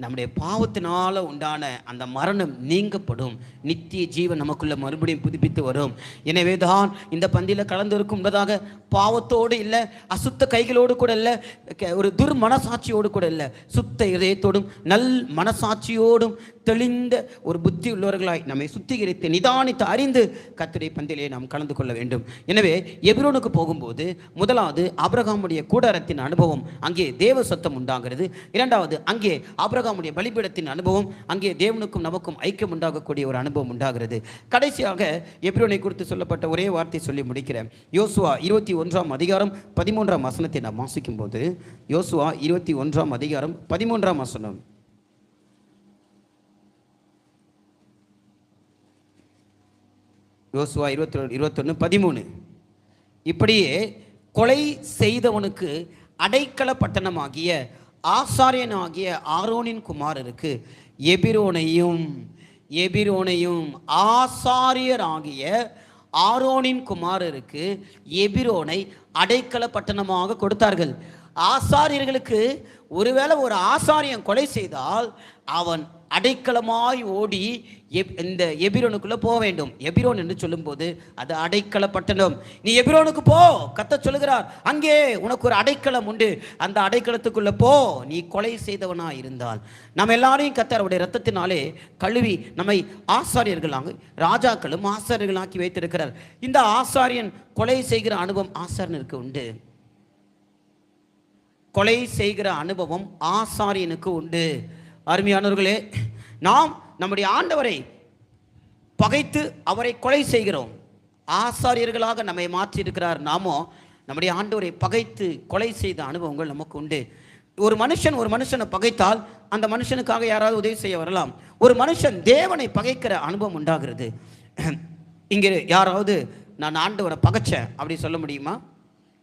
நம்முடைய பாவத்தினால உண்டான அந்த மரணம் நீங்கப்படும். நித்திய ஜீவன் நமக்குள்ள மறுபடியும் புதுப்பித்து வரும். எனவே தான் இந்த பந்தியில் கலந்திருக்கும் முன்னதாக பாவத்தோடு இல்லை, அசுத்த கைகளோடு கூட இல்லை, ஒரு துர்மனசாட்சியோடு கூட இல்லை, சுத்த இதயத்தோடும் நல் மனசாட்சியோடும் தெளிந்த ஒரு புத்தி உள்ளவர்களாய் நம்மை சுத்திகரித்து நிதானித்து அறிந்து கர்த்தருடைய பந்தியிலே நாம் கலந்து கொள்ள வேண்டும். எனவே எபிரோனுக்கு போகும்போது முதலாவது ஆபிரகாமுடைய கூடாரத்தின் அனுபவம், அங்கே தேவ சத்தம் உண்டாகிறது. இரண்டாவது அங்கே ஆபிரகாமுடைய பலிபீடத்தின் அனுபவம், அங்கே தேவனுக்கும் நமக்கும் ஐக்கியம் உண்டாகக்கூடிய ஒரு அனுபவம் உண்டாகிறது. கடைசியாக எபிரோனை குறித்து சொல்லப்பட்ட ஒரே வார்த்தை சொல்லி முடிக்கிறேன். யோசுவா 21ஆம் அதிகாரம் 13ஆம் வசனத்தை நாம் வாசிக்கும் போது, யோசுவா 21ஆம் அதிகாரம் 13ஆம் வசனம். யோசுவா 21:13. இப்படியே கொலை செய்தவனுக்கு அடைக்கல பட்டணமாகிய ஆசாரியனாகிய ஆரோனின் குமாரருக்கு எபிரோனையும் ஆசாரியராகிய ஆரோனின் குமாரருக்கு எபிரோனை அடைக்கல பட்டணமாக கொடுத்தார்கள். ஆசாரியர்களுக்கு ஒருவேளை ஒரு ஆசாரியன் கொலை செய்தால் அவன் அடைக்கலமாய் ஓடி இந்த எபிரோனுக்குள்ள போக வேண்டும். எபிரோன் என்று சொல்லும்போது அது அடைக்கல பட்டணம். நீ எபிரோனுக்கு போ, கர்த்தர் சொல்லுகிறார், அங்கே உனக்கு ஒரு அடைக்கலம் உண்டு, அந்த அடைக்கலத்துக்குள்ள போ. நீ கொலை செய்தவனா இருந்தால் நம்ம எல்லாரையும் கர்த்தர் அவருடைய இரத்தத்தினாலே கழுவி நம்மை ஆசாரியர்களாக, ராஜாக்களும் ஆசாரியர்களாக்கி வைத்திருக்கிறார். இந்த ஆசாரியன் கொலை செய்கிற அனுபவம் ஆசாரியனுக்கு உண்டு. கொலை செய்கிற அனுபவம் ஆசாரியனுக்கு உண்டு. அருமையானவர்களே, நாம் நம்முடைய ஆண்டவரை பகைத்து அவரை கொலை செய்கிறோம். ஆசாரியர்களாக நம்மை மாற்றி இருக்கிறார். நாமோ நம்முடைய ஆண்டவரை பகைத்து கொலை செய்த அனுபவங்கள் நமக்கு உண்டு. ஒரு மனுஷனை பகைத்தால் அந்த மனுஷனுக்காக யாராவது உதவி செய்ய வரலாம். ஒரு மனுஷன் தேவனை பகைக்கிற அனுபவம் உண்டாகிறது. இங்கே யாராவது நான் ஆண்டவரை பகைச்சேன் அப்படி சொல்ல முடியுமா?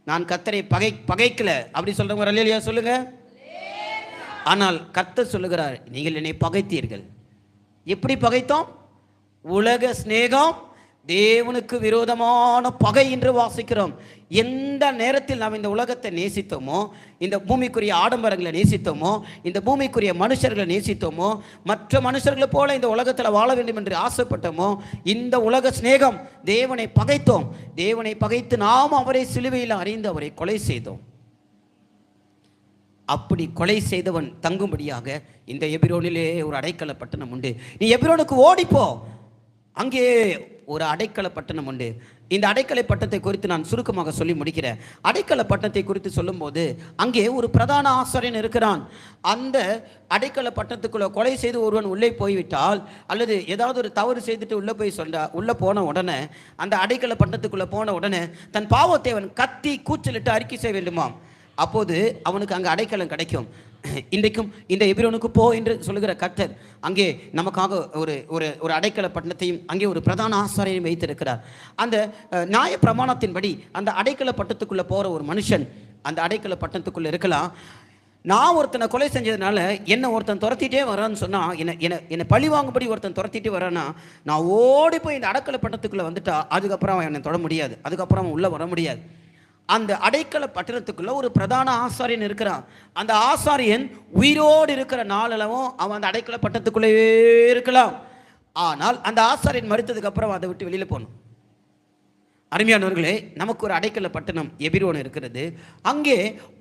நான் கர்த்தரை பகைக்கல அப்படி சொல்றவங்க அல்லேலூயா சொல்லுங்க. ஆனால் கர்த்தர் சொல்லுகிறார், நீங்கள் என்னை பகைத்தீர்கள். எப்படி பகைத்தோம்? உலக சிநேகம், தேவனுக்கு விரோதமான பகை என்று வாசிக்கிறோம். எந்த நேரத்தில் நாம் இந்த உலகத்தை நேசித்தோமோ, இந்த பூமிக்குரிய ஆடம்பரங்களை நேசித்தோமோ, இந்த பூமிக்குரிய மனுஷர்களை நேசித்தோமோ, மற்ற மனுஷர்களை போல இந்த உலகத்தில் வாழ வேண்டும் என்று ஆசைப்பட்டோமோ, இந்த உலக சிநேகம் தேவனை பகைத்தோம். தேவனை பகைத்து நாம் அவரை சிலுவையில் அறிந்து அவரை கொலை செய்தோம். அப்படி கொலை செய்தவன் தங்கும்படியாக இந்த எபிரோனிலே ஒரு அடைக்கல பட்டணம் உண்டு. நீ எபிரோனுக்கு ஓடிப்போ, அங்கே ஒரு அடைக்கல பட்டணம் உண்டு. இந்த அடைக்கலை பட்டணத்தை குறித்து நான் சுருக்கமாக சொல்லி முடிக்கிறேன். அடைக்கல பட்டணத்தை குறித்து சொல்லும்போது அங்கே ஒரு பிரதான ஆசாரியன் இருக்கிறான். அந்த அடைக்கல பட்டணத்துக்குள்ள கொலை செய்து ஒருவன் உள்ளே போய்விட்டால், அல்லது ஏதாவது ஒரு தவறு செய்துட்டு உள்ளே போன உடனே, அந்த அடைக்கல பட்டணத்துக்குள்ளே போன உடனே தன் பாவத்தை அவன் கத்தி கூச்சலிட்டு அறிக்கை செய்ய வேண்டுமாம். அப்போது அவனுக்கு அங்கே அடைக்கலம் கிடைக்கும். இன்றைக்கும் இந்த எபிரோனுக்கு போ என்று சொல்லுகிற கர்த்தர் அங்கே நமக்காக ஒரு ஒரு ஒரு அடைக்கல பட்டணத்தையும் அங்கே ஒரு பிரதான ஆசாரியையும் வைத்திருக்கிறார். அந்த நியாய பிரமாணத்தின்படி அந்த அடைக்கல பட்டணத்துக்குள்ளே போகிற ஒரு மனுஷன் அந்த அடைக்கல பட்டணத்துக்குள்ளே இருக்கலாம். நான் ஒருத்தனை கொலை செஞ்சதுனால என்னை ஒருத்தன் துரத்திட்டே வரான்னு சொன்னால், என்னை பழி வாங்கும்படி ஒருத்தன் துரத்திட்டே வரான்னா, நான் ஓடி போய் இந்த அடைக்கல பட்டணத்துக்குள்ளே வந்துட்டா அதுக்கப்புறம் அவன் என்னை தொட முடியாது, அதுக்கப்புறம் அவன் உள்ளே வர முடியாது. அந்த அடைக்கல பட்டணத்துக்குள்ள ஒரு பிரதான ஆசாரியன் இருக்கிறான். அந்த ஆசாரியன் உயிரோடு இருக்கிற நாளளவும் அவன் அந்த அடைக்கல பட்டணத்துக்குள்ளேயே இருக்கலாம். ஆனால் அந்த ஆசாரியன் மரித்ததுக்கு அப்புறம் அதை விட்டு வெளியில் போகணும். அருமையானவர்களே, நமக்கு ஒரு அடைக்கல பட்டணம் எபிரோன் இருக்கிறது. அங்கே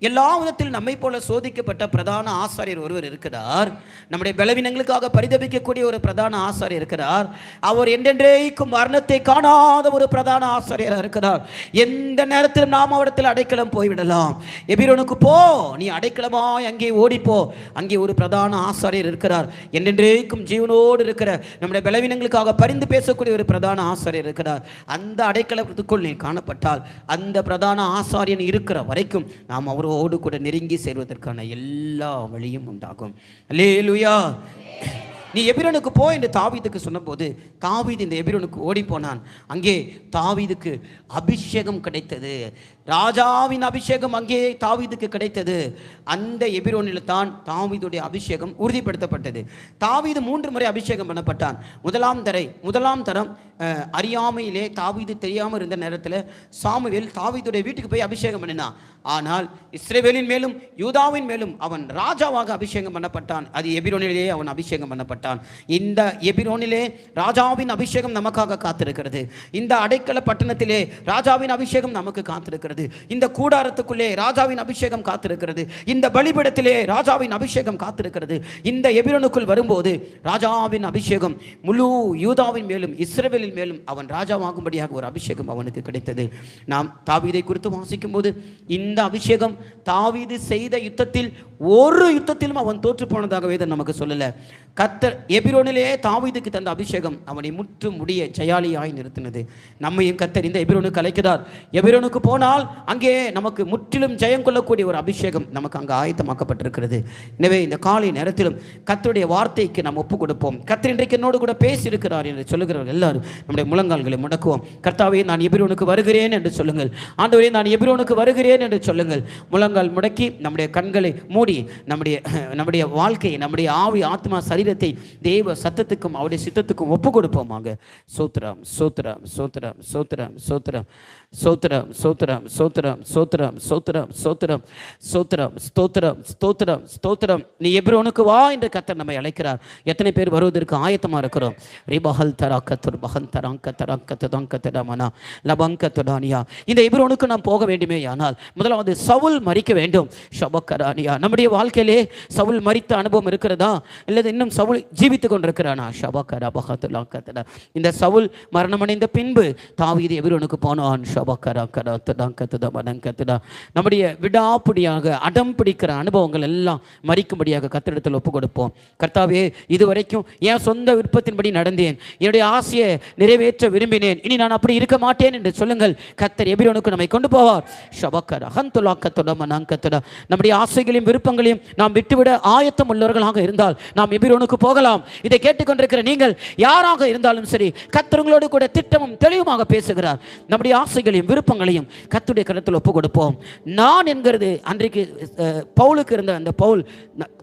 எல்லா விதத்தில் நம்மை போல சோதிக்கப்பட்ட பிரதான ஆசாரியர் ஒருவர் இருக்கிறார். நம்முடைய பலவீனங்களுக்காக பரிதபிக்கக்கூடிய ஒரு பிரதான ஆசாரியர் இருக்கிறார். அவர் என்றென்றைக்கும் மரணத்தை காணாத ஒரு பிரதான ஆசாரியர் இருக்கிறார். எந்த நேரத்திலும் நாம் அவரிடத்தில் அடைக்கலம் போய்விடலாம். எபிரோனுக்கு போ, நீ அடைக்கலமாய் அங்கே ஓடிப்போ, அங்கே ஒரு பிரதான ஆசாரியர் இருக்கிறார். என்றென்றைக்கும் ஜீவனோடு இருக்கிற நம்முடைய பலவீனங்களுக்காக பரிந்து பேசக்கூடிய ஒரு பிரதான ஆசாரியர் இருக்கிறார். அந்த அடைக்கல நீ காணப்பட்டால் அந்த பிரதான ஆசாரியன் இருக்கிற வரைக்கும் நாம் அவரோடு கூட நெருங்கி சேர்வதற்கான எல்லா வழியும் உண்டாகும். அல்லேலூயா. நீ எபிரோனுக்கு போ என்று தாவீதுக்கு சொன்னபோது தாவீது இந்த எபிரோனுக்கு ஓடி போனான். அங்கே தாவீதுக்கு அபிஷேகம் கிடைத்தது. ராஜாவின் அபிஷேகம் அங்கே தாவீதுக்கு கிடைத்தது. அந்த எபிரோனில் தான் தாவீதுடைய அபிஷேகம் உறுதிப்படுத்தப்பட்டது. தாவீது 3 முறை அபிஷேகம் பண்ணப்பட்டான். முதலாம் தரம் அறியாமையிலே தாவீது தெரியாமல் இருந்த நேரத்தில் சாமுவேல் தாவீதுடைய வீட்டுக்கு போய் அபிஷேகம் பண்ணினான். ஆனால் இஸ்ரவேலின் மேலும் யூதாவின் மேலும் அவன் ராஜாவாக அபிஷேகம் பண்ணப்பட்டான். அது எபிரோனிலே அவன் அபிஷேகம் பண்ணப்பட்டான். இந்த எபிரோனிலே ராஜாவின் அபிஷேகம் நமக்காக காத்திருக்கிறது. இந்த அடைக்கல பட்டணத்திலே ராஜாவின் அபிஷேகம் நமக்கு காத்திருக்கிறது. இந்த கூடாரத்துக்குள்ளே ராஜாவின் அபிஷேகம் காத்திருக்கிறது. இந்த பலிபீடத்திலே ராஜாவின் அபிஷேகம் காத்திருக்கிறது. இந்த எபிரோனுக்குள் வரும்போது ராஜாவின் அபிஷேகம் முழு யூதாவின் மேலும் இஸ்ரவேலின் மேலும் அவன் ராஜாவாகும்படியாக ஒரு அபிஷேகம் அவனுக்கு கிடைத்தது. நாம் தாவீதை குறித்து வாசிக்கும் போது இந்த அபிஷேகம் தாவீது செய்த யுத்தத்தில் ஒரு யுத்தத்திலும் அவன் தோற்று போனதாக வேதம் நமக்கு சொல்லல. கர்த்தர் எபிரோனிலே தாவீதுக்கு தந்த அபிஷேகம் அவனை முற்று முடிய ஜெயாலியாய் நிறுத்தினது. நம்மையும் கர்த்தர் இந்த எபிரோனுக்கு அழைக்கிறார். எபிரோனுக்கு போனால் அங்கே நமக்கு முற்றிலும் ஜெயம் கொள்ளக்கூடிய ஒரு அபிஷேகம் நமக்கு அங்கே ஆயத்தமாக்கப்பட்டிருக்கிறது. எனவே இந்த காலை நேரத்திலும் கர்த்தருடைய வார்த்தைக்கு நாம் ஒப்பு கொடுப்போம். கர்த்தர் இன்றைக்கு என்னோடு கூட பேசியிருக்கிறார் என்று சொல்லுகிறவர்கள் எல்லாரும் நம்முடைய முழங்கால்களை முடக்குவோம். கர்த்தாவே, நான் எபிரோனுக்கு வருகிறேன் என்று சொல்லுங்கள். ஆண்டவரே, நான் எபிரோனுக்கு வருகிறேன் என்று சொல்லுங்கள். முழங்கால் முடக்கி நம்முடைய கண்களை மூடி நம்முடைய வாழ்க்கையை, நம்முடைய ஆவி, ஆத்மா, சரீரத்தை தேவ சத்தத்துக்கும் அவருடைய சித்தத்துக்கும் ஒப்பு கொடுப்போமாக. சோத்ரம் சோத்ரம் சோத்ரம் சோத்ரம் சோத்ரம் சோத்ரம் சோத்ரம் சோத்ரம் சோத்ரம் சோத்ரம் சோத்ரம் சோத்ரம் ஸ்தோத்ரம் ஸ்தோத்ரம் ஸ்தோத்ரம். நீ எபிரோனுக்கு வா என்று கர்த்தர் நம்மை அழைக்கிறார். எத்தனை பேர் வருவதற்கு ஆயத்தமா இருக்கிறோம்? ரிபஹல் தராக்கத்துர் பஹன் தராங்க தராங்கத்ததாங்கத்தடமனா லபங்கத்தடானியா. இந்த எபிரோனுக்கு நாம் போக வேண்டுமே. ஆனால் முதலாவது சவுல் மரிக்க வேண்டும். ஷபக்கரானியா. நம்முடைய வாழ்க்கையிலே சவுல் மரித்த அனுபவம் இருக்கிறதா? இல்லது இன்னும் சவுல் ஜீவித்துக் கொண்டிருக்கிறானா? ஷபக்கரா பஹத்துலாங்கத்தடா. இந்த சவுல் மரணமடைந்த பின்பு தாவீது எபிரோனுக்கு போனான். நம்முடைய விடாப்பிடியாக அடம் பிடிக்கிற அனுபவங்கள் எல்லாம் மறிக்கும்படியாக கர்த்தரிடத்தில் ஒப்பு கொடுப்போம். கர்த்தாவே, இதுவரைக்கும் என் சொந்த விருப்பத்தின்படி நடந்தேன், என்னுடைய ஆசையை நிறைவேற்ற விரும்பினேன், இனி நான் அப்படி இருக்க மாட்டேன் என்று சொல்லுங்கள். கர்த்தர் எபிரோனுக்கு நம்மை கொண்டு போவார். நம்முடைய ஆசைகளையும் விருப்பங்களையும் நாம் விட்டுவிட ஆயத்தம் உள்ளவர்களாக இருந்தால் நாம் எபிரோனுக்கு போகலாம். இதை கேட்டுக்கொண்டிருக்கிற நீங்கள் யாராக இருந்தாலும் சரி, கர்த்தர் உங்களோடு கூட திட்டமும் தெளிவுமாக பேசுகிறார். நம்முடைய ஆசைகளையும் விருப்பங்களையும் கர்த்தருடைய கரத்தில் ஒப்பு கொடுப்போம். நான் என்கிறது அன்றைக்கு பவுலுக்கு இருந்த அந்த பவுல்,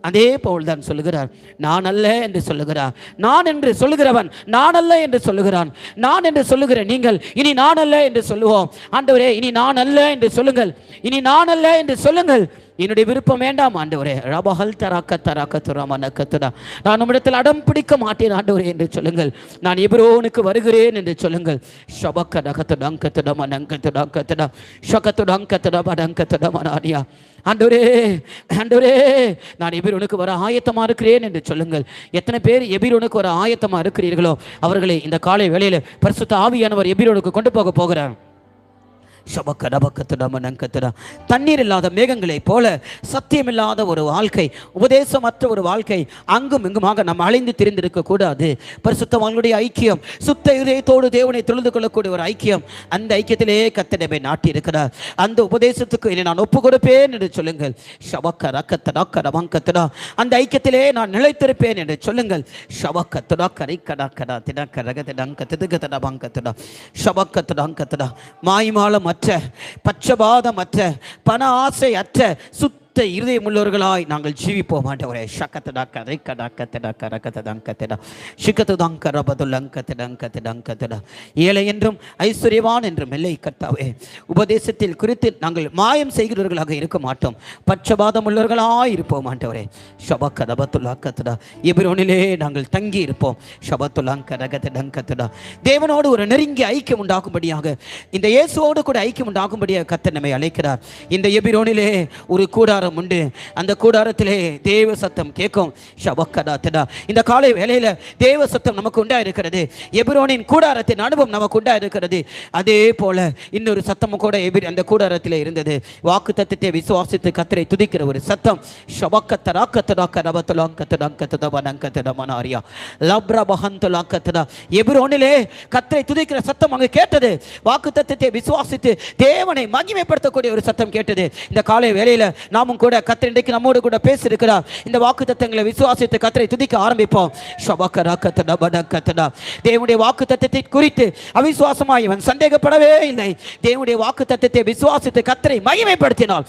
அதே பவுல் தான் சொல்லுகிறார். நான் அல்ல என்று சொல்லுகிறார். நான் என்று சொல்லுகிறவன் நான் அல்ல என்று சொல்லுகிறான். நான் என்று சொல்லுகிற நீங்கள் இனி நான் அல்ல என்று சொல்லுவோம். ஆண்டவரே, இனி நான் அல்ல என்று சொல்லுங்கள். இனி நான் அல்ல என்று சொல்லுங்கள். என்னுடைய விருப்பம் வேண்டாம் ஆண்டவரே. ரபஹல் தராக்க தராக்கத்துராமனக்கத்துடா. நான் உம்மிடத்தில் அடம் பிடிக்க மாட்டேன் ஆண்டவரே என்று சொல்லுங்கள். நான் எபிரோனுக்கு வருகிறேன் என்று சொல்லுங்கள். ஷபக்கடகத்துடங்கத்துடமனங்கத்துடங்கத்துடா ஷகத்துடங்கத்துடமனங்கத்துடமனானியா. ஆண்டவரே, ஆண்டவரே, நான் எபிரோனுக்கு வர ஆயத்தமா இருக்கிறேன் என்று சொல்லுங்கள். எத்தனை பேர் எபிரோனுக்கு வர ஆயத்தமா இருக்கிறீர்களோ அவர்களை இந்த காலை வேளையில் பரிசுத்த ஆவியானவர் எபிரோனுக்கு கொண்டு போக போகிறார். தண்ணீர் இல்லாத மேகங்களை போல சத்தியமில்லாத ஒரு வாழ்க்கை, உபதேசமற்ற ஒரு வாழ்க்கை அங்கும் இங்குமாக நாம் அலைந்து திரிந்திருக்க கூடாது. பரிசுத்தவான்களுடைய ஐக்கியம், சுத்த இதயத்தோடு தேவனை தொழுது கொள்ளக்கூடிய ஒரு ஐக்கியம், அந்த ஐக்கியத்திலே கர்த்தர் நாட்டி இருக்கிறார். அந்த உபதேசத்துக்கு என்னை நான் ஒப்பு கொடுப்பேன் என்று சொல்லுங்கள். அந்த ஐக்கியத்திலே நான் நிலைத்திருப்பேன் என்று சொல்லுங்கள். மாய்மாலம் அற்ற, பட்சபாதமற்ற, பண ஆசை அற்ற, சுத்த இருதயம் உள்ளவர்களாய் நாங்கள் ஜீவிப்போம் ஆண்டவரே. ஷக்கத்தடா கதை கடா கத்தடா கரகத்தடங் கத்தடா ஷிக்கத்துதங் கரபதுலங் கத்தடங் கத்தடங் கத்தடா. ஏழை என்றும் ஐஸ்வர்யவான் என்றும் இல்லை கர்த்தாவே. உபதேசத்தில் குறித்து நாங்கள் மாயம் செய்கிறவர்களாக இருக்க மாட்டோம். பட்சபாதம் உள்ளவர்களாய் இருப்போம் ஆண்டவரே. ஷபக்கதபத்துல்லா கத்தடா. எபிரோனிலே நாங்கள் தங்கி இருப்போம். ஷபத்துல்லாங் கரகத்தடங் கத்தடா. தேவனோடு ஒரு நெருங்கிய ஐக்கியம் உண்டாகும்படியாக, இந்த இயேசுவோடு கூட ஐக்கியம் உண்டாகும்படியாக கர்த்தர் நம்மை அழைக்கிறார். இந்த எபிரோனிலே ஒரு கூடாரம் உண்டு. அந்த கூடாரத்திலே தேவ சத்தம் கேட்கும். ஷபக்கடாத்தடா. இந்த காலை வேளையில தேவ சத்தம் நமக்கு உண்டா இருக்கிறது. எபிரோனின் கூடாரத்தின் அனுபவம் நமக்கு உண்டா இருக்கிறது. அதே போல இன்னொரு சத்தமும் கூட அந்த கூடாரத்திலே இருந்தது. வாக்கு தத்தத்தை விசுவாசித்து கர்த்தரை துதிக்கிற ஒரு சத்தம். எபிரோனிலே கர்த்தரை துதிக்கிற சத்தம் அங்கு கேட்டது. வாக்கு தத்தத்தை விசுவாசித்து தேவனை மகிமைப்படுத்தக்கூடிய ஒரு சத்தம் கேட்டது. இந்த காலை வேளையில நாம் நாமும் கூட கர்த்தர் இன்றைக்கு நம்மோடு கூட பேசியிருக்கிறார். இந்த வாக்குத்தத்தங்களை விசுவாசித்து கர்த்தரை துதிக்க ஆரம்பிப்போம். தேவனுடைய வாக்குத்தத்தத்தை குறித்து அவிசுவாசமாய் இவன் சந்தேகப்படவே இல்லை. தேவனுடைய வாக்குத்தத்தத்தை விசுவாசித்து கர்த்தரை மகிமைப்படுத்தினாள்.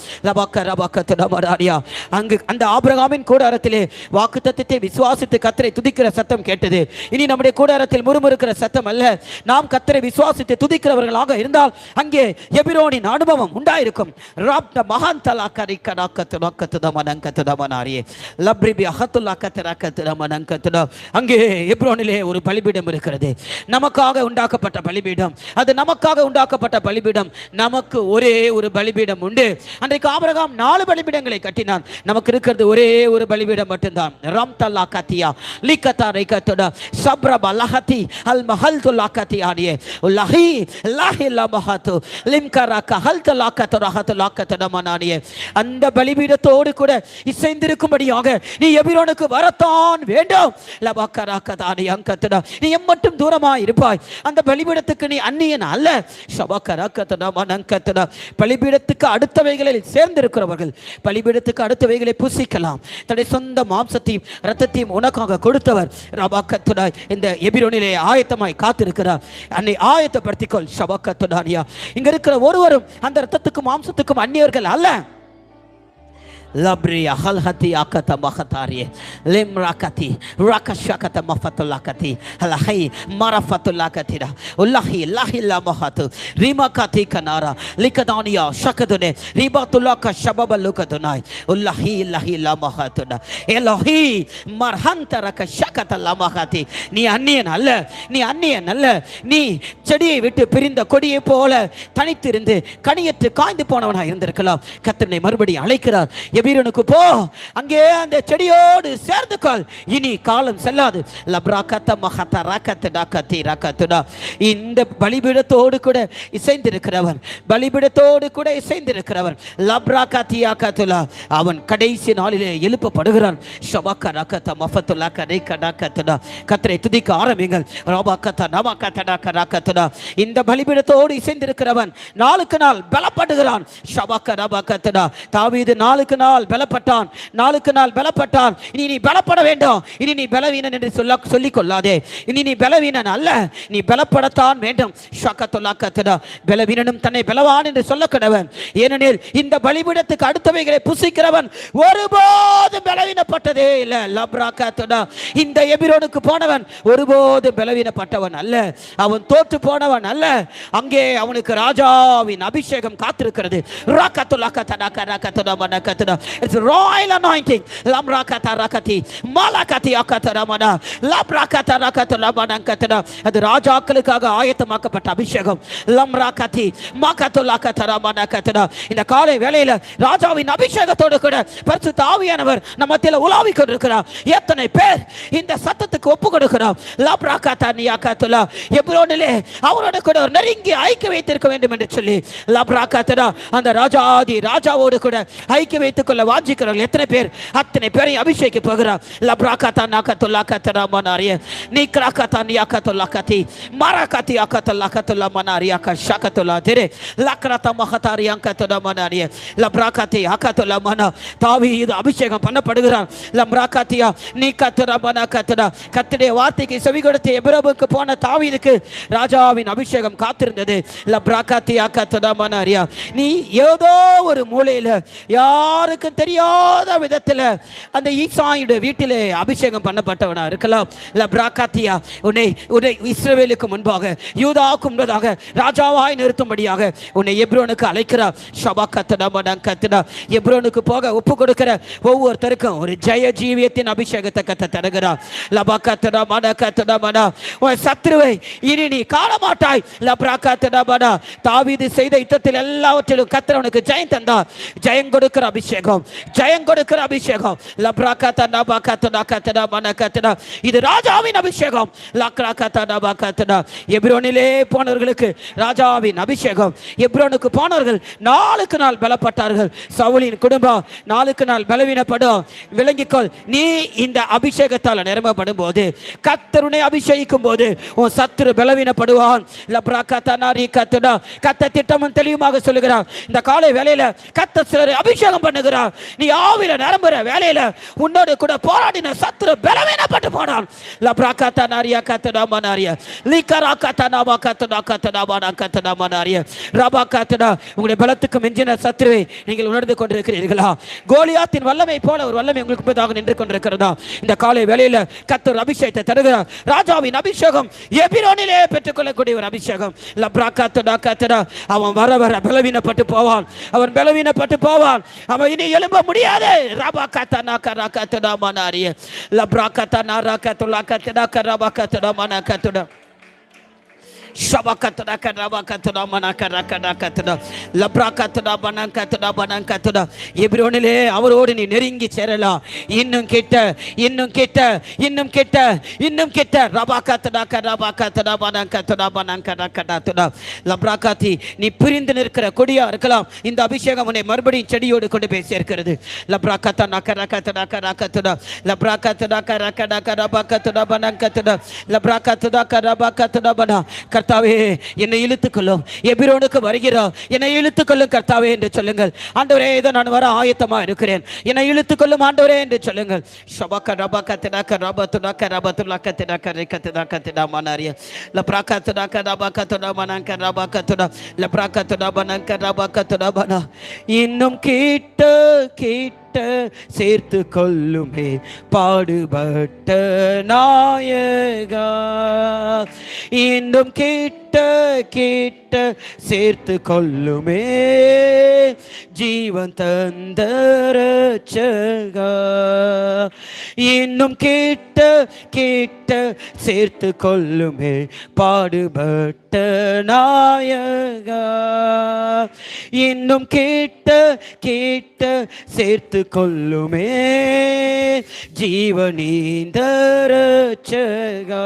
அங்கு அந்த ஆபிரகாமின் கூடாரத்திலே வாக்குத்தத்தத்தை விசுவாசித்து கர்த்தரை துதிக்கிற சத்தம் கேட்டது. இனி நம்முடைய கூடாரத்தில் முறுமுறுக்கிற சத்தம் அல்ல. நாம் கர்த்தரை விசுவாசித்து துதிக்கிறவர்களாக இருந்தால் அங்கே எபிரோனின் அனுபவம் உண்டாயிருக்கும். அங்கே எப்ரோனிலே ஒரு பலிபீடம் இருக்கிறது. நமக்காக உண்டாக்கப்பட்ட பலிபீடம். அது நமக்காக உண்டாக்கப்பட்ட பலிபீடம். நமக்கு ஒரே ஒரு பலிபீடம் உண்டு. அன்றைக்கு ஆபிரகாம் 4 பலிபீடங்களை கட்டினான். நமக்கு இருக்கிறது ஒரே ஒரு பலிபீடம் மட்டும்தான். ரம்தல்லா கத்தியா லிகதா ரைகதா சப்ரபா லஹதி அல் மஹல்து லகதி ஆடியே லஹி லஹி லமஹது லிம்கரக ஹல்து லகது ரஹது லகது நமனானியே. அந்த பலிபீடத்தோடு கூட இசைந்திருக்கும்படியாக நீ எபிரோனுக்கு வரத்தான் வேண்டும். லபக்கரகதானி அங்கதா நீ எம்மட்டும் தூரமாய் இருப்பாய். அந்த பலிபீடத்துக்கு நீ அந்நியன் அல்ல. ஷபக்கரகதா மனங்கதா பலிபீடத்துக்கு அடுத்தவைகளில் சேர்ந்திருக்கிறவர்கள் பலிபீடத்துக்கு அடுத்தவைகளை புசிக்கலாம். தன்னுடைய சொந்த மாம்சத்தையும் இரத்தத்தையும் உனக்காக கொடுத்தவர் ரபக்கத்துடா இந்த எபிரோனிலே ஆயத்தமாய் காத்திருக்கிறார். அன்னை ஆயத்தப்படுத்திக்கொள். ஷபக்கத்துடானியா இங்க இருக்கிற ஒருவரும் அந்த இரத்தத்துக்கும் மாம்சத்துக்கும் அந்நியர்கள் அல்ல. Labria halhati akata mahatari limrakati rakashakata mafatulakati alahi marafatulakatira ullahi lahi lamahatu rimakati kanara likadania shakadune ribatulaka shababalukadunai ullahi lahi lamahatuna elohi marhantaraka shakata lamahati நீ அந்நியன் அல்ல. நீ அந்நியன் அல்ல. நீ செடியை விட்டு பிரிந்த கொடியை போல தனித்திருந்து கனியற்று காய்ந்து போனவனாக இருந்திருக்கலாம். கர்த்தர் மறுபடியும் அழைக்கிறார். எபிரோனுக்கு போ, அங்கே அந்த செடியோடு சேர்ந்து கொள். இனி காலம் செல்லாது. இந்த பலிபீடத்தோடு கூட இசைந்திருக்கிறவர் பலிபீடத்தோடு கூட இசைந்திருக்கிறவர் அவன் கடைசி நாளிலே எழுப்பப்படுகிறான். கர்த்தரை துதிக்க ஆரம்பிங்கள். இந்த பலிபீடத்தோடு இசைந்திருக்கிறவன் நாளுக்கு நாள் பலப்படுகிறான். தாவீது நாளுக்கு நாள் பலப்பட்டான். நாளுக்கு நாள் பலப்பட்டான். இனி நீ பலப்பட வேண்டும். இனி நீ பலவீனன் என்று சொல்லிக் கொள்ளாதே. இனி நீ பலவீனன் அல்ல. நீ பலப்படத்தான் வேண்டும். பலவீனனும் தன்னை பலவான் என்று சொல்லக்கடவன். ஏனெனில் இந்த பலிபீடத்துக்கு அடுத்தவைகளை புசிக்கிறவன் ஒருபோது பலவீனப்பட்டதே இல்லை. இந்த எபிரோனுக்கு போனவன் ஒருபோது பலவீனப்பட்டவன் அல்ல. அவன் தோற்று போனவன் அல்ல. அங்கே அவனுக்கு ராஜாவின் அபிஷேகம் காத்திருக்கிறது. It's royal anointing. Lamrakata rakati malakati akataramana labrakata rakataramana. அது ராஜாக்களுக்காக ஆயத்தமாக்கப்பட்ட அபிஷேகம். lamrakati makatulakataramana katana. இந்த காலை வேளையில ராஜாவின் அபிஷேகத்தோடு கூட பரிசுத்த ஆவியானவர் நம்ம மத்தியில உலாவிக் கொண்டிருக்கிறார். எத்தனை பேர் இந்த சத்தத்துக்கு ஒப்பு கொடுக்கிறார்? labrakata niakatula எபிரோனிலே அவரோடு கூட ஒரு நெருங்கி ஐக்கிய வைத்திருக்க வேண்டும் என்று சொல்லி labrakata அந்த ராஜாவோடு கூட ஐக்கிய வைத்துக் கொள்ள வாஞ்சிக்கிறவர்கள் எத்தனை பேர்? அத்தனை பேரை அபிஷேகிக்க போகிறார். லப்ராகதா நகதுல்லா கதரா மனாரியே நிக்ராகதா நியாகதுல்லா கதி மரகதி அகதுல்லா கதுல்லா மனாரியா கஷகதுல்லா திரே லக்ரதா மகதாரியா கதுல்லா மனாரியே லப்ராகதி அகதுல்லா மனா தாவீது அபிஷேகம் பண்ணப்படுகிறார். லம்ராகதியா நிகதுரா மனகதுரா கர்த்தருடைய வார்த்தைக்கு செவி கொடுத்து எபிரோனுக்கு போன தாவீதுக்கு ராஜாவின் அபிஷேகம் காத்திருந்தது. லப்ராகதியா கதுல்லா மனாரியா நீ ஏதோ ஒரு மூலையில யாருக்கு தெரியாத விதத்தில் அந்த ஈசாயுடைய வீட்டிலே அபிஷேகம் பண்ணப்பட்டவனா இருக்கலாம். லப்ராகதியா உன்னை இஸ்ரவேலுக்கு முன்பாக யூதாவுக்கு முன்பதாக ராஜாவாய் நிறுத்தும்படியாக உன்னை எப்ரோனுக்கு அழைக்கிறார். எப்ரோனுக்கு போக ஒப்பு கொடுக்கிற ஒவ்வொருத்தருக்கும் ஒரு ஜெய ஜீவியத்தின் அபிஷேகத்தை கத்த தருகிறார். சத்ருவை இனி நீ காணமாட்டாய். தாவீது செய்த யுத்தத்தில் எல்லாவற்றிலும் கர்த்தர் அவனுக்கு ஜெயம் தந்தார். ஜெயம் கொடுக்கிற அபிஷேகம், ஜெயம் கொடுக்கிற அபிஷேகம். இது ராஜாவின் அபிஷேகம். எபிரோனிலே போனவர்களுக்கு ராஜாவின் அபிஷேகம். எபிரோனுக்கு போனவர்கள் நாளுக்கு நாள் பலப்பட்டார்கள். சவுலின் குடும்பம் நாளுக்கு நாள் பலவீனப்படும். விளங்கிக்கொள், நீ இந்த அபிஷேகத்தால் நிரம்பப்படும் போது, கர்த்தருனை அபிஷேகிக்கும் போது உன் சத்துரு பலவீனப்படுவான். கர்த்தர் திட்டமும் தெளிவுமாக சொல்லுகிறார். இந்த காலை வேளையில கர்த்தர் சிலரை அபிஷேகம் பண்ணுகிறார். சொல்லுகிறார், நீ ஆவில நிரம்புற வேலையில உன்னோடு கூட போராடின சத்துரு பலவீனப்பட்டு போனான். லப்ராகத்தா நாரியா கத்தனா மனாரியா லிகரா கத்தனா கத்தனா கத்தனா மனா கத்தனா மனாரியா ரபா கத்தனா. உங்களுடைய பலத்துக்கு மிஞ்சின சத்துருவை நீங்கள் உணர்ந்து கொண்டிருக்கிறீர்களா? கோலியாத்தின் வல்லமை போல ஒரு வல்லமை உங்களுக்கு முன்பதாக நின்று கொண்டிருக்கிறதா? இந்த காலை வேளையில கர்த்தர் அபிஷேகத்தை தருகிறார். ராஜாவின் அபிஷேகம், எபிரோனிலே பெற்றுக்கொள்ளக்கூடிய ஒரு அபிஷேகம். லப்ராகத்தனா கத்தனா. அவன் வர வர பலவீனப்பட்டு போவான், அவன் பலவீனப்பட்டு போவான், அவன் இனி எழும்ப முடியாது. ரபா கத்தனா கரா கத்தனா மனாரியா லப்ராகத்தனா ராகத்துலா கத்தனா கரபா கத்தனா மனா கத்தனா ஷபகத்தனா கரபா கத்தனா மனா கரா கரா கத்தனா லப்ராகத்தனா மனா கத்தனா மனா கத்தனா. எபிரோனிலே அவரோடு நீ நெருங்கி சேரலாம். இன்னும் கிட்ட, இன்னும் கிட்ட, இன்னும் கிட்ட, இன்னும் கிட்ட. ரபா கத்தனா கரபா கத்தனா மனா கத்தனா மனா கரா கத்தனா லப்ராகத்தி. நீ பிரிந்து நிற்கிற கொடியா இருக்கலாம். இந்த அபிஷேகம் உன்னை மறுபடியும் செடியோடு கொண்டு போய் சேர்க்கிறது. லப்ராகத்தனா கரா கத்தனா கரா கத்தனா லப்ராகத்தனா கரா கரா கரபா கத்தனா மனா கத்தனா லப்ராகத்தனா கரபா கத்தனா மனா. கர்த்தாவே என்னை இழுத்துக்கொள்ளும், எபிரோனுக்கு வருகிறோம், என்னை இழுத்துக்கொள்ளும் கர்த்தாவே என்று சொல்லுங்கள். ஆண்டவரே, இதோ நான் வர ஆயத்தமா இருக்கிறேன், என்னை இழுத்துக்கொள்ளும் ஆண்டவரே என்று சொல்லுங்கள். ஷபக ரபக தனக ரபதுனக ரபதுலக தனக ரகதனக தனமனாரிய லப்ரகதனக ரபக தனமனக ரபக தன லப்ரக தனமனக ரபக தனமன. இன்னும் கிட்ட கிட்ட சேர்த்து கொள்ளுமே பாடுபட்ட நாயகா. இன்னும் கிட்ட கிட்ட சேர்த்து கொள்ளுமே ஜீவன் தந்த ரட்சகா. இன்னும் கிட்ட கிட்ட சேர்த்து கொள்ளுமே பாடுபட்ட நாயகா. இன்னும் கிட்ட கிட்ட சேர்த்து கொள்ளுமே ஜீவனீந்த ரட்சகா.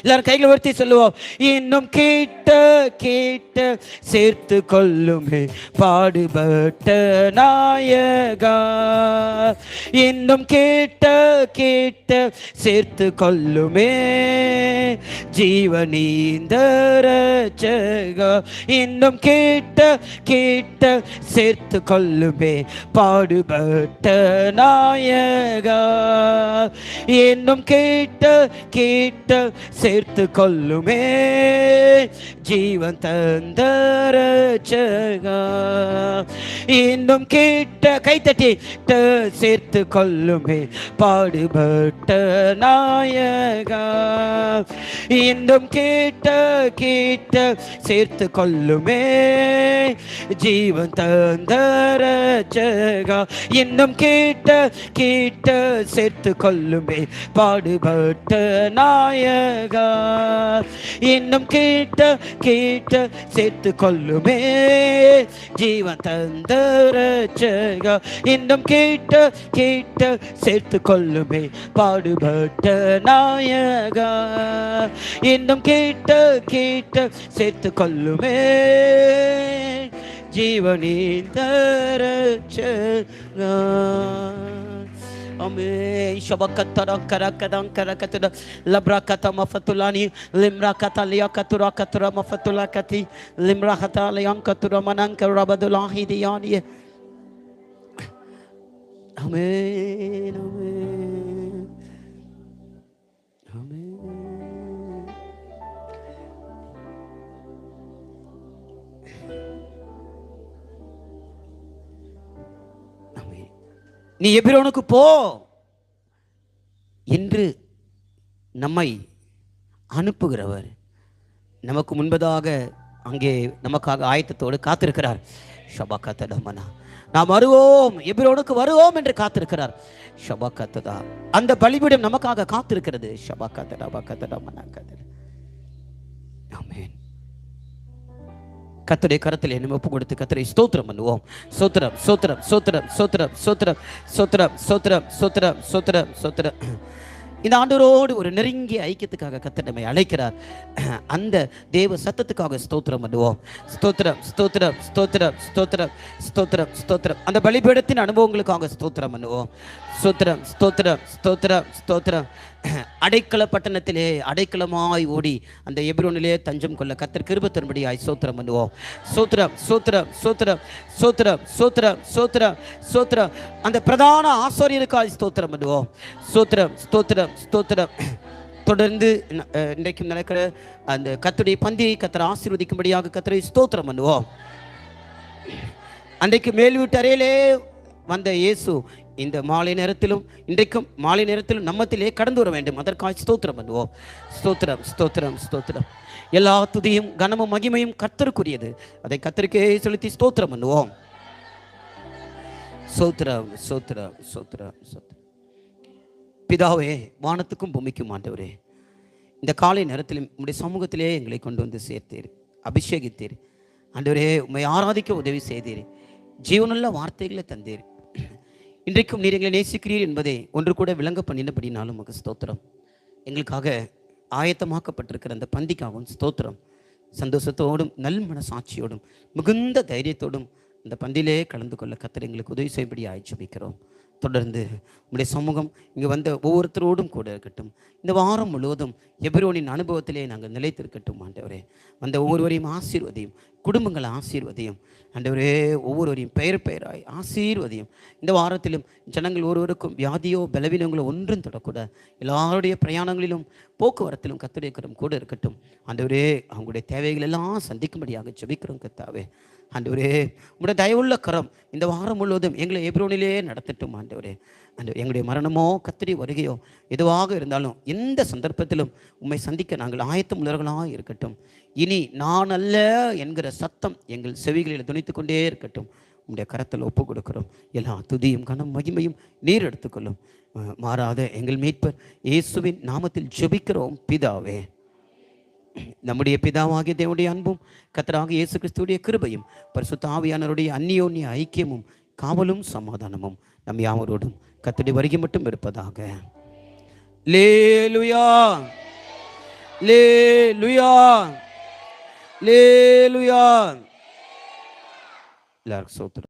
எல்லாரும் கைகளை உயர்த்தி சொல்லுவோம். இன்னும் கிட்ட கிட்ட சேர்த்து கொள்ளுமே பாடுபட்ட நாயகா. இன்னும் கிட்ட கிட்ட சேர்த்து கொள்ளுமே ஜீவனீந்த ரட்சகா. இன்னும் கிட்ட கிட்ட சேர்த்து கொள்ளுமே பாடுபட்ட நாயகா. இன்னும் கிட்ட கிட்ட சேர்த்து கொள்ளுமே ஜீவன் தந்த ரட்சகா. இன்னும் கிட்ட கைத்தட்டி சேர்த்து கொள்ளுமே பாடுபட்ட நாயகா. இன்னும் கிட்ட கிட்ட சேர்த்து கொள்ளுமே ஜீவன் தந்த ரட்சகா. இன்னும் கிட்ட கிட்ட சேர்த்து கொள்ளுமே பாடுபட்ட நாயகா. இன்னும் கிட்ட கிட்ட சேர்த்து கொள்ளுமே ஜீவன் தந்த ரட்சகா. இன்னும் கிட்ட கிட்ட சேர்த்து கொள்ளுமே பாடுபட்ட நாயகா. இன்னும் கிட்ட கிட்ட சேர்த்து கொள்ளுமே ஜீவனீந்த ரட்சகா. Amen. Shabakatara karakadan karakatara labrakata mafatulani limrakata liyakatura katura mafatulakati limrakata liyankatura mananka rabadulahi diyani. Amen. Amen. Amen. நீ எபிரோனுக்கு போ என்று நம்மை அனுப்புகிறவர் நமக்கு முன்பதாக அங்கே நமக்காக ஆயத்தத்தோடு காத்திருக்கிறார். ஷபாகத்தடமனா, நாம் வருவோம், எபிரோனுக்கு வருவோம் என்று காத்திருக்கிறார். ஷபாகத்ததா, அந்த பலிபீடம் நமக்காக காத்திருக்கிறது. ஷபாகத்தடமனா. ஆமென். கர்த்தருடைய கரத்தில் என்னை ஒப்பு கொடுத்து கர்த்தரை ஸ்தோத்திரம் பண்ணுவோம். ஸ்தோத்திரம் ஸ்தோத்திரம் ஸ்தோத்திரம் ஸ்தோத்திரம் ஸ்தோத்திரம் ஸ்தோத்திரம் ஸ்தோத்திரம் ஸ்தோத்திரம் ஸ்தோத்திரம் ஸ்தோத்திரம். இந்த ஆண்டவரோடு ஒரு நெருங்கிய ஐக்கியத்துக்காக கர்த்தர் நம்மை அழைக்கிறார். அந்த தேவ சத்தத்துக்காக ஸ்தோத்திரம் பண்ணுவோம். ஸ்தோத்திரம் ஸ்தோத்திரம் ஸ்தோத்திரம் ஸ்தோத்திரம் ஸ்தோத்திரம் ஸ்தோத்திரம். அந்த பலிபீடத்தின் அனுபவங்களுக்காக ஸ்தோத்திரம் பண்ணுவோம். ஸ்தோத்திரம் ஸ்தோத்திரம் ஸ்தோத்திரம் ஸ்தோத்திரம். அடைக்கல பட்டணத்திலே அடைக்கலமாய் ஓடி அந்த எபிரோனிலே தஞ்சம் கொள்ள கர்த்தர் கிருபை தரும்படியாய் ஸ்தோத்திரம் பண்ணுவோம். ஸ்தோத்திரம் ஸ்தோத்திரம் ஸ்தோத்திரம் ஸ்தோத்திரம் ஸ்தோத்திரம் ஸ்தோத்திரம் ஸ்தோத்திரம். அந்த பிரதான ஆசாரியருக்காய் ஸ்தோத்திரம் பண்ணுவோம். ஸ்தோத்திரம் ஸ்தோத்திரம் ஸ்தோத்திரம். தொடர்ந்து இன்றைக்கும் நடக்கிற அந்த கர்த்தருடைய பந்தியை கர்த்தர் ஆசீர்வதிக்கும்படியாக கர்த்தரை ஸ்தோத்திரம் பண்ணுவோம். அன்றைக்கு மேல் வீட்டு அறையிலே வந்த இயேசு இந்த மாலை நேரத்திலும் இன்றைக்கும் மாலை நேரத்திலும் நம்மத்திலே கடந்து வர வேண்டும். அதற்காக ஸ்தோத்திரம் பண்ணுவோம். ஸ்தோத்திரம் ஸ்தோத்திரம் ஸ்தோத்திரம். எல்லா துதியும் கனமும் மகிமையும் கர்த்தருக்குரியது. அதை கர்த்தருக்கே செலுத்தி ஸ்தோத்திரம் பண்ணுவோம். ஸ்தோத்திரம் ஸ்தோத்திரம் ஸ்தோத்திரம் ஸ்தோத்திரம். பிதாவே, வானத்துக்கும் பூமிக்கும் ஆண்டவரே, இந்த காலை நேரத்திலும் உம்முடைய சமூகத்திலே எங்களை கொண்டு வந்து சேர்த்தீர், அபிஷேகித்தீர். ஆண்டவரே, உம்மை ஆராதிக்க உதவி செய்தீர், ஜீவனுள்ள வார்த்தைகளை தந்தீர். இன்றைக்கும் நீர் எங்களை நேசிக்கிறீர் என்பதை ஒன்று கூட விளங்க பண்ணினபடினாலும் உமக்கு ஸ்தோத்திரம். எங்களுக்காக ஆயத்தமாக்கப்பட்டிருக்கிற அந்த பந்திக்காகவும் ஸ்தோத்திரம். சந்தோஷத்தோடும் நல் மனசாட்சியோடும் மிகுந்த தைரியத்தோடும் அந்த பந்தியிலே கலந்து கொள்ள கர்த்தர் எங்களுக்கு உதவி செய்யும்படி ஜெபிக்கிறோம். தொடர்ந்து உம்முடைய சமூகம் இங்கே வந்த ஒவ்வொருத்தரோடும் கூட இருக்கட்டும். இந்த வாரம் முழுவதும் எபிரோனின் அனுபவத்திலே நாங்கள் நிலைத்திருக்கட்டும். ஆண்டவரே, வந்த ஒவ்வொருவரையும் ஆசீர்வதியும், குடும்பங்களை ஆசீர்வதியும். ஆண்டவரே, ஒவ்வொருவரையும் பெயராய் ஆசீர்வதியும். இந்த வாரத்திலும் ஜனங்கள் ஒருவருக்கும் வியாதியோ பலவீனங்களோ ஒன்றும் தொடக்கூட எல்லாருடைய பிரயாணங்களிலும் போக்குவரத்திலும் கர்த்தருடைய கரம் கூட இருக்கட்டும். ஆண்டவரே, அவங்களுடைய தேவைகள் எல்லாம் சந்திக்கும்படியாக ஜெபிக்கிறோம். கர்த்தாவே, ஆண்டவரே, உங்களுடைய தயவுள்ள கரம் இந்த வாரம் முழுவதும் எங்களை எபிரோனிலே நடத்தட்டும். ஆண்டவரே, எங்களுடைய மரணமோ கர்த்தருடைய வருகையோ எதுவாக இருந்தாலும் எந்த சந்தர்ப்பத்திலும் உம்மை சந்திக்க நாங்கள் ஆயத்தம் உள்ளவர்களாக இருக்கட்டும். இனி நான் அல்ல என்கிற சத்தம் எங்கள் செவிகளில் துணித்து கொண்டே இருக்கட்டும். உங்களுடைய கரத்தில் ஒப்பு கொடுக்கிறோம். எல்லா துதியும் கனம் மகிமையும் நீர் எடுத்துக்கொள்ளும். மாறாத எங்கள் மீட்பர் இயேசுவின் நாமத்தில் ஜெபிக்கிறோம் பிதாவே. நம்முடைய பிதாவாகிய தேவனுடைய அன்பும் கர்த்தராகிய இயேசு கிறிஸ்துவுடைய கிருபையும் பரிசுத்த ஆவியானவருடைய அந்நியோன்ய ஐக்கியமும் காவலும் சமாதானமும் நம் யாவரோடும் கர்த்தருடைய வருகை மட்டும் இருப்பதாக. லேலுயா லேலுயா லேலுயா. எல்லாருக்கும் ஸ்தோத்திரம்.